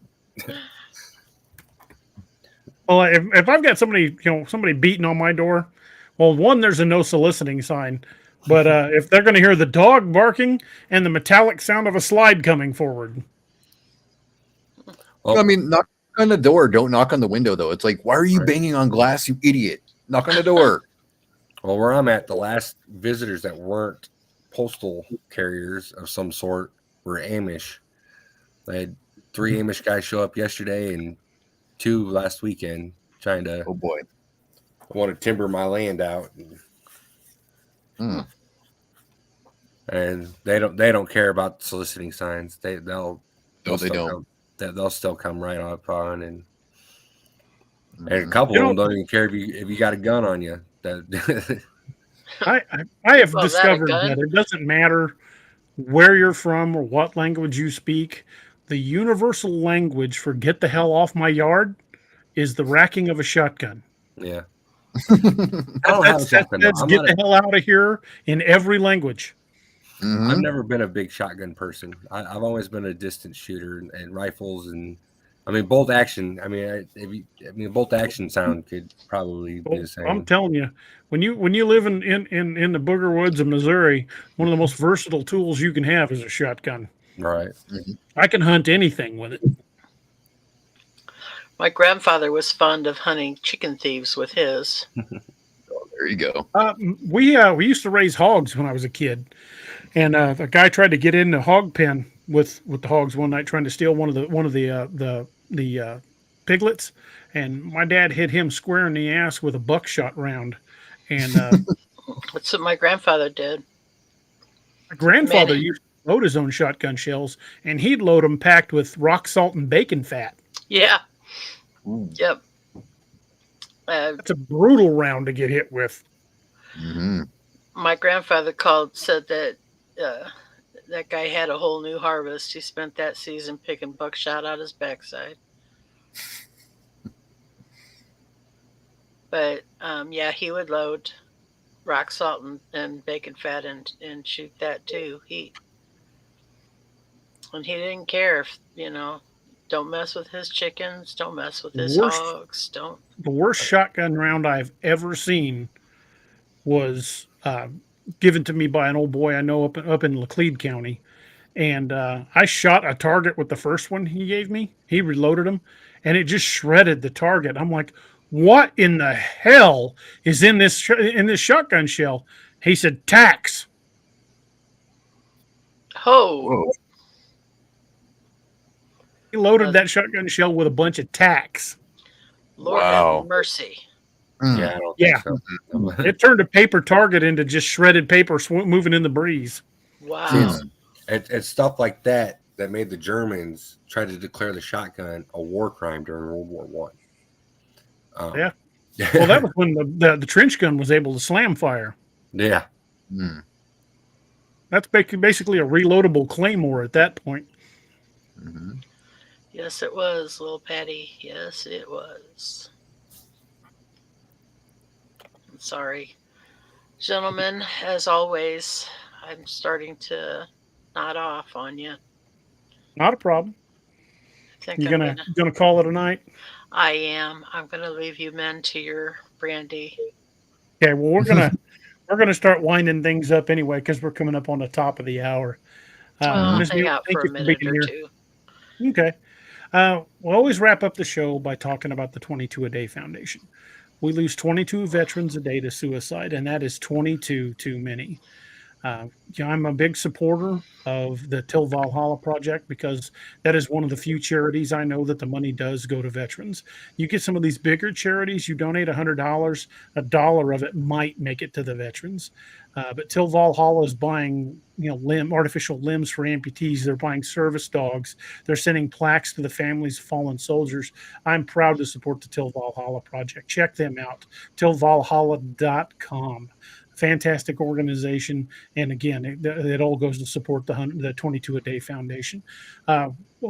Well, if I've got somebody beating on my door, well, one, there's a no soliciting sign. But if they're going to hear the dog barking and the metallic sound of a slide coming forward. Well, I mean, knock on the door. Don't knock on the window, though. It's like, why are you banging on glass, you idiot? Knock on the door. Well, where I'm at, the last visitors that weren't postal carriers of some sort were Amish. I had 3 Amish guys show up yesterday and 2 last weekend trying to Oh, boy. want to timber my land out. And they don't care about soliciting signs. They'll still come right up on, and a couple of them don't even care if you got a gun on you. I have Well, discovered that a gun? that it doesn't matter where you're from or what language you speak. The universal language for "get the hell off my yard" is the racking of a shotgun. Yeah. I don't have a shotgun. That's get the hell out of here in every language. I've never been a big shotgun person. I've always been a distance shooter and rifles, and I mean bolt action. I mean, bolt action sound could probably be the same. I'm telling you, when you live in the booger woods of Missouri, one of the most versatile tools you can have is a shotgun. Right. I can hunt anything with it. My grandfather was fond of hunting chicken thieves with his. There you go. We used to raise hogs when I was a kid, and a guy tried to get in the hog pen with the hogs one night, trying to steal one of the piglets, and my dad hit him square in the ass with a buckshot round. And That's what my grandfather did. my grandfather used to load his own shotgun shells, and he'd load them packed with rock salt and bacon fat. Yeah. Ooh. Yep. That's a brutal round to get hit with. My grandfather said that that guy had a whole new harvest. He spent that season picking buckshot out his backside. But yeah, he would load rock salt and bacon fat and shoot that too. He didn't care if, don't mess with his chickens, don't mess with his hogs, don't. The worst shotgun round I've ever seen was given to me by an old boy I know up in Laclede County. And I shot a target with the first one he gave me. He reloaded them, and it just shredded the target. I'm like, what in the hell is in this shotgun shell? He said, tacks. Oh. Whoa. He loaded that shotgun shell with a bunch of tacks. Lord have mercy. Yeah, I don't think so. It turned a paper target into just shredded paper moving in the breeze. Wow. It's stuff like that made the Germans try to declare the shotgun a war crime during World War I. Yeah. Well, that was when the trench gun was able to slam fire. Yeah. That's basically a reloadable claymore at that point. Yes, it was, little Patty. Yes, it was. I'm sorry. Gentlemen, as always, I'm starting to nod off on you. Not a problem. I think You gonna call it a night? I am. I'm gonna leave you men to your brandy. Okay. Well, we're gonna start winding things up anyway because we're coming up on the top of the hour. Ms. Hang Muir, out thank for a you minute being or here. two. Okay. We'll always wrap up the show by talking about the 22 a Day Foundation. We lose 22 veterans a day to suicide, and that is 22 too many. I'm a big supporter of the Till Valhalla project because that is one of the few charities I know that the money does go to veterans. You get some of these bigger charities, you donate $100, a dollar of it might make it to the veterans. But Till Valhalla is buying, artificial limbs for amputees. They're buying service dogs. They're sending plaques to the families of fallen soldiers. I'm proud to support the Till Valhalla project. Check them out, tillvalhalla.com. Fantastic organization, and again, it all goes to support the 22 a day foundation.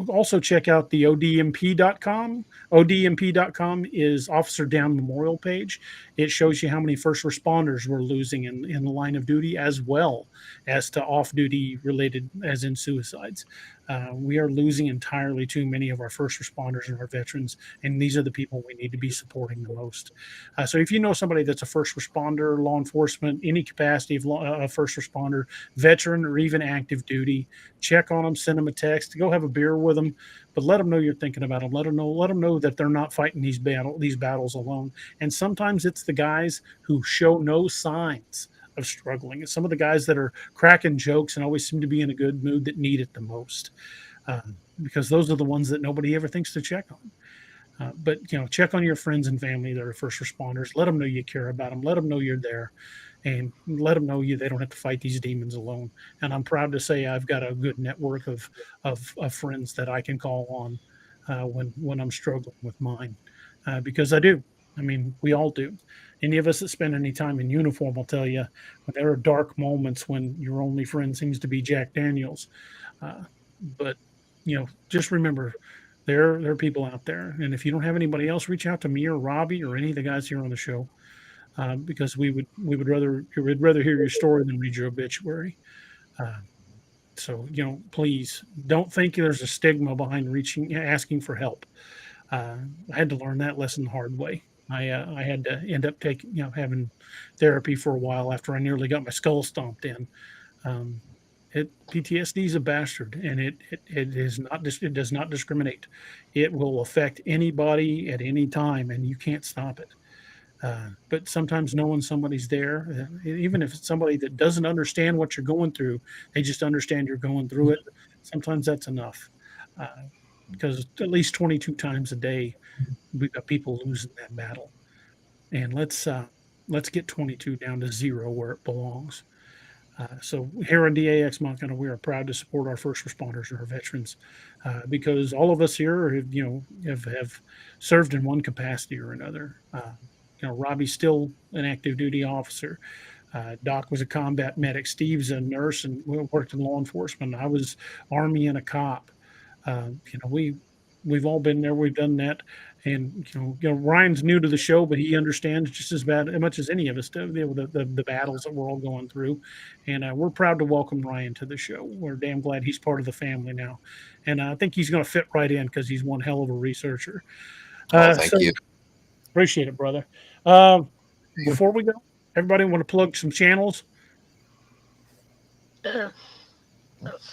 Also check out the odmp.com. odmp.com is Officer Down Memorial page. It shows you how many first responders we're losing in the line of duty, as well as to off-duty related, as in suicides. We are losing entirely too many of our first responders and our veterans, and these are the people we need to be supporting the most. So if you know somebody that's a first responder, law enforcement, any capacity of a first responder, veteran, or even active duty, check on them, send them a text, go have a beer with them, but let them know you're thinking about them. Let them know that they're not fighting these battles alone. And sometimes it's the guys who show no signs of struggling. It's some of the guys that are cracking jokes and always seem to be in a good mood that need it the most, because those are the ones that nobody ever thinks to check on. But check on your friends and family that are first responders. Let them know you care about them. Let them know you're there, and let them know they don't have to fight these demons alone. And I'm proud to say I've got a good network of friends that I can call on when I'm struggling with mine, because I do. I mean, we all do. Any of us that spend any time in uniform will tell you when there are dark moments when your only friend seems to be Jack Daniels. But just remember, there are people out there, and if you don't have anybody else, reach out to me or Robbie or any of the guys here on the show, because we'd rather hear your story than read your obituary. So please don't think there's a stigma behind asking for help. I had to learn that lesson the hard way. I had to end up having therapy for a while after I nearly got my skull stomped in. PTSD is a bastard, and it does not discriminate. It will affect anybody at any time, and you can't stop it. But sometimes knowing somebody's there, even if it's somebody that doesn't understand what you're going through, they just understand you're going through it. Sometimes that's enough, because at least 22 times a day, we've got people losing that battle, and let's get 22 down to 0 where it belongs. So here on DA Ex Machina, we are proud to support our first responders and our veterans, because all of us here have served in one capacity or another. Robbie's still an active duty officer. Doc was a combat medic. Steve's a nurse and worked in law enforcement. I was Army and a cop. We've all been there. We've done that. And Ryan's new to the show, but he understands just as much as any of us do the battles that we're all going through. And we're proud to welcome Ryan to the show. We're damn glad he's part of the family now, and I think he's going to fit right in because he's one hell of a researcher. Thank you. Appreciate it, brother. Before we go, everybody want to plug some channels?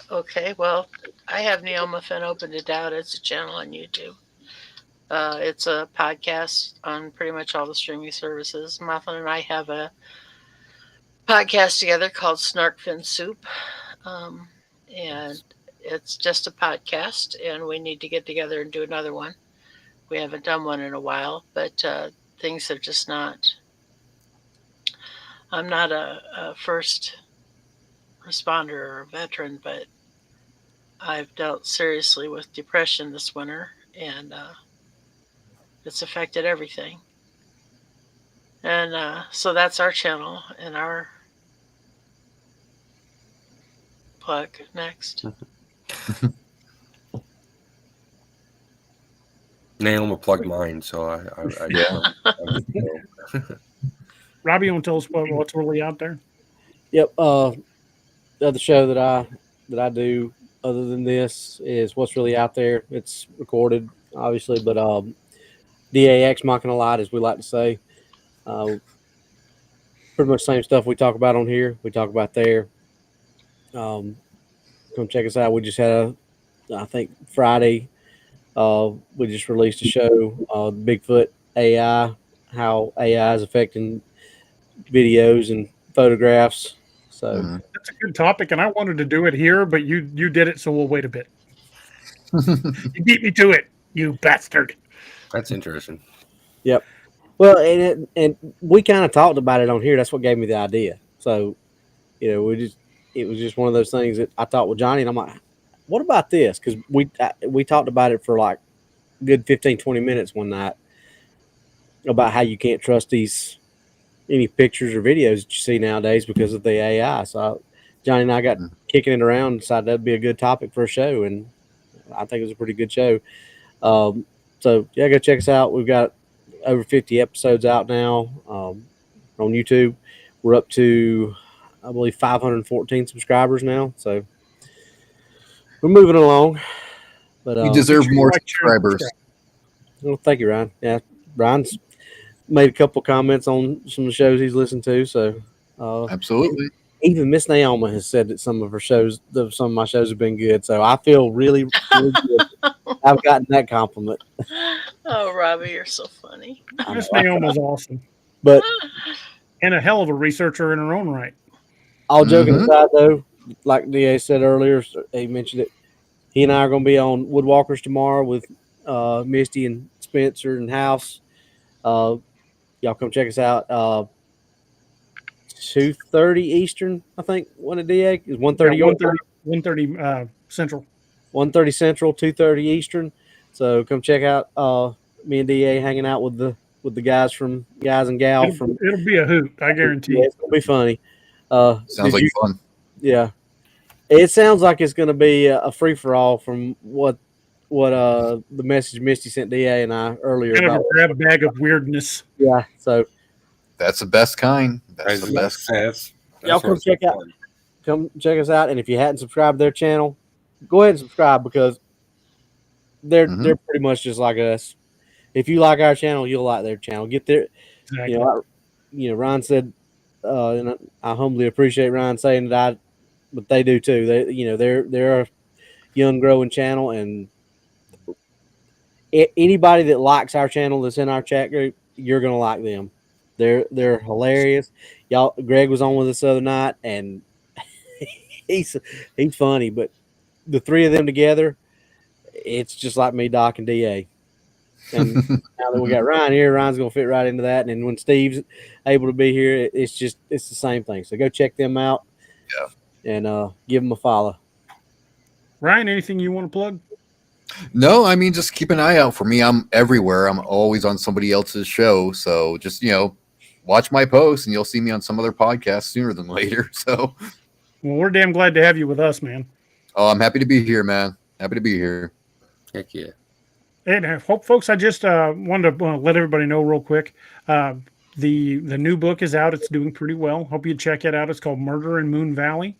Okay, well, I have Neoma Finn Open to Doubt. It's a channel on YouTube. It's a podcast on pretty much all the streaming services. Muffin and I have a podcast together called Snark Fin Soup. And it's just a podcast, and we need to get together and do another one. We haven't done one in a while, but things have just not. I'm not a first responder or a veteran, but I've dealt seriously with depression this winter, and it's affected everything. And so that's our channel and our plug next. Naomi plugged mine, so I Robbie, you want to tell us what's really out there? Yep. The other show that I do other than this is What's Really Out There. It's recorded, obviously, but DA Ex Machina Light, as we like to say. Pretty much the same stuff we talk about on here, we talk about there. Come check us out. We just had I think Friday, we just released a show, Bigfoot AI, how AI is affecting videos and photographs. So Mhm. That's a good topic, and I wanted to do it here, but you did it, so we'll wait a bit. You beat me to it, you bastard. That's interesting. yep. Well, and we kind of talked about it on here. That's what gave me the idea. So, it was just one of those things that I talked with Johnny, and I'm like, what about this? Because we talked about it for like a good 15, 20 minutes one night about how you can't trust any pictures or videos that you see nowadays because of the AI. So Johnny and I got kicking it around and decided that'd be a good topic for a show, and I think it was a pretty good show. So yeah, go check us out. We've got over 50 episodes out now on YouTube. We're up to, I believe, 514 subscribers now. So we're moving along. But You deserve sure you more like, share, and subscribers. well, thank you, Ryan. Yeah, Ryan's made a couple comments on some of the shows he's listened to. So Absolutely. even Miss Naoma has said that some of my shows have been good. So I feel really, really good. I've gotten that compliment. Oh, Robbie, you're so funny. Miss Naoma's awesome, But and a hell of a researcher in her own right. all joking Mhm. aside, though, like DA said earlier, he mentioned it. He and I are going to be on Woodwalkers tomorrow with Misty and Spencer and House. Y'all come check us out. 2:30 Eastern, I think. When a DA is 1:30 Yeah, your 1:30 Central. 1:30 Central, 2:30 Eastern. So come check out me and DA hanging out with the guys and gals from. It'll be a hoot, I guarantee. Yeah, it's gonna be funny. Sounds like fun. Yeah, it sounds like it's gonna be a free for all from what the message Misty sent DA and I earlier Kind of about. a grab bag of weirdness. Yeah, so That's the best kind. I That's was the about to best. say, that's Y'all come where it's check out. fun. come check us out, and if you hadn't subscribed to their channel, go ahead and subscribe because they're pretty much just like us. If you like our channel, you'll like their channel. Get there. Exactly. Ryan said, and I humbly appreciate Ryan saying that. But they do too. They're a young growing channel, and anybody that likes our channel that's in our chat group, you're gonna like them. They're hilarious. Y'all, Greg was on with us the other night, and he's funny. But the three of them together, it's just like me, Doc, and Da. And now that we got Ryan here, Ryan's gonna fit right into that. And then when Steve's able to be here, it's the same thing. So go check them out. Yeah. And give them a follow. Ryan, anything you want to plug? No, I mean, just keep an eye out for me. I'm everywhere. I'm always on somebody else's show. So just, watch my posts and you'll see me on some other podcast sooner than later. So, Well, we're damn glad to have you with us, man. oh, I'm happy to be here, man. Happy to be here. Heck yeah. And hope, folks, I just wanted to let everybody know real quick. The new book is out. It's doing pretty well. Hope you check it out. It's called Murder in Moon Valley.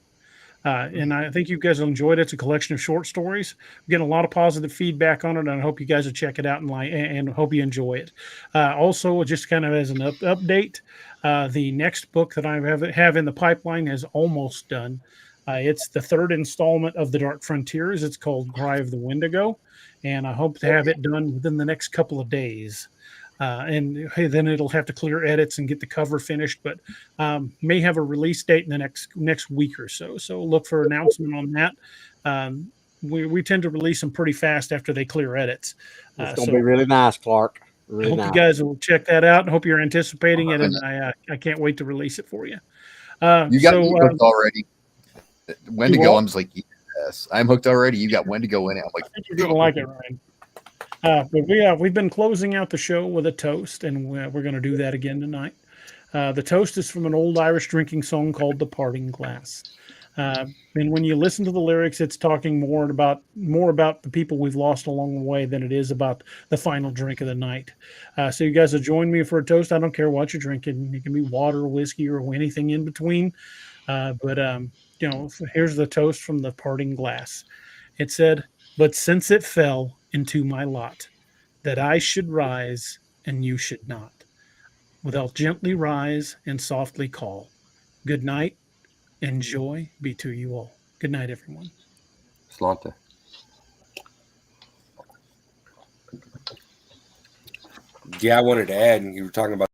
And I think you guys will enjoy it. It's a collection of short stories. We're getting a lot of positive feedback on it, and I hope you guys will check it out and hope you enjoy it. Also, just kind of as an update, the next book that I have in the pipeline is almost done. It's the third installment of The Dark Frontiers. It's called Cry of the Wendigo, and I hope to have it done within the next couple of days. And hey, then it'll have to clear edits and get the cover finished, but may have a release date in the next week or so. So look for an announcement on that. We tend to release them pretty fast after they clear edits. It's going to be really nice, Clark. Really I hope nice. you guys will check that out. I hope you're anticipating it, and I can't wait to release it for you. You got me hooked already. Wendigo, what? I'm just like, yes, I'm hooked already. You got Wendigo in it. I'm like, I think you're gonna like it, Ryan. But we've been closing out the show with a toast, and we're going to do that again tonight. The toast is from an old Irish drinking song called "The Parting Glass." And when you listen to the lyrics, it's talking more about the people we've lost along the way than it is about the final drink of the night. So you guys will join me for a toast. I don't care what you're drinking; it can be water, whiskey, or anything in between. But here's the toast from The Parting Glass. It said, "But since it fell into my lot that I should rise and you should not, I'll gently rise and softly call. Good night and joy be to you all." Good night, everyone. Slanta. Yeah, I wanted to add, and you were talking about.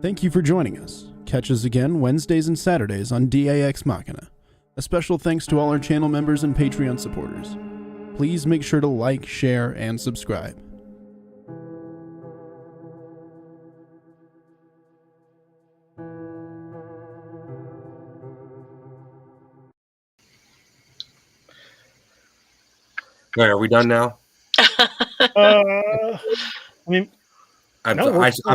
Thank you for joining us. Catch us again Wednesdays and Saturdays on Ex Machina. A special thanks to all our channel members and Patreon supporters. Please make sure to like, share, and subscribe. All right, are we done now? I mean, I'm, No, we're I, still I'm on.